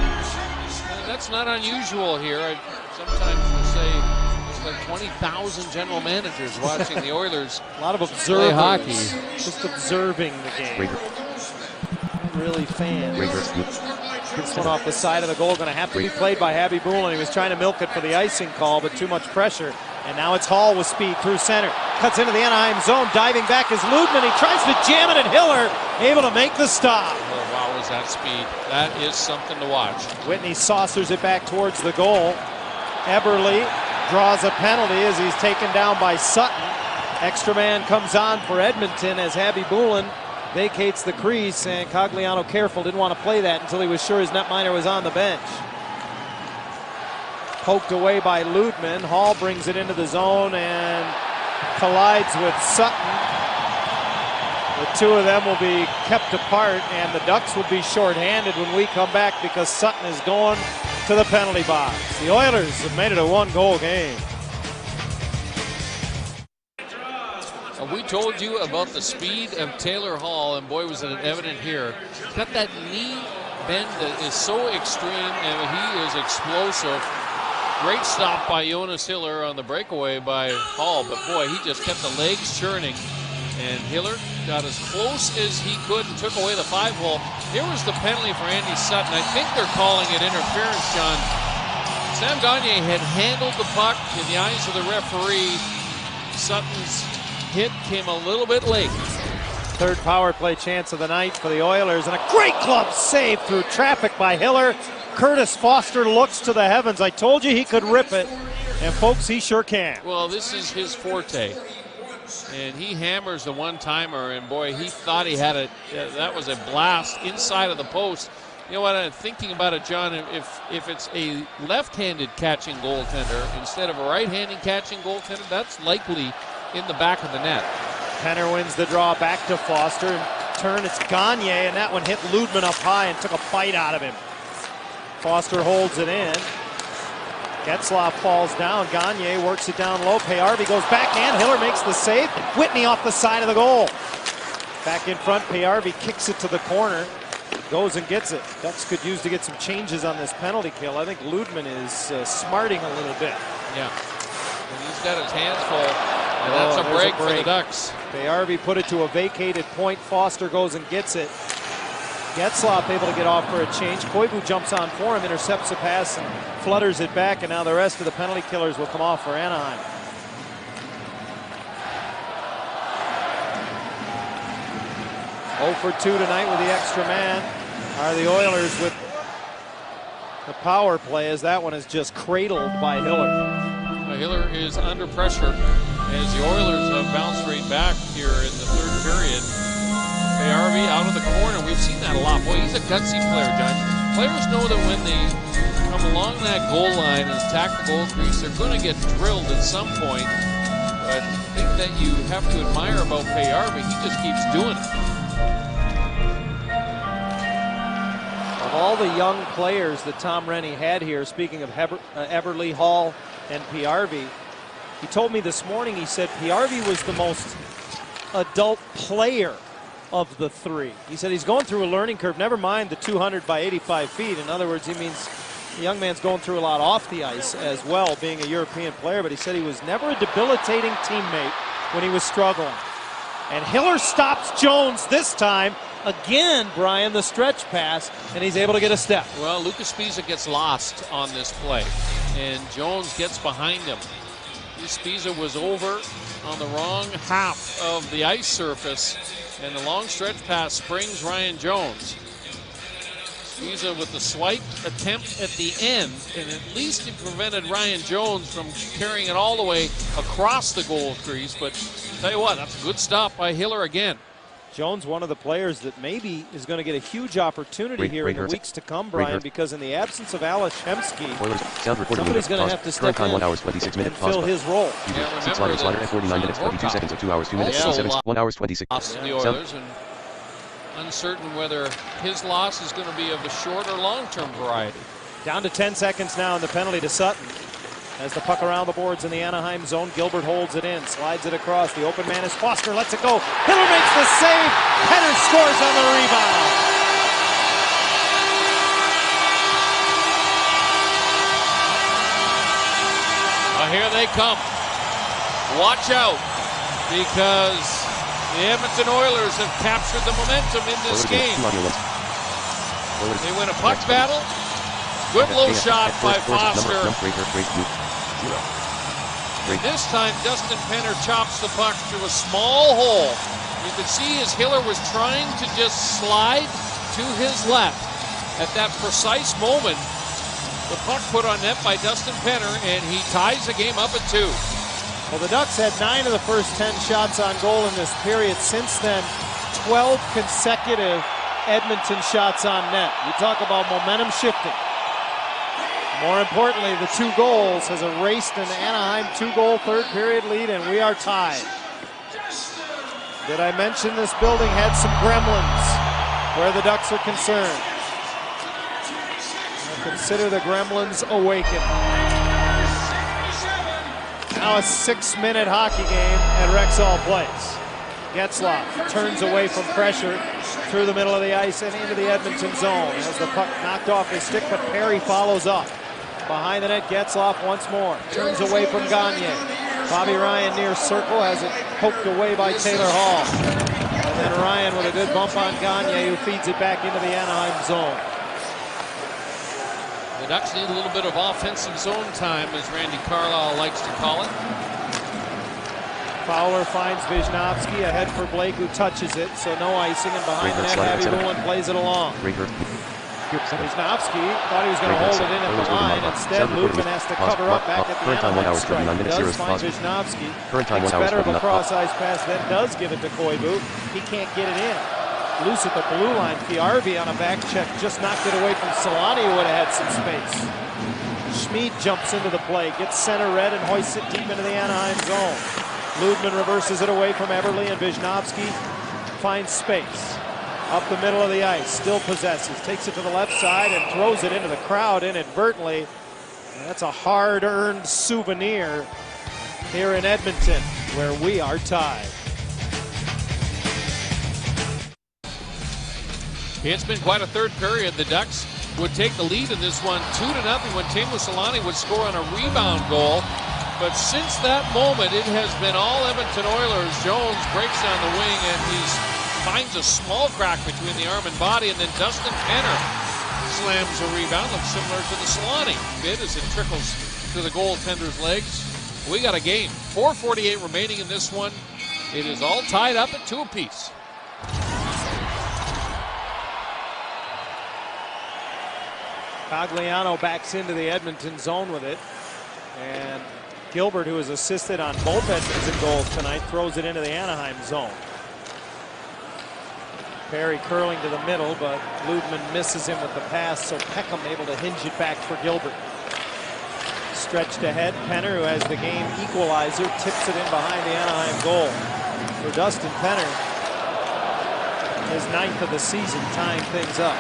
That's not unusual here. Sometimes we'll say like 20,000 general managers watching the Oilers. A lot of observers. Play hockey. Just observing the game. Not really fans. This one off the side of the goal, going to have to be played by Habby Boulin. He was trying to milk it for the icing call, but too much pressure. And now it's Hall with speed through center. Cuts into the Anaheim zone. Diving back is Ludman. He tries to jam it at Hiller. Able to make the stop. Oh, wow, was that speed. That is something to watch. Whitney saucers it back towards the goal. Eberle draws a penalty as he's taken down by Sutton. Extra man comes on for Edmonton as Habby Boulin vacates the crease, and Cogliano careful, didn't want to play that until he was sure his netminder was on the bench. Poked away by Ludman. Hall brings it into the zone and collides with Sutton. The two of them will be kept apart, and the Ducks will be shorthanded when we come back because Sutton is going to the penalty box. The Oilers have made it a one-goal game. We told you about the speed of Taylor Hall, and boy, was it evident here. Got that knee bend that is so extreme, and he is explosive. Great stop by Jonas Hiller on the breakaway by Hall, but boy, he just kept the legs churning. And Hiller got as close as he could and took away the 5-hole. Here was the penalty for Andy Sutton. I think they're calling it interference, John. Sam Gagner had handled the puck in the eyes of the referee. Sutton's hit came a little bit late. Third power play chance of the night for the Oilers, and a great glove save through traffic by Hiller. Curtis Foster looks to the heavens. I told you he could rip it, and folks, he sure can. Well, this is his forte. And he hammers the one-timer, and boy, he thought he had it. That was a blast inside of the post. You know what, I'm thinking about it, John, if it's a left-handed catching goaltender instead of a right-handed catching goaltender, that's likely in the back of the net. Penner wins the draw back to Foster. In turn, it's Gagner, and that one hit Ludman up high and took a bite out of him. Foster holds it in. Getzlaf falls down. Gagner works it down low. PRV goes backhand. Hiller makes the save. Whitney off the side of the goal. Back in front, Payarvi kicks it to the corner. Goes and gets it. Ducks could use to get some changes on this penalty kill. I think Ludman is smarting a little bit. Yeah. And he's got his hands full. And that's a break for the Ducks. Payarvi put it to a vacated point. Foster goes and gets it. Getzlaf able to get off for a change. Koivu jumps on for him, intercepts the pass, and flutters it back. And now the rest of the penalty killers will come off for Anaheim. For 2 tonight with the extra man are the Oilers with the power play, as that one is just cradled by Hiller. Hiller is under pressure as the Oilers have bounced right back here in the third period. Payarvi out of the corner. We've seen that a lot. Boy, he's a gutsy player, John. Players know that when they come along that goal line and attack the goal crease, they're going to get drilled at some point. But the thing that you have to admire about Payarvi, he just keeps doing it. All the young players that Tom Rennie had here, speaking of Everly, Hall, and Payarvi, he told me this morning, he said Payarvi was the most adult player of the three. He said he's going through a learning curve, never mind the 200 by 85 feet. In other words, he means the young man's going through a lot off the ice as well, being a European player, but he said he was never a debilitating teammate when he was struggling. And Hiller stops Jones this time. Again, Brian, the stretch pass, and he's able to get a step. Well, Lucas Spiza gets lost on this play, and Jones gets behind him. Spiza was over on the wrong half of the ice surface, and the long stretch pass springs Ryan Jones. Spiza with the swipe attempt at the end, and at least it prevented Ryan Jones from carrying it all the way across the goal crease. But tell you what, that's a good stop by Hiller again. Jones, one of the players that maybe is going to get a huge opportunity here in the weeks to come, Brian, because in the absence of Alashemsky, somebody's going to have to step in and fill his role. Yeah, remember that 49 minutes, 22 seconds, and 2 hours, 2 minutes, 7, 1 hours, 26. Lost to the Oilers, and uncertain whether his loss is going to be of the short or long-term variety. Down to 10 seconds now in the penalty to Sutton. As the puck around the boards in the Anaheim zone, Gilbert holds it in, slides it across. The open man is Foster, lets it go. Hiller makes the save. Penner scores on the rebound. Here they come. Watch out, because the Edmonton Oilers have captured the momentum in this game. They win a puck battle. Good low shot by Foster. And this time, Dustin Penner chops the puck through a small hole. You could see as Hiller was trying to just slide to his left. At that precise moment, the puck put on net by Dustin Penner, and he ties the game up at 2. Well, the Ducks had 9 of the first 10 shots on goal in this period. Since then, 12 consecutive Edmonton shots on net. You talk about momentum shifting. More importantly, the 2 goals has erased an Anaheim 2-goal third period lead, and we are tied. Did I mention this building had some gremlins where the Ducks are concerned? Now consider the gremlins awakened. Now a 6-minute hockey game at Rexall Place. Getzlaf turns away from pressure through the middle of the ice and into the Edmonton zone. Has the puck knocked off his stick, but Perry follows up. Behind the net, Getzlaf once more. Turns away from Gagne. Bobby Ryan near circle, has it poked away by Taylor Hall. And then Ryan with a good bump on Gagne, who feeds it back into the Anaheim zone. The Ducks need a little bit of offensive zone time, as Randy Carlyle likes to call it. Fowler finds Wisnowski ahead for Blake, who touches it, so no icing, and behind the net, Abby Bullen plays it along. Wisnowski thought he was going to hold it in at the line. Instead, Lupin has to cover up back at the Anaheim strike. He does find Wisnowski. It's better of a cross-ice pass, then does give it to Koivu. He can't get it in. Loose at the blue line. Payarvi on a back check just knocked it away from Solani, who would have had some space. Schmid jumps into the play, gets center red, and hoists it deep into the Anaheim zone. Ludman reverses it away from Everly, and Wisnowski finds space. Up the middle of the ice, still possesses, takes it to the left side and throws it into the crowd inadvertently. And that's a hard-earned souvenir here in Edmonton, where we are tied. It's been quite a third period. The Ducks would take the lead in this one 2-0 when Teemu Selanne would score on a rebound goal. But since that moment, it has been all Edmonton Oilers. Jones breaks down the wing and he finds a small crack between the arm and body, and then Dustin Penner slams a rebound. Looks similar to the Selanne bid as it trickles to the goaltender's legs. We got a game. 4:48 remaining in this one. It is all tied up at 2 apiece. Cogliano backs into the Edmonton zone with it. And Gilbert, who has assisted on both Edmonton goals tonight, throws it into the Anaheim zone. Perry curling to the middle, but Ludman misses him with the pass, so Peckham able to hinge it back for Gilbert. Stretched ahead, Penner, who has the game equalizer, tips it in behind the Anaheim goal. For Dustin Penner, his 9th of the season, tying things up.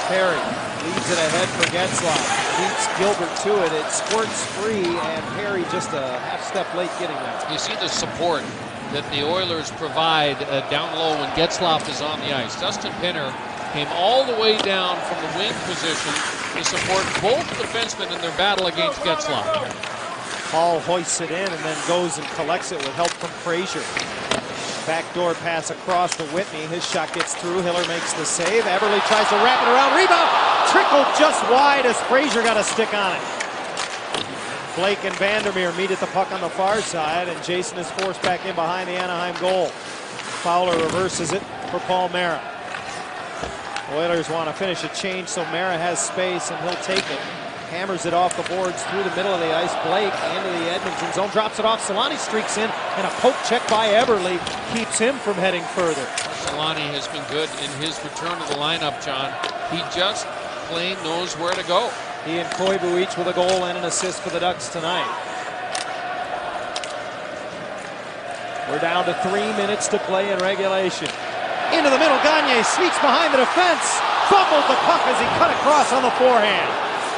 Perry leads it ahead for Getzlaf. Beats Gilbert to it. It squirts free, and Perry just a half step late getting there. You see the support that the Oilers provide down low when Getzlaf is on the ice. Dustin Penner came all the way down from the wing position to support both defensemen in their battle against Getzlaf. Hall hoists it in and then goes and collects it with help from Frazier. Backdoor pass across to Whitney. His shot gets through. Hiller makes the save. Eberle tries to wrap it around. Rebound! Trickled just wide as Frazier got a stick on it. Blake and Vandermeer meet at the puck on the far side, and Jason is forced back in behind the Anaheim goal. Fowler reverses it for Paul Mara. Oilers want to finish a change, so Mara has space, and he'll take it. Hammers it off the boards through the middle of the ice. Blake into the Edmonton zone, drops it off. Selanne streaks in, and a poke check by Eberle keeps him from heading further. Selanne has been good in his return to the lineup, John. He just plain knows where to go. He and Koivu each with a goal and an assist for the Ducks tonight. We're down to 3 minutes to play in regulation. Into the middle, Gagne sneaks behind the defense. Fumbled the puck as he cut across on the forehand.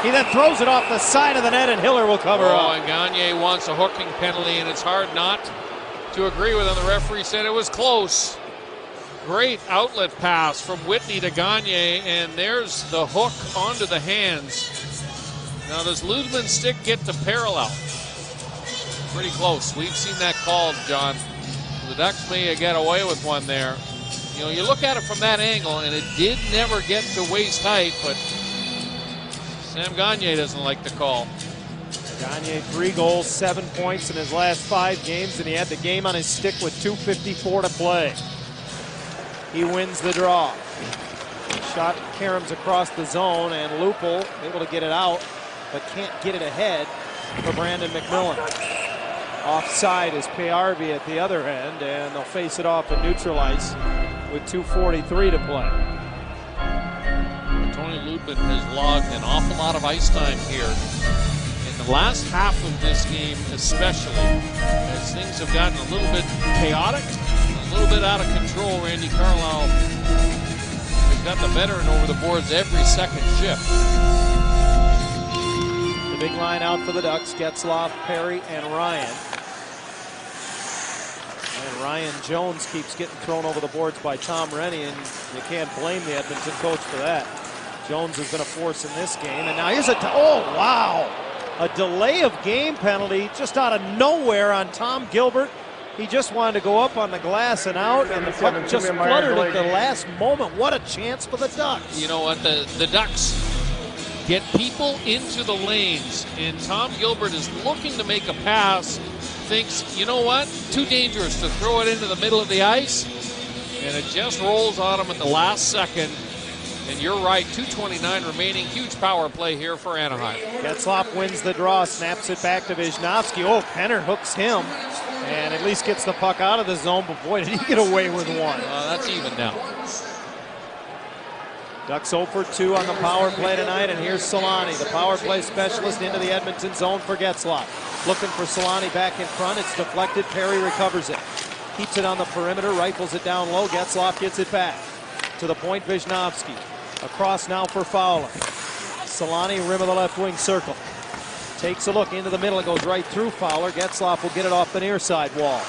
He then throws it off the side of the net, and Hiller will cover up. And Gagne wants a hooking penalty, and it's hard not to agree with him. The referee said it was close. Great outlet pass from Whitney to Gagne, and there's the hook onto the hands. Now, does Ludman's stick get to parallel? Pretty close. We've seen that called, John. The Ducks may get away with one there. You know, you look at it from that angle, and it did never get to waist height, but Sam Gagne doesn't like the call. Gagne, 3 goals, 7 points in his last 5 games, and he had the game on his stick with 2:54 to play. He wins the draw. Shot caroms across the zone, and Lupul able to get it out, but can't get it ahead for Brandon McMillan. Offside is Payarvi at the other end, and they'll face it off and neutralize with 2:43 to play. Tony Ludman has logged an awful lot of ice time here in the last half of this game, especially as things have gotten a little bit chaotic, a little bit out of control. Randy Carlyle has got the veteran over the boards every second shift. The big line out for the Ducks, Getzlaf, Perry, and Ryan. And Ryan Jones keeps getting thrown over the boards by Tom Rennie, and you can't blame the Edmonton coach for that. Jones has been a force in this game, and now here's a delay of game penalty just out of nowhere on Tom Gilbert. He just wanted to go up on the glass and out, and the puck just fluttered at the last moment. What a chance for the Ducks. You know what, the Ducks get people into the lanes, and Tom Gilbert is looking to make a pass, thinks, you know what, too dangerous to throw it into the middle of the ice, and it just rolls on him at the last second. And you're right, 2:29 remaining. Huge power play here for Anaheim. Getzlaf wins the draw, snaps it back to Wisnowski. Oh, Penner hooks him and at least gets the puck out of the zone, but boy, did he get away with one. That's even now. Ducks 0 for 2 on the power play tonight, and here's Selanne, the power play specialist, into the Edmonton zone for Getzlaf. Looking for Selanne back in front. It's deflected. Perry recovers it. Keeps it on the perimeter, rifles it down low. Getzlaf gets it back. To the point, Wisnowski. Across now for Fowler. Selanne, rim of the left wing circle. Takes a look into the middle and goes right through Fowler. Getzlaf will get it off the near side wall.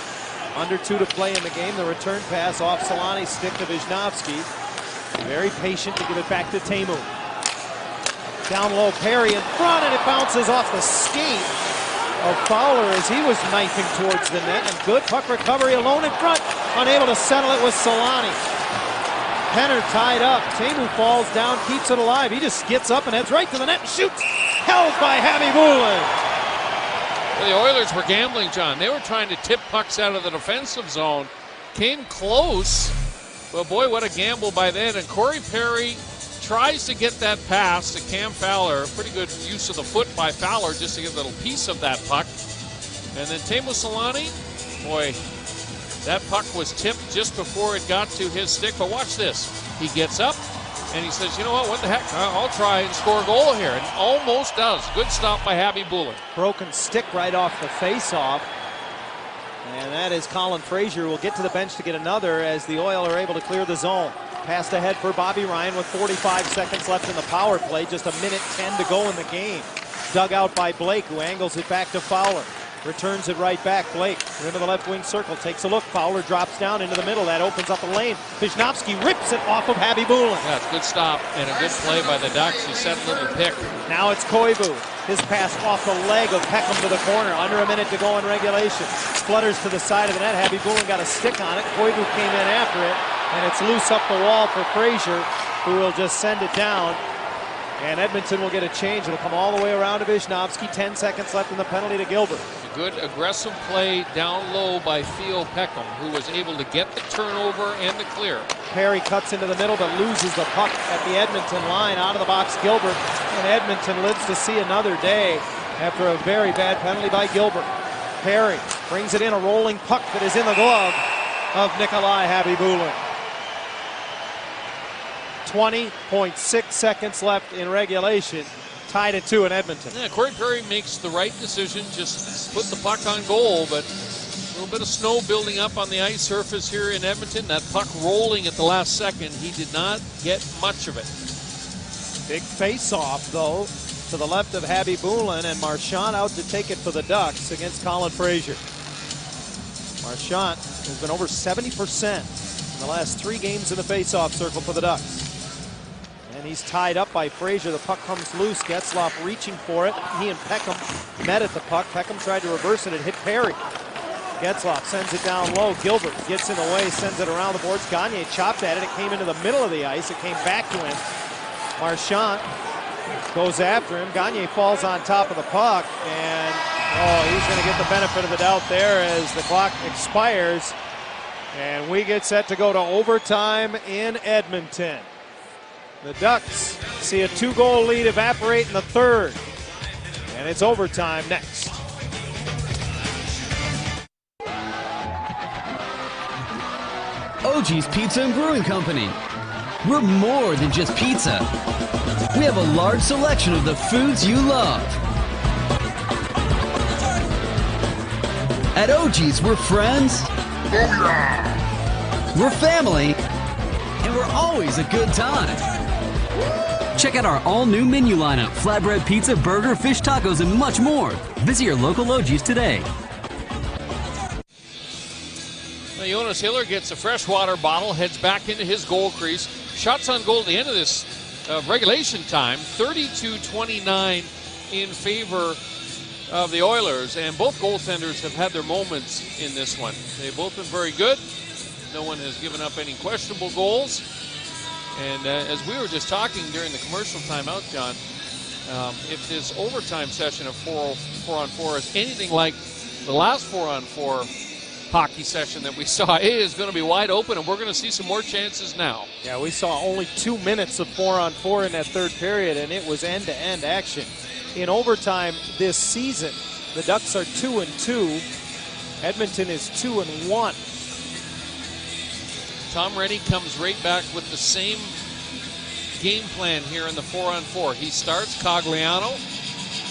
Under 2 to play in the game. The return pass off Selanne's stick to Wisnowski. Very patient to give it back to Teemu. Down low, Perry in front, and it bounces off the skate of Fowler as he was knifing towards the net. And good puck recovery alone in front. Unable to settle it with Solani. Penner tied up. Teemu falls down, keeps it alive. He just gets up and heads right to the net and shoots. Held by Habibulin. Well, the Oilers were gambling, John. They were trying to tip pucks out of the defensive zone. Came close. Well, boy, what a gamble by then. And Corey Perry tries to get that pass to Cam Fowler. Pretty good use of the foot by Fowler just to get a little piece of that puck. And then Teemu Solani, boy, that puck was tipped just before it got to his stick. But watch this. He gets up and he says, you know what the heck? I'll try and score a goal here. And almost does. Good stop by Habibulin. Broken stick right off the face-off. And that is Colin Fraser, who will get to the bench to get another as the Oil are able to clear the zone. Passed ahead for Bobby Ryan with 45 seconds left in the power play. Just a minute 10 to go in the game. Dug out by Blake, who angles it back to Fowler. Returns it right back. Blake, into the left wing circle, takes a look. Fowler drops down into the middle. That opens up a lane. Vishnowski rips it off of Habibulin. Yeah, it's a good stop and a good play by the Ducks. He set a little pick. Now it's Koivu. His pass off the leg of Peckham to the corner. Under a minute to go in regulation. Flutters to the side of the net. Habibulin got a stick on it. Koivu came in after it. And it's loose up the wall for Fraser, who will just send it down. And Edmonton will get a change. It'll come all the way around to Vishnowski. 10 seconds left in the penalty to Gilbert. A good aggressive play down low by Theo Peckham, who was able to get the turnover and the clear. Perry cuts into the middle but loses the puck at the Edmonton line. Out of the box, Gilbert. And Edmonton lives to see another day after a very bad penalty by Gilbert. Perry brings it in, a rolling puck that is in the glove of Nikolai Habibulin. 20.6 seconds left in regulation. Tied at 2 in Edmonton. Yeah, Corey Perry makes the right decision. Just put the puck on goal, but a little bit of snow building up on the ice surface here in Edmonton. That puck rolling at the last second. He did not get much of it. Big face-off, though, to the left of Habibulin, and Marchand out to take it for the Ducks against Colin Fraser. Marchand has been over 70% in the last 3 games in the face-off circle for the Ducks. And he's tied up by Fraser. The puck comes loose. Getzlaf reaching for it. He and Peckham met at the puck. Peckham tried to reverse it. It hit Perry. Getzlaf sends it down low. Gilbert gets in the way, sends it around the boards. Gagne chopped at it. It came into the middle of the ice. It came back to him. Marchand goes after him. Gagne falls on top of the puck. And, he's going to get the benefit of the doubt there as the clock expires. And we get set to go to overtime in Edmonton. The Ducks see a 2-goal lead evaporate in the third. And it's overtime next. OG's Pizza and Brewing Company. We're more than just pizza. We have a large selection of the foods you love. At OG's, we're friends. We're family. And we're always a good time. Check out our all-new menu lineup: flatbread pizza, burger, fish tacos, and much more. Visit your local OG's today. Now, Jonas Hiller gets a fresh water bottle, heads back into his goal crease. Shots on goal at the end of this regulation time, 32-29 in favor of the Oilers. And both goaltenders have had their moments in this one. They've both been very good. No one has given up any questionable goals. And as we were just talking during the commercial timeout, John, if this overtime session of 4-on-4 is anything like the last 4-on-4 hockey session that we saw, it is going to be wide open, and we're going to see some more chances now. Yeah, we saw only 2 minutes of 4-on-4 in that third period, and it was end-to-end action. In overtime this season, the Ducks are 2-2. Edmonton is 2-1. Tom Rennie comes right back with the same game plan here in the 4-on-4. He starts Cogliano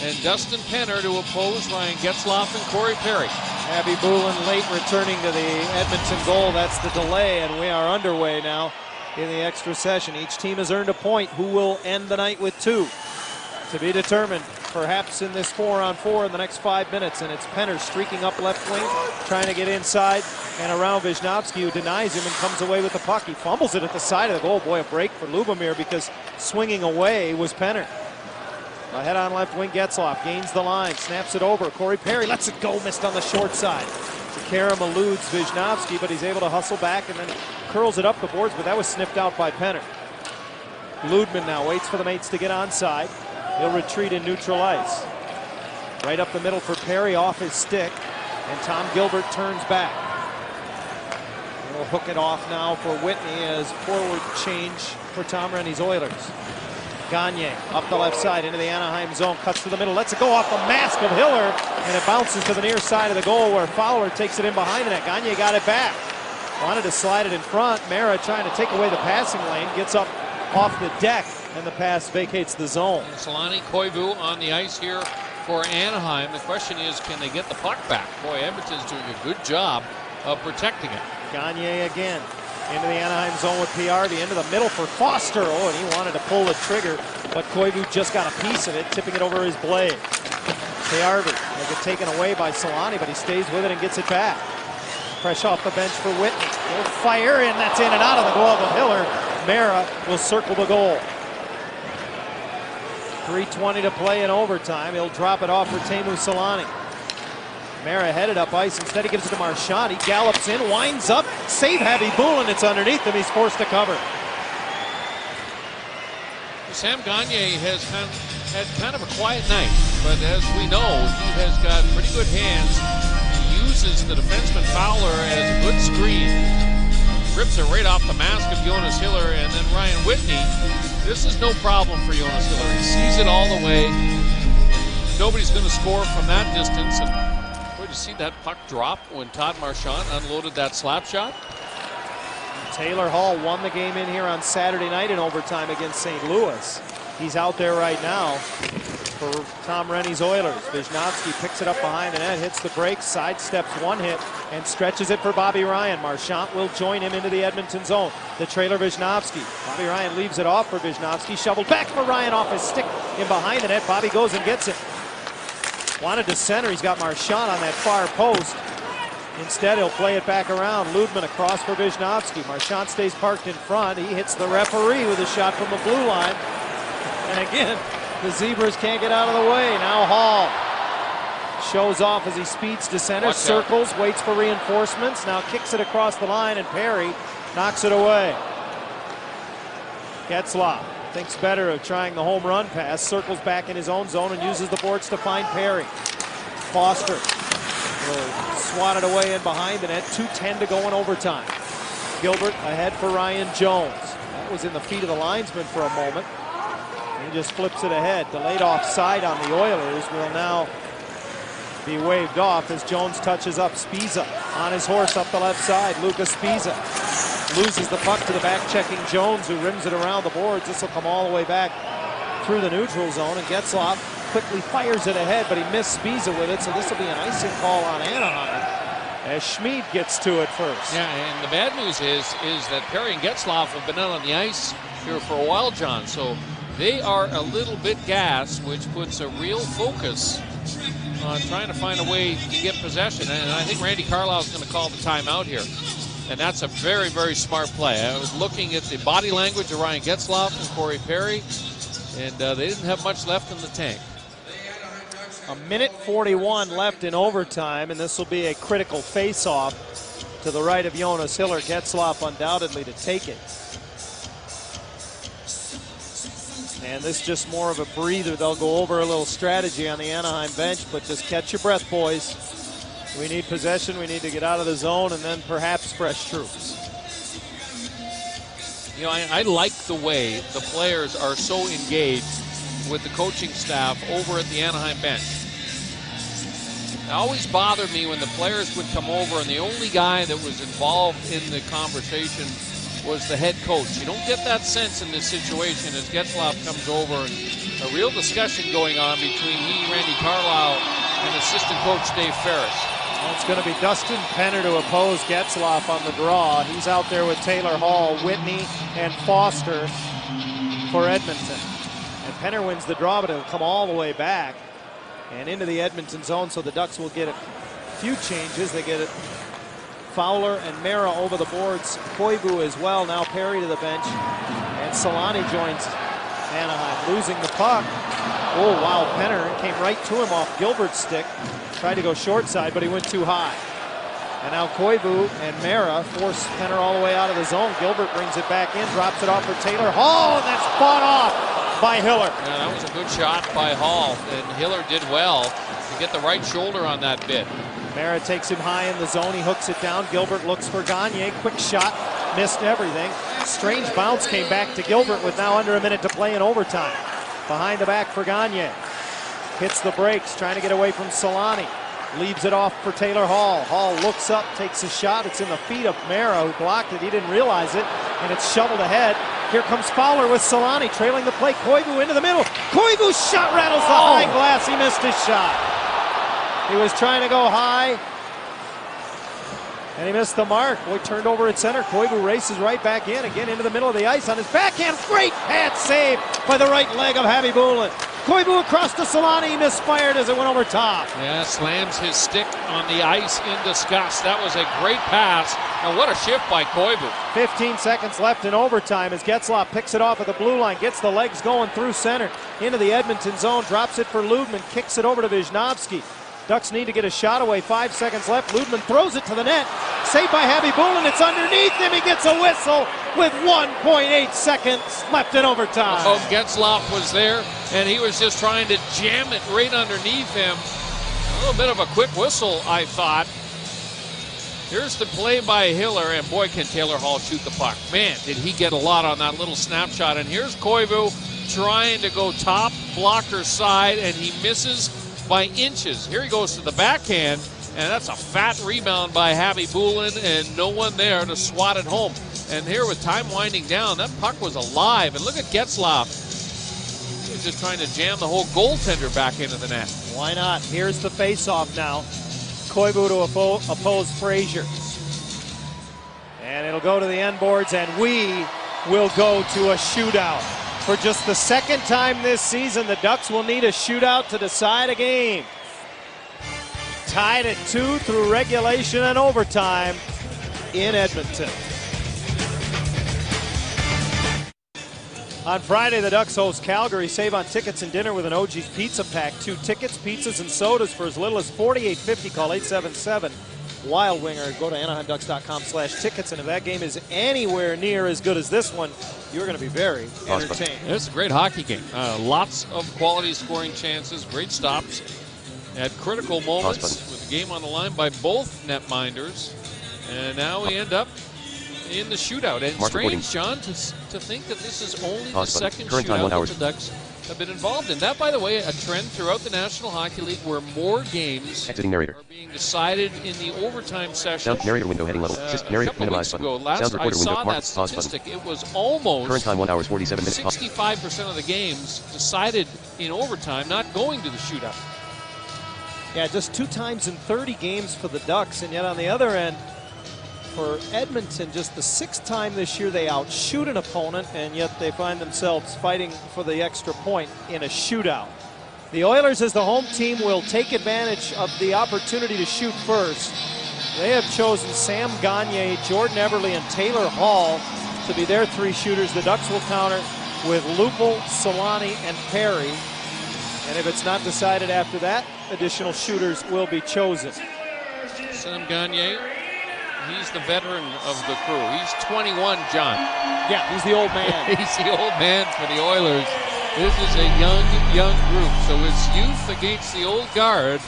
and Dustin Penner to oppose Ryan Getzlaf and Corey Perry. Habibulin late returning to the Edmonton goal. That's the delay, and we are underway now in the extra session. Each team has earned a point. Who will end the night with 2? To be determined. perhaps in this 4-on-4 in the next 5 minutes, and it's Penner streaking up left wing, trying to get inside and around Wisnowski, who denies him and comes away with the puck. He fumbles it at the side of the goal. Boy, a break for Lubomir, because swinging away was Penner. Ahead on left wing, Getzlaf gains the line, snaps it over. Corey Perry lets it go, missed on the short side. Karam eludes Wisnowski, but he's able to hustle back and then curls it up the boards, but that was sniffed out by Penner. Ludman now waits for the mates to get onside. He'll retreat in neutral ice. Right up the middle for Perry, off his stick, and Tom Gilbert turns back. We'll hook it off now for Whitney as forward change for Tom Rennie's Oilers. Gagne up the left side into the Anaheim zone, cuts to the middle, lets it go off the mask of Hiller, and it bounces to the near side of the goal where Fowler takes it in behind the net. Gagne got it back. Wanted to slide it in front. Mara trying to take away the passing lane, gets up off the deck, and the pass vacates the zone. Solani Koivu on the ice here for Anaheim. The question is, can they get the puck back? Boy, Edmonton's doing a good job of protecting it. Gagne again. Into the Anaheim zone with PRV, into the middle for Foster. Oh, and he wanted to pull the trigger, but Koivu just got a piece of it, tipping it over his blade. PRV will get taken away by Solani, but he stays with it and gets it back. Fresh off the bench for Whitney. He'll fire, and that's in and out of the glove of Hiller. Mara will circle the goal. 3:20 to play in overtime. He'll drop it off for Teemu Solani. Mara headed up ice. Instead, he gives it to Marchand. He gallops in, winds up, save Happy Boulin. It's underneath him. He's forced to cover. Sam Gagne has had kind of a quiet night, but as we know, he has got pretty good hands. He uses the defenseman Fowler as a good screen. Rips it right off the mask of Jonas Hiller, and then Ryan Whitney. This is no problem for Jonas Hiller. He sees it all the way. Nobody's going to score from that distance. And boy, did you see that puck drop when Todd Marchand unloaded that slap shot? Taylor Hall won the game in here on Saturday night in overtime against St. Louis. He's out there right now for Tom Rennie's Oilers. Wisnowski picks it up behind the net, hits the brakes, sidesteps one hit, and stretches it for Bobby Ryan. Marchand will join him into the Edmonton zone. The trailer Wisnowski. Bobby Ryan leaves it off for Wisnowski. Shoveled back for Ryan off his stick in behind the net. Bobby goes and gets it. Wanted to center. He's got Marchand on that far post. Instead, he'll play it back around. Ludman across for Wisnowski. Marchand stays parked in front. He hits the referee with a shot from the blue line. And again, the Zebras can't get out of the way. Now Hall shows off as he speeds to center, circles, waits for reinforcements, now kicks it across the line, and Perry knocks it away. Getzlaf thinks better of trying the home run pass, circles back in his own zone and uses the boards to find Perry. Foster will swat it away in behind the net. 2:10 to go in overtime. Gilbert ahead for Ryan Jones. That was in the feet of the linesman for a moment. He just flips it ahead. Delayed offside on the Oilers will now be waved off as Jones touches up. Spiza on his horse up the left side. Lucas Spiza loses the puck to the back-checking Jones, who rims it around the boards. This will come all the way back through the neutral zone, and Getzlaf quickly fires it ahead, but he missed Spiza with it, so this will be an icing call on Anaheim as Schmid gets to it first. Yeah, and the bad news is that Perry and Getzlaf have been out on the ice here for a while, John, so they are a little bit gassed, which puts a real focus on trying to find a way to get possession. And I think Randy Carlisle is going to call the timeout here. And that's a very, very smart play. I was looking at the body language of Ryan Getzlaf and Corey Perry, and they didn't have much left in the tank. 1:41 left in overtime, and this will be a critical face-off to the right of Jonas Hiller. Getzlaf undoubtedly to take it. And this is just more of a breather. They'll go over a little strategy on the Anaheim bench, but just catch your breath, boys. We need possession, we need to get out of the zone, and then perhaps fresh troops. You know, I like the way the players are so engaged with the coaching staff over at the Anaheim bench. It always bothered me when the players would come over and the only guy that was involved in the conversation was the head coach. You don't get that sense in this situation as Getzlaf comes over, and a real discussion going on between he, Randy Carlisle, and assistant coach Dave Ferris. Well, it's going to be Dustin Penner to oppose Getzlaf on the draw. He's out there with Taylor Hall, Whitney, and Foster for Edmonton. And Penner wins the draw, but it'll come all the way back and into the Edmonton zone, so the Ducks will get a few changes. They get it Fowler and Mara over the boards. Koivu as well. Now Perry to the bench. And Solani joins Anaheim, losing the puck. Oh, wow, Penner came right to him off Gilbert's stick. Tried to go short side, but he went too high. And now Koivu and Mara force Penner all the way out of the zone. Gilbert brings it back in, drops it off for Taylor Hall, and that's fought off by Hiller. Yeah, that was a good shot by Hall, and Hiller did well to get the right shoulder on that bit. Mara takes him high in the zone. He hooks it down. Gilbert looks for Gagne. Quick shot. Missed everything. Strange bounce came back to Gilbert with now under a minute to play in overtime. Behind the back for Gagne. Hits the brakes, trying to get away from Solani. Leaves it off for Taylor Hall. Hall looks up, takes a shot. It's in the feet of Mara, who blocked it. He didn't realize it, and it's shoveled ahead. Here comes Fowler with Solani trailing the play. Koivu into the middle. Koivu's shot rattles the high glass. He missed his shot. He was trying to go high, and he missed the mark. Boy, turned over at center. Koivu races right back in, again into the middle of the ice on his backhand. Great pad save by the right leg of Javi Bulin. Koivu across to Solani. He misfired as it went over top. Yeah, slams his stick on the ice in disgust. That was a great pass. And what a shift by Koivu. 15 seconds left in overtime as Getzlaf picks it off at the blue line, gets the legs going through center into the Edmonton zone, drops it for Ludman, kicks it over to Wisnowski. Ducks need to get a shot away. 5 seconds left. Ludman throws it to the net. Saved by Javi Bulin. It's underneath him. He gets a whistle with 1.8 seconds left in overtime. Oh, Getzlaf was there, and he was just trying to jam it right underneath him. A little bit of a quick whistle, I thought. Here's the play by Hiller, and boy, can Taylor Hall shoot the puck. Man, did he get a lot on that little snapshot. And here's Koivu trying to go top blocker side, and he misses by inches. Here he goes to the backhand, and that's a fat rebound by Javi Bulin, and no one there to swat it home. And here with time winding down, that puck was alive. And look at Getzlaf. He's just trying to jam the whole goaltender back into the net. Why not? Here's the face-off now. Koivu to oppose Frazier. And it'll go to the end boards, and we will go to a shootout. For just the second time this season, the Ducks will need a shootout to decide a game. Tied at 2 through regulation and overtime in Edmonton. On Friday, the Ducks host Calgary. Save on tickets and dinner with an OG's Pizza Pack. 2 tickets, pizzas, and sodas for as little as $48.50. Call 877-WILD WINGER. Go to AnaheimDucks.com/tickets. And if that game is anywhere near as good as this one, you're going to be very entertained. It's a great hockey game. Lots of quality scoring chances, great stops at critical moments with the game on the line by both netminders. And now we end up in the shootout. And strange, John, to think that this is only the second shootout that the Ducks have been involved in. That, by the way, a trend throughout the National Hockey League where more games are being decided in the overtime session. Sound narrator window heading level. Narrator minimize button. Last I saw that pause statistic, it was almost current time 1 hour 47 minutes. 65% of the games decided in overtime, not going to the shootout. Yeah, just 2 times in 30 games for the Ducks, and yet on the other end, for Edmonton, just the 6th time this year they outshoot an opponent, and yet they find themselves fighting for the extra point in a shootout. The Oilers, as the home team, will take advantage of the opportunity to shoot first. They have chosen Sam Gagne, Jordan Everly, and Taylor Hall to be their 3 shooters. The Ducks will counter with Lupul, Solani, and Perry. And if it's not decided after that, additional shooters will be chosen. Sam Gagne, he's the veteran of the crew. He's 21, John. Yeah, he's the old man. He's the old man for the Oilers. This is a young group. So it's youth against the old guard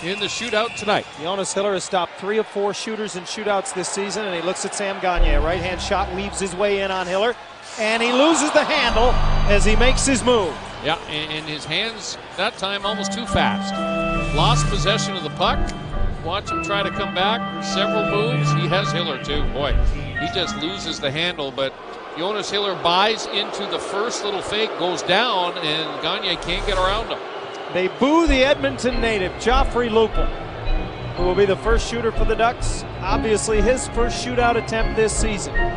in the shootout tonight. Jonas Hiller has stopped 3 of 4 shooters in shootouts this season, and he looks at Sam Gagne. A right-hand shot weaves his way in on Hiller, and he loses the handle as he makes his move. Yeah, and his hands that time almost too fast. Lost possession of the puck. Watch him try to come back. Several moves. He has Hiller too. Boy, he just loses the handle, but Jonas Hiller buys into the first little fake, goes down, and Gagne can't get around him. They boo the Edmonton native, Joffrey Lupul, who will be the first shooter for the Ducks. Obviously his first shootout attempt this season. Yeah,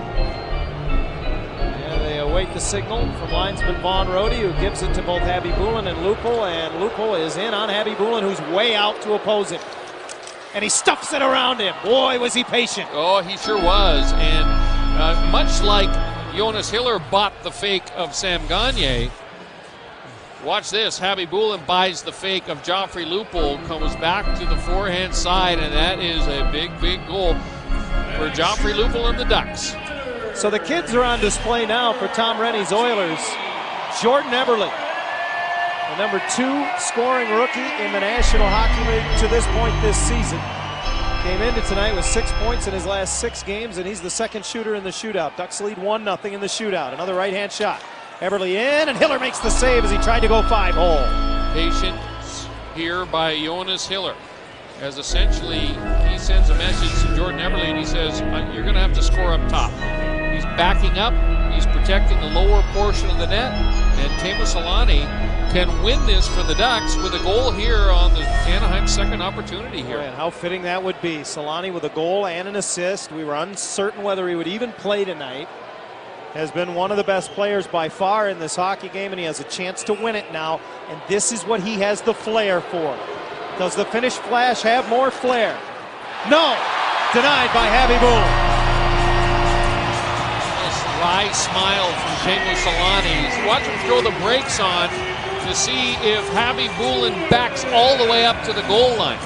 they await await the signal from linesman Vaughn Rohde, who gives it to both Khabibulin and Lupul, and Lupul is in on Khabibulin, who's way out to oppose him. And he stuffs it around him. Boy, was he patient. Oh, he sure was. And much like Jonas Hiller bought the fake of Sam Gagner, watch this. Khabibulin buys the fake of Joffrey Lupul, comes back to the forehand side, and that is a big, big goal for Joffrey Lupul and the Ducks. So the kids are on display now for Tom Rennie's Oilers. Jordan Eberle, the number 2 scoring rookie in the National Hockey League to this point this season. Came into tonight with 6 points in his last 6 games, and he's the second shooter in the shootout. Ducks lead 1-0 in the shootout. Another right-hand shot. Eberle in, and Hiller makes the save as he tried to go 5-hole. Patience here by Jonas Hiller, as essentially he sends a message to Jordan Eberle and he says, you're going to have to score up top. He's backing up, he's protecting the lower portion of the net, and Teemu Selanne can win this for the Ducks with a goal here on the Anaheim second opportunity here. And how fitting that would be. Selanne with a goal and an assist. We were uncertain whether he would even play tonight. Has been one of the best players by far in this hockey game, and he has a chance to win it now. And this is what he has the flair for. Does the Finnish Flash have more flair? No! Denied by Khabibulin. Wry smile from Teemu Selanne. Watch him throw the brakes on to see if Khabibulin backs all the way up to the goal line.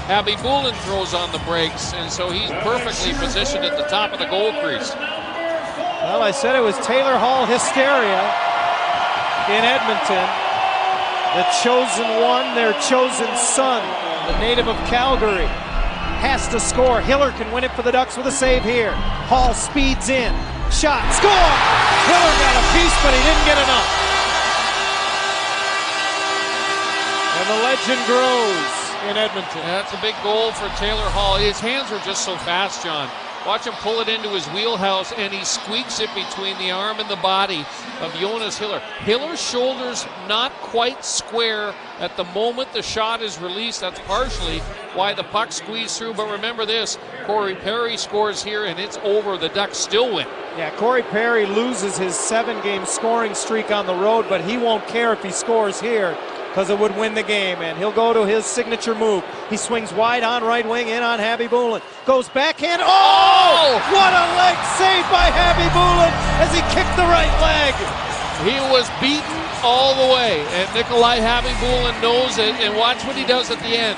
Khabibulin throws on the brakes, and so he's perfectly positioned at the top of the goal crease. Well, I said it was Taylor Hall hysteria in Edmonton. The chosen one, their chosen son, the native of Calgary, has to score. Hiller can win it for the Ducks with a save here. Hall speeds in. Shot. Score! Hiller got a piece, but he didn't get enough. And the legend grows in Edmonton. That's a big goal for Taylor Hall. His hands are just so fast, John. Watch him pull it into his wheelhouse, and he squeaks it between the arm and the body of Jonas Hiller. Hiller's shoulders not quite square at the moment the shot is released. That's partially why the puck squeezed through. But remember this, Corey Perry scores here, and it's over. The Ducks still win. Yeah, Corey Perry loses his 7-game scoring streak on the road, but he won't care if he scores here, because it would win the game, and he'll go to his signature move. He swings wide on right wing, in on Khabibulin. Goes backhand. Oh! What a leg save by Khabibulin as he kicked the right leg. He was beaten all the way, and Nikolai Khabibulin knows it, and watch what he does at the end.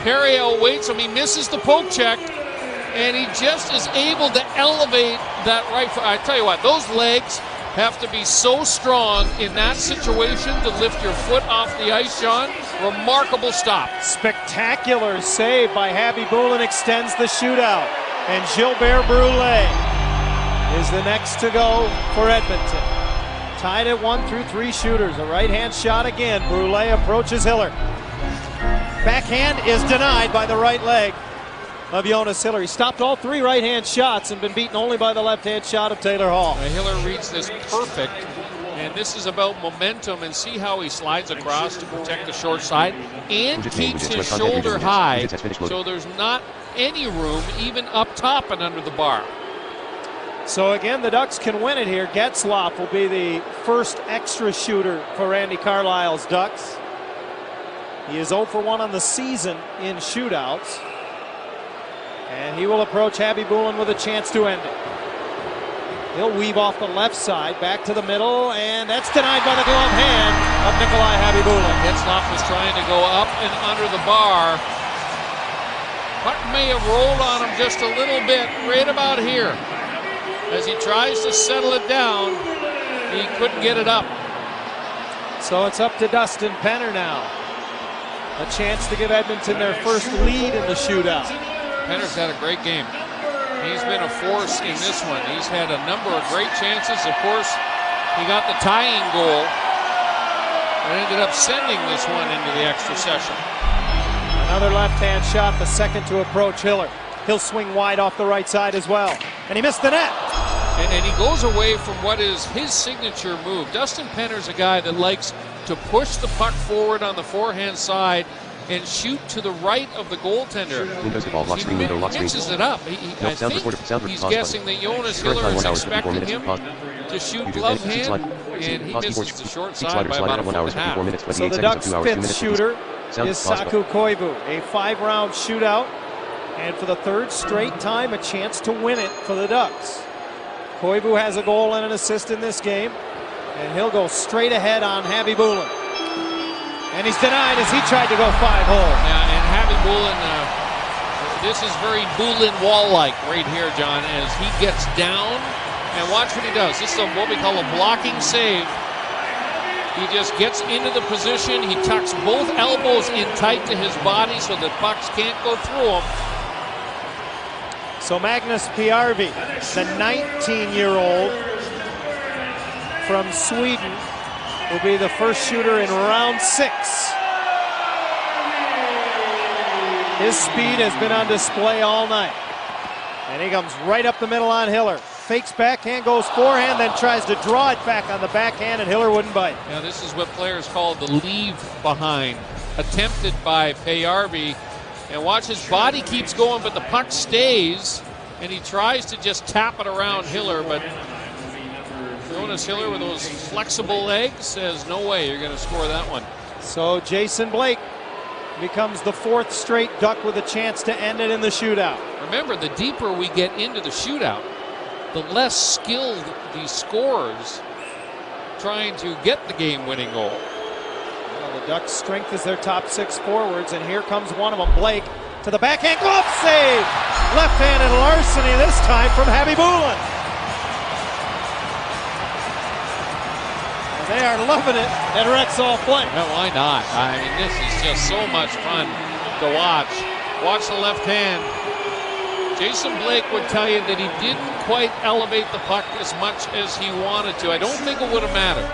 Perry outweights him. He misses the poke check, and he just is able to elevate that right foot. I tell you what, those legs have to be so strong in that situation to lift your foot off the ice, John. Remarkable stop. Spectacular save by Khabibulin extends the shootout. And Gilbert Brulé is the next to go for Edmonton. Tied at 1 through 3 shooters. A right-hand shot again. Brulé approaches Hiller. Backhand is denied by the right leg of Jonas Hiller. He stopped all 3 right-hand shots and been beaten only by the left-hand shot of Taylor Hall. Hiller reads this perfect, and this is about momentum, and see how he slides across to protect the short side and keeps his shoulder high, so there's not any room even up top and under the bar. So again, the Ducks can win it here. Getzlaf will be the first extra shooter for Randy Carlyle's Ducks. He is 0 for 1 on the season in shootouts. And he will approach Khabibulin with a chance to end it. He'll weave off the left side, back to the middle, and that's denied by the glove hand of Nikolai Khabibulin. Getzlaf was trying to go up and under the bar. Puck may have rolled on him just a little bit, right about here. As he tries to settle it down, he couldn't get it up. So it's up to Dustin Penner now. A chance to give Edmonton their first lead in the shootout. Penner's had a great game. He's been a force in this one. He's had a number of great chances. Of course, he got the tying goal and ended up sending this one into the extra session. Another left-hand shot, the second to approach Hiller. He'll swing wide off the right side as well. And he missed the net. And he goes away from what is his signature move. Dustin Penner's a guy that likes to push the puck forward on the forehand side and shoot to the right of the goaltender. Windows the ball, lock screen, window, lock He screen. mixes it up. I sound think recorder, sound he's pause guessing button. that Jonas Current Hiller time is 1 hour, 54 expecting minutes. him Pause. to shoot YouTube glove edit, hand, slide. and he Pause misses keyboard. the short Speed side slider, by slider, about a 1 foot hour, and a 54 half. minutes, So 28 the seconds, Ducks' 2 hours, 2 fifth minutes, shooter sound, is pause Saku button. Koivu, a 5-round shootout, and for the third straight time, a chance to win it for the Ducks. Koivu has a goal and an assist in this game, and he'll go straight ahead on Javi Bulin. And he's denied as he tried to go 5-hole. Yeah, and Javi Bulin, this is very Bulin wall-like right here, John, as he gets down. And watch what he does. This is what we call a blocking save. He just gets into the position. He tucks both elbows in tight to his body so the pucks can't go through him. So Magnus Piarvi, the 19-year-old from Sweden, will be the first shooter in round 6. His speed has been on display all night. And he comes right up the middle on Hiller. Fakes backhand, goes forehand, then tries to draw it back on the backhand, and Hiller wouldn't bite. Now this is what players call the leave behind, attempted by Payarvi. And watch, his body keeps going, but the puck stays, and he tries to just tap it around Hiller, but Jonas Hiller with those flexible legs says, no way you're going to score that one. So Jason Blake becomes the 4th straight Duck with a chance to end it in the shootout. Remember, the deeper we get into the shootout, the less skilled the scorers trying to get the game-winning goal. Well, the Ducks' strength is their top 6 forwards, and here comes one of them, Blake, to the backhand, glove save! Left-handed larceny this time from Javi Bulin. And they are loving it at Rexall Place. Well, why not? I mean, this is just so much fun to watch. Watch the left hand. Jason Blake would tell you that he didn't quite elevate the puck as much as he wanted to. I don't think it would have mattered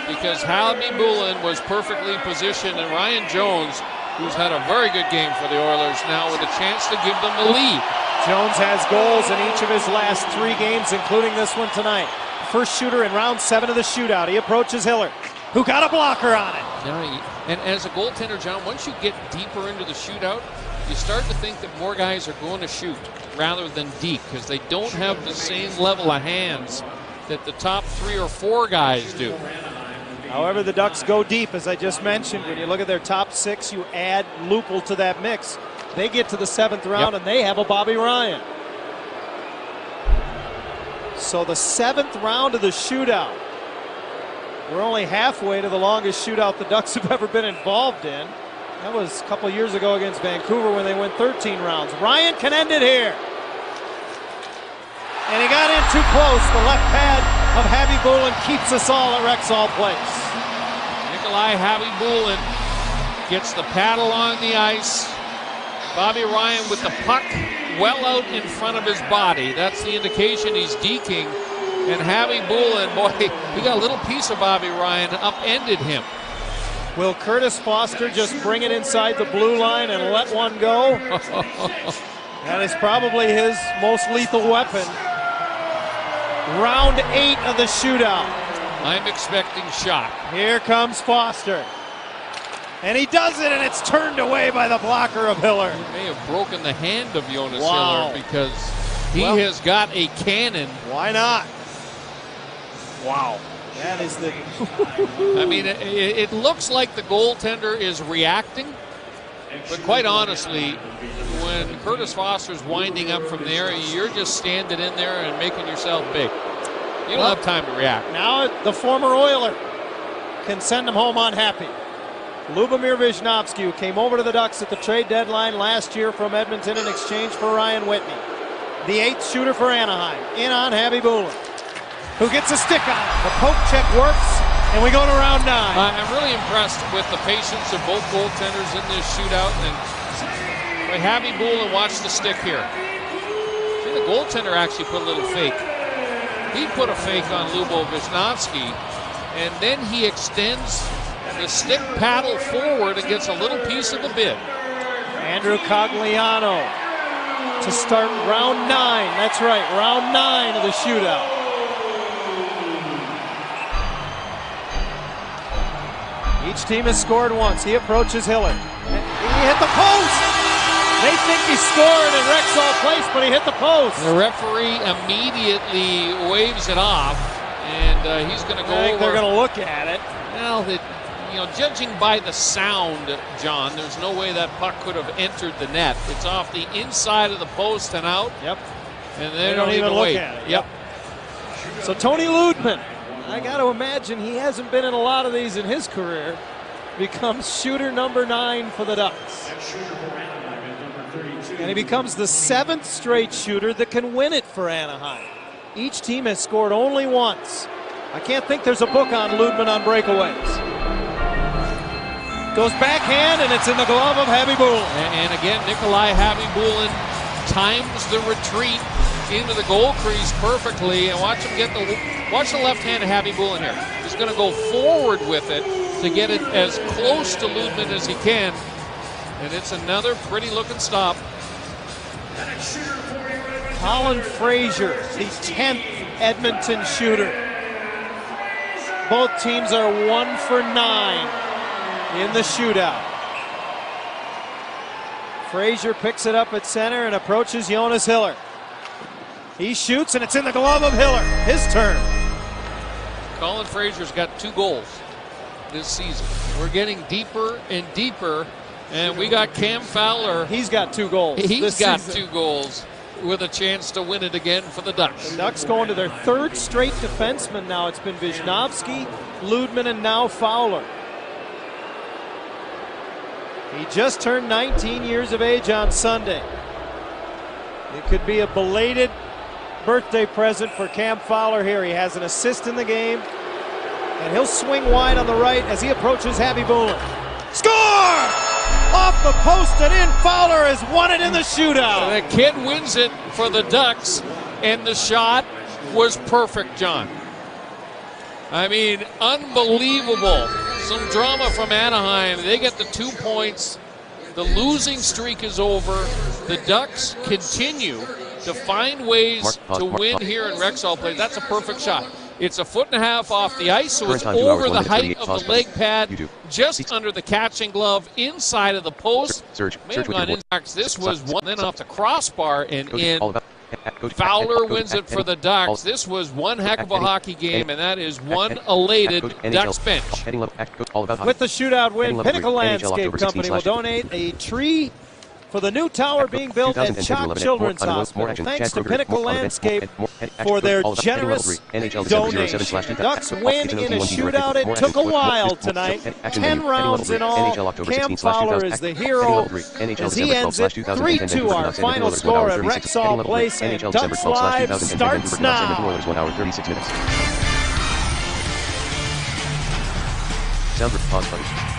because Javi Bulin was perfectly positioned, and Ryan Jones, who's had a very good game for the Oilers now, with a chance to give them the lead. Jones has goals in each of his last 3 games, including this one tonight. First shooter in round 7 of the shootout. He approaches Hiller, who got a blocker on it. And as a goaltender, John, once you get deeper into the shootout, you start to think that more guys are going to shoot rather than deep because they don't have the same level of hands that the top 3 or 4 guys do. However, the Ducks go deep, as I just mentioned. When you look at their top 6, you add Lupul to that mix. They get to the 7th round, and they have a Bobby Ryan. So the 7th round of the shootout. We're only halfway to the longest shootout the Ducks have ever been involved in. That was a couple years ago against Vancouver when they went 13 rounds. Ryan can end it here. And he got in too close. The left pad of Javi Bulin keeps us all at Rexall Place. Nikolai Javi Bulin gets the pad along the ice. Bobby Ryan with the puck well out in front of his body. That's the indication he's deking. And Javi Bulin, boy, he got a little piece of Bobby Ryan, upended him. Will Curtis Foster just bring it inside the blue line and let one go? That is probably his most lethal weapon. Round 8 of the shootout. I'm expecting shot. Here comes Foster. And he does it, and it's turned away by the blocker of Hiller. He may have broken the hand of Jonas Wow. Hiller because he has got a cannon. Why not? Wow. That is the... I mean, it looks like the goaltender is reacting, but quite honestly, when Curtis Foster's winding up from there, you're just standing in there and making yourself big. You don't have time to react. Now the former Oiler can send him home unhappy. Lubomir Visnovsky, who came over to the Ducks at the trade deadline last year from Edmonton in exchange for Ryan Whitney. The 8th shooter for Anaheim, in on Javi Bulin, who gets a stick on it. The poke check works, and we go to round 9. I'm really impressed with the patience of both goaltenders in this shootout. And by Javi Bulin, watch the stick here. See, the goaltender actually put a little fake. He put a fake on Lubo Visnovsky, and then he extends the stick paddle forward and gets a little piece of the bid. Andrew Cogliano to start round 9. That's right, round 9 of the shootout. Each team has scored once. He approaches Hiller. He hit the post. They think he scored in Rexall Place, but he hit the post. The referee immediately waves it off, and he's going to go over. I think they're going to look at it. Well, judging by the sound, John, there's no way that puck could have entered the net. It's off the inside of the post and out. Yep. And they don't even look wait. at it. Yep. So Tony Ludman, I got to imagine he hasn't been in a lot of these in his career, becomes shooter number 9 for the Ducks. And he becomes the 7th straight shooter that can win it for Anaheim. Each team has scored only once. I can't think there's a book on Ludman on breakaways. Goes backhand, and it's in the glove of Habibulin. And again, Nikolai Habibulin times the retreat into the goal crease perfectly. And watch him get watch the left-handed Habibulin here. He's going to go forward with it to get it as close to Ludman as he can. And it's another pretty-looking stop. Colin Fraser, the 10th Edmonton shooter. Both teams are 1 for 9 in the shootout. Fraser picks it up at center and approaches Jonas Hiller. He shoots, and it's in the glove of Hiller. His turn. Colin Fraser's got 2 goals this season. We're getting deeper and deeper, and we got Cam Fowler. He's got 2 goals. He's got 2 goals with a chance to win it again for the Ducks. The Ducks going to their 3rd straight defenseman now. It's been Wisnowski, Ludman, and now Fowler. He just turned 19 years of age on Sunday. It could be a belated birthday present for Cam Fowler here. He has an assist in the game, and he'll swing wide on the right as he approaches Habibulin. Score! Off the post and in. Fowler has won it in the shootout. And the kid wins it for the Ducks, and the shot was perfect, John. I mean, unbelievable. Some drama from Anaheim. They get the 2 points. The losing streak is over. The Ducks continue to find ways to win here in Rexall Place. That's a perfect shot. It's a 1.5 feet off the ice, so it's over the height of the leg pad, just under the catching glove, inside of the post. May have gone in. This was one, then off the crossbar and in. Fowler wins it for the Ducks. This was one heck of a hockey game, and that is one elated Ducks bench. With the shootout win, Pinnacle Landscape Company will donate a tree for the new tower being built at Chalk Children's Hospital. Thanks to Pinnacle Landscape for their generous donation. Ducks win in a shootout. It took a while tonight. 10 rounds in all. Cam Fowler is the hero as he ends it 3-2. Our final score at Rexall Place, and Ducks Live starts now. 1 hour 36 minutes. Sound pause button.